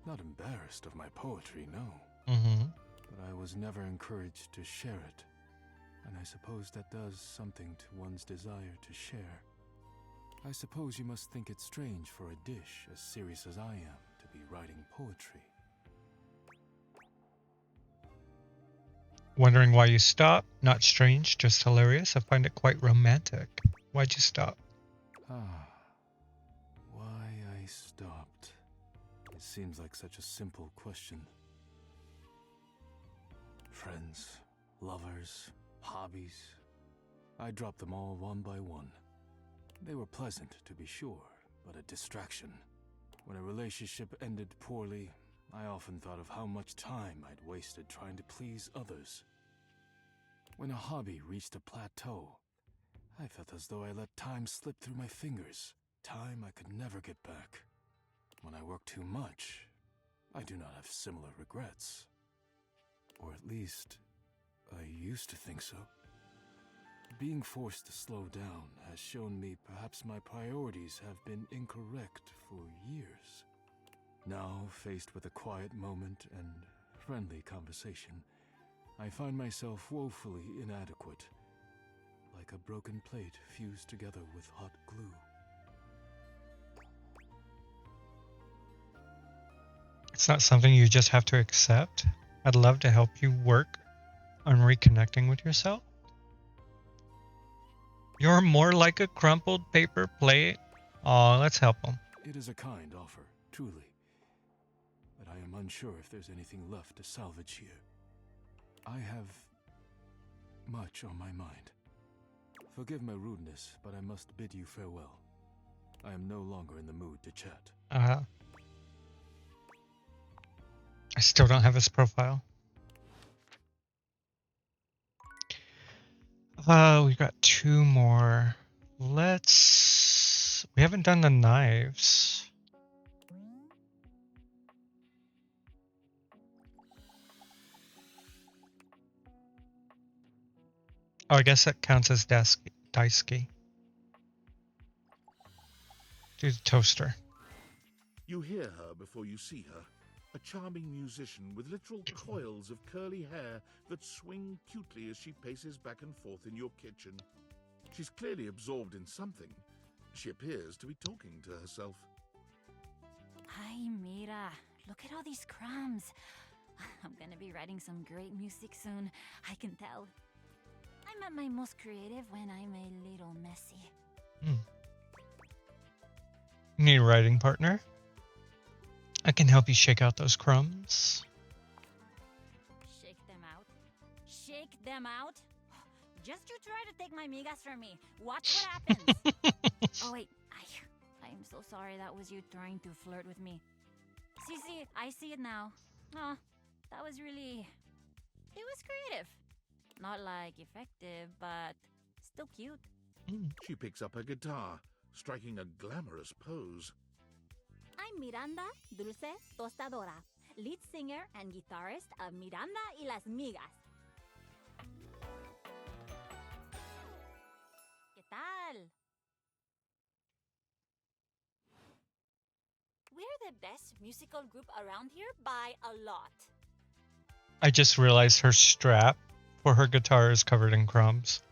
Not embarrassed of my poetry, no. Mm-hmm. But I was never encouraged to share it. And I suppose that does something to one's desire to share. I suppose you must think it strange for a dish as serious as I am to be writing poetry. Wondering why you stopped? Not strange, just hilarious. I find it quite romantic. Why'd you stop? Why I stopped. It seems like such a simple question. Friends, lovers, hobbies. I dropped them all one by one. They were pleasant, to be sure, but a distraction. When a relationship ended poorly, I often thought of how much time I'd wasted trying to please others. When a hobby reached a plateau, I felt as though I let time slip through my fingers, time I could never get back. When I work too much, I do not have similar regrets. Or at least, I used to think so. Being forced to slow down has shown me perhaps my priorities have been incorrect for years. Now, faced with a quiet moment and friendly conversation, I find myself woefully inadequate, like a broken plate fused together with hot glue. It's not something you just have to accept. I'd love to help you work on reconnecting with yourself. You're more like a crumpled paper plate. Aw, let's help him. It is a kind offer, truly. But I am unsure if there's anything left to salvage here. I have much on my mind. Forgive my rudeness, but I must bid you farewell. I am no longer in the mood to chat. I still don't have his profile. We got two more. We haven't done the knives. Oh, I guess that counts as Daisuke. Do the toaster. You hear her before you see her. A charming musician with literal coils of curly hair that swing cutely as she paces back and forth in your kitchen. She's clearly absorbed in something. She appears to be talking to herself. Ay, mira. Look at all these crumbs. I'm gonna be writing some great music soon. I can tell. I'm at my most creative when I'm a little messy. Need a writing partner? I can help you shake out those crumbs. Shake them out. Shake them out? Just you try to take my migas from me. Watch what happens. Oh, wait. I'm so sorry that was you trying to flirt with me. See, I see it now. Oh, that was really... It was creative. Not like effective, but still cute. She picks up her guitar, striking a glamorous pose. I'm Miranda Dulce Tostadora, lead singer and guitarist of Miranda y las Migas. ¿Qué tal? We're the best musical group around here by a lot. I just realized her strap for her guitar is covered in crumbs.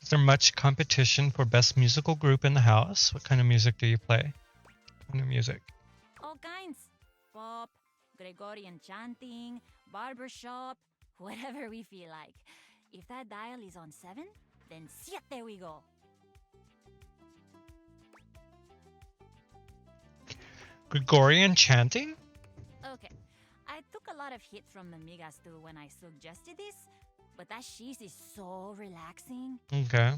Is there much competition for best musical group in the house? What kind of music do you play? What kind of music? All kinds. Pop, Gregorian chanting, barbershop, whatever we feel like. If that dial is on 7, then siete we go. Gregorian chanting? Okay, I took a lot of hit from the Migas too when I suggested this, but that sheath is so relaxing. Okay.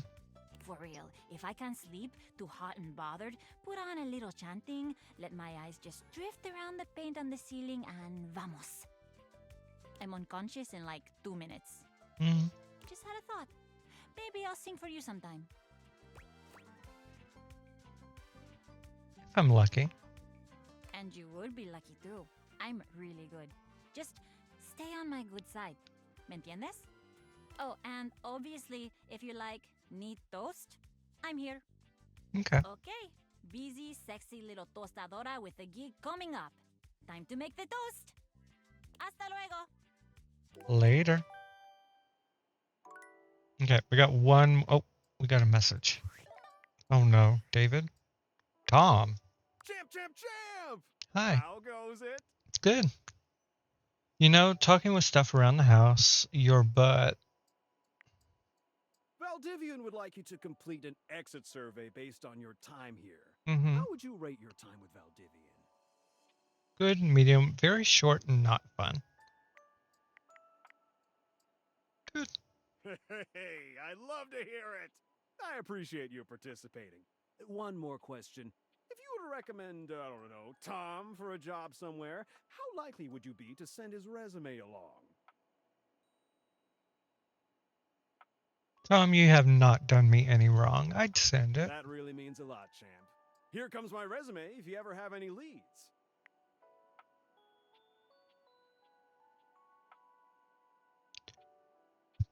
For real, if I can't sleep, too hot and bothered, put on a little chanting, let my eyes just drift around the paint on the ceiling, and vamos. I'm unconscious in like 2 minutes. Just had a thought. Maybe I'll sing for you sometime. If I'm lucky. And you would be lucky too. I'm really good. Just stay on my good side. ¿Me entiendes? Oh, and obviously, if you like neat toast, I'm here. Okay. Okay. Busy, sexy little tostadora with a gig coming up. Time to make the toast. Hasta luego. Later. Okay, we got one. Oh, we got a message. Oh no, David? Tom. Champ! Hi. How goes it? It's good. You know, talking with stuff around the house, your butt. Valdivian would like you to complete an exit survey based on your time here. Mm-hmm. How would you rate your time with Valdivian? Good, medium, very short and not fun. Good. Hey, I love to hear it. I appreciate you participating. One more question. If you were to recommend, I don't know, Tom for a job somewhere, how likely would you be to send his resume along? Tom, you have not done me any wrong. I'd send it. That really means a lot, champ. Here comes my resume if you ever have any leads.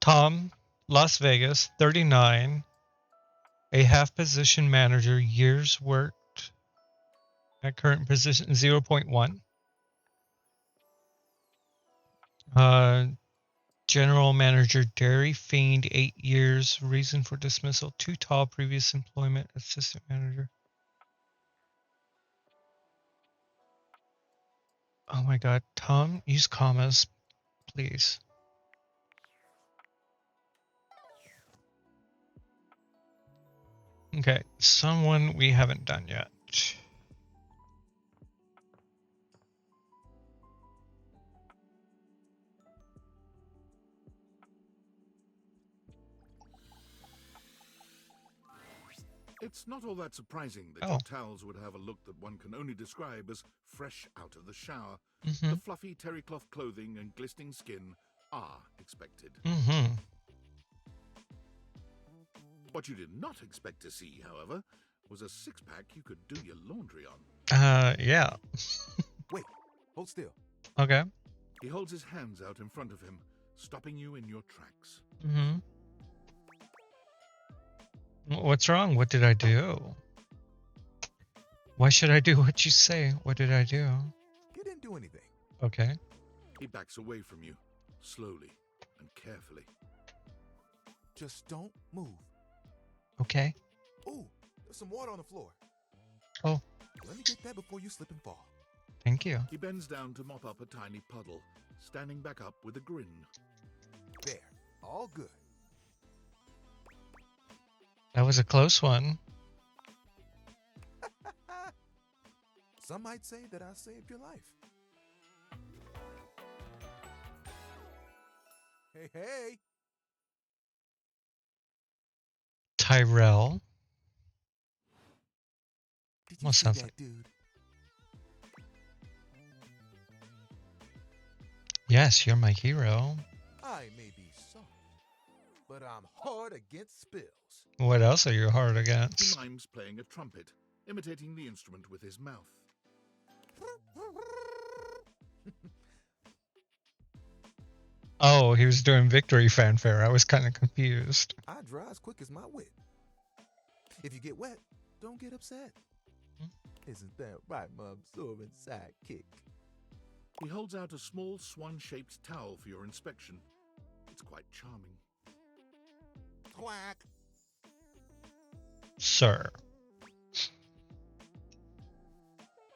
Tom, Las Vegas, 39. A half position manager, years worked. At current position, 0.1. General manager, Dairy Fiend, 8 years. Reason for dismissal, too tall. Previous employment, assistant manager. Oh my god, Tom, use commas, please. Okay, someone we haven't done yet. It's not all that surprising that your towels would have a look that one can only describe as fresh out of the shower. The fluffy terry cloth clothing and glistening skin are expected. What you did not expect to see, however, was a six-pack you could do your laundry on. Yeah. Wait, hold still. Okay. He holds his hands out in front of him, stopping you in your tracks. What's wrong? What did I do? Why should I do what you say? What did I do? You didn't do anything. Okay. He backs away from you, slowly and carefully. Just don't move. Okay. Ooh, there's some water on the floor. Oh. Let me get that before you slip and fall. Thank you. He bends down to mop up a tiny puddle, standing back up with a grin. There, all good. That was a close one. Some might say that I saved your life. Hey. Tyrell. Almost sounds like. Yes, you're my hero. I may be soft, but I'm hard against spills. What else are you hard against? He mimes playing a trumpet, imitating the instrument with his mouth. Oh, he was doing victory fanfare. I was kind of confused. I dry as quick as my wit. If you get wet, don't get upset. Isn't that right, my absorbent sidekick? He holds out a small swan-shaped towel for your inspection. It's quite charming. Quack. Sir.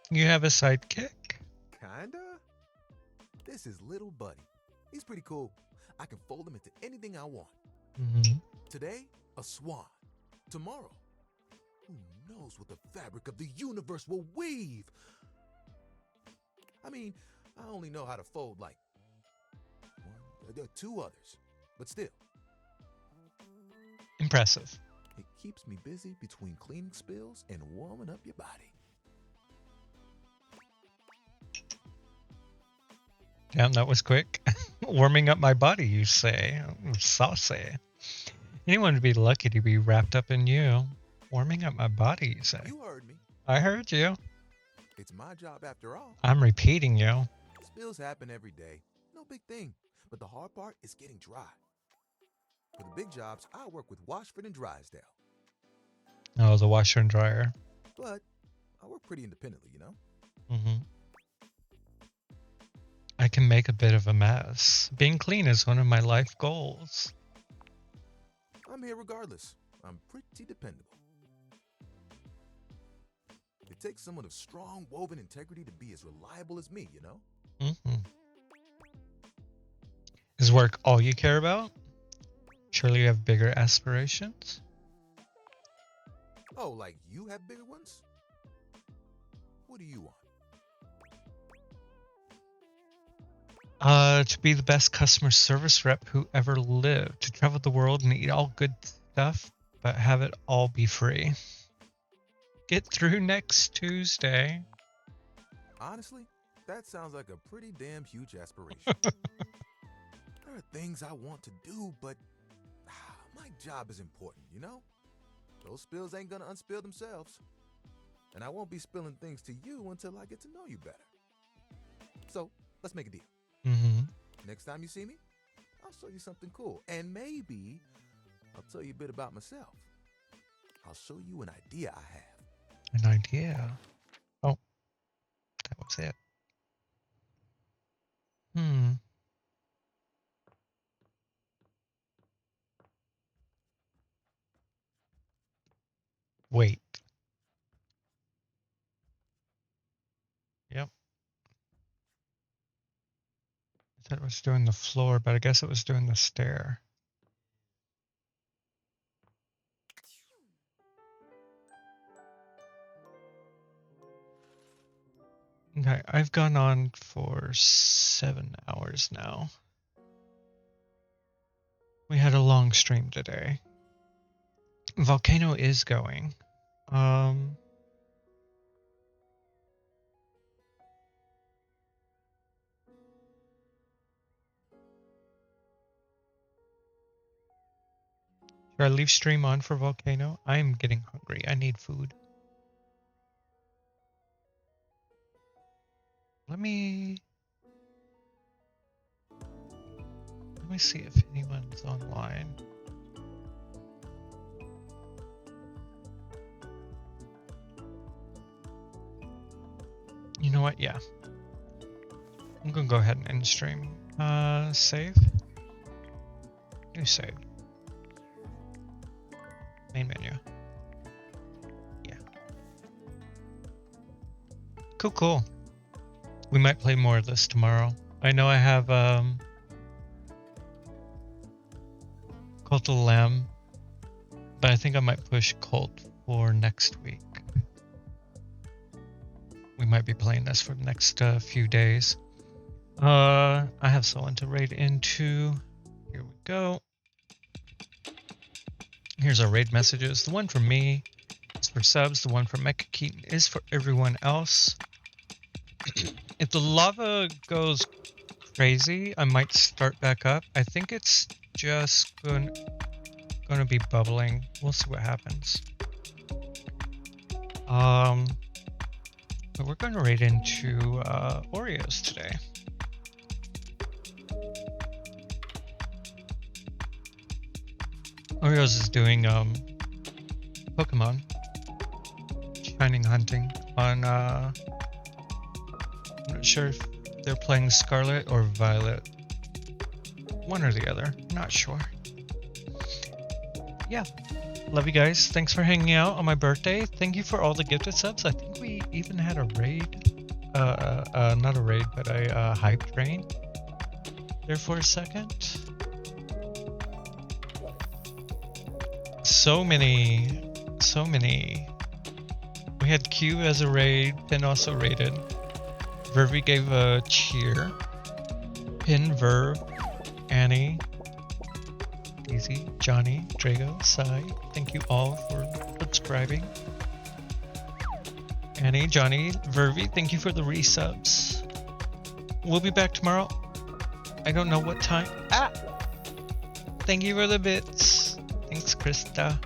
You have a sidekick? Kinda. This is Little Buddy. He's pretty cool. I can fold him into anything I want. Mm-hmm. Today, a swan. Tomorrow, who knows what the fabric of the universe will weave? I mean, I only know how to fold like two others, but still. Impressive. It keeps me busy between cleaning spills and warming up your body. Damn, that was quick. Warming up my body, you say. Saucy. Anyone would be lucky to be wrapped up in you. Warming up my body, you say. You heard me. I heard you. It's my job after all. I'm repeating you. Spills happen every day. No big thing. But the hard part is getting dry. For the big jobs, I work with Washford and Drysdale. Oh, the washer and dryer. But I work pretty independently, you know? Mm-hmm. I can make a bit of a mess. Being clean is one of my life goals. I'm here regardless. I'm pretty dependable. It takes someone of strong woven integrity to be as reliable as me, you know? Mm-hmm. Is work all you care about? Surely you have bigger aspirations? Oh, like you have bigger ones? What do you want? To be the best customer service rep who ever lived. To travel the world and eat all good stuff, but have it all be free. Get through next Tuesday. Honestly, that sounds like a pretty damn huge aspiration. There are things I want to do, but my job is important, you know? Those spills ain't gonna unspill themselves. And I won't be spilling things to you until I get to know you better. So, let's make a deal. Mm-hmm. Next time you see me, I'll show you something cool. And maybe I'll tell you a bit about myself. I'll show you an idea I have. An idea? Oh, that was it. Wait. Yep. I thought it was doing the floor, but I guess it was doing the stair. Okay, I've gone on for 7 hours now. We had a long stream today. Volcano is going. Should I leave stream on for Volcano? I'm getting hungry. I need food. Let me see if anyone's online. You know what? Yeah. I'm gonna go ahead and end stream. Save. New save. Main menu. Yeah. Cool. We might play more of this tomorrow. I know I have Cult of the Lamb, but I think I might push Cult for next week. We might be playing this for the next few days. I have someone to raid into. Here we go. Here's our raid messages. The one from me, It's for subs. The one for Mecha Keaton is for everyone else. If the lava goes crazy, I might start back up. I think it's just going to be bubbling. We'll see what happens. But we're going to raid into Oreos today. Oreos is doing Pokemon Shining Hunting on I'm not sure if they're playing Scarlet or Violet. One or the other, not sure. Yeah. Love you guys. Thanks for hanging out on my birthday. Thank you for all the gifted subs. I think we even had a raid. Not a raid, but a hype train there for a second. So many. We had Q as a raid. Pin also raided. Vervi gave a cheer. Pin, Verv, Annie, Easy, Johnny, Drago, Sai. Thank you all for subscribing. Annie, Johnny, Vervi, thank you for the resubs. We'll be back tomorrow. I don't know what time. Ah! Thank you for the bits. Thanks, Krista.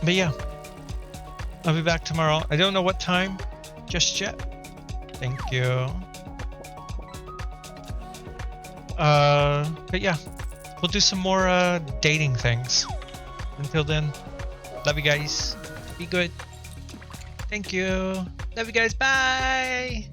But yeah, I'll be back tomorrow. I don't know what time just yet. Thank you. But yeah, we'll do some more dating things. Until then, love you guys. Be good. Thank you. Love you guys. Bye.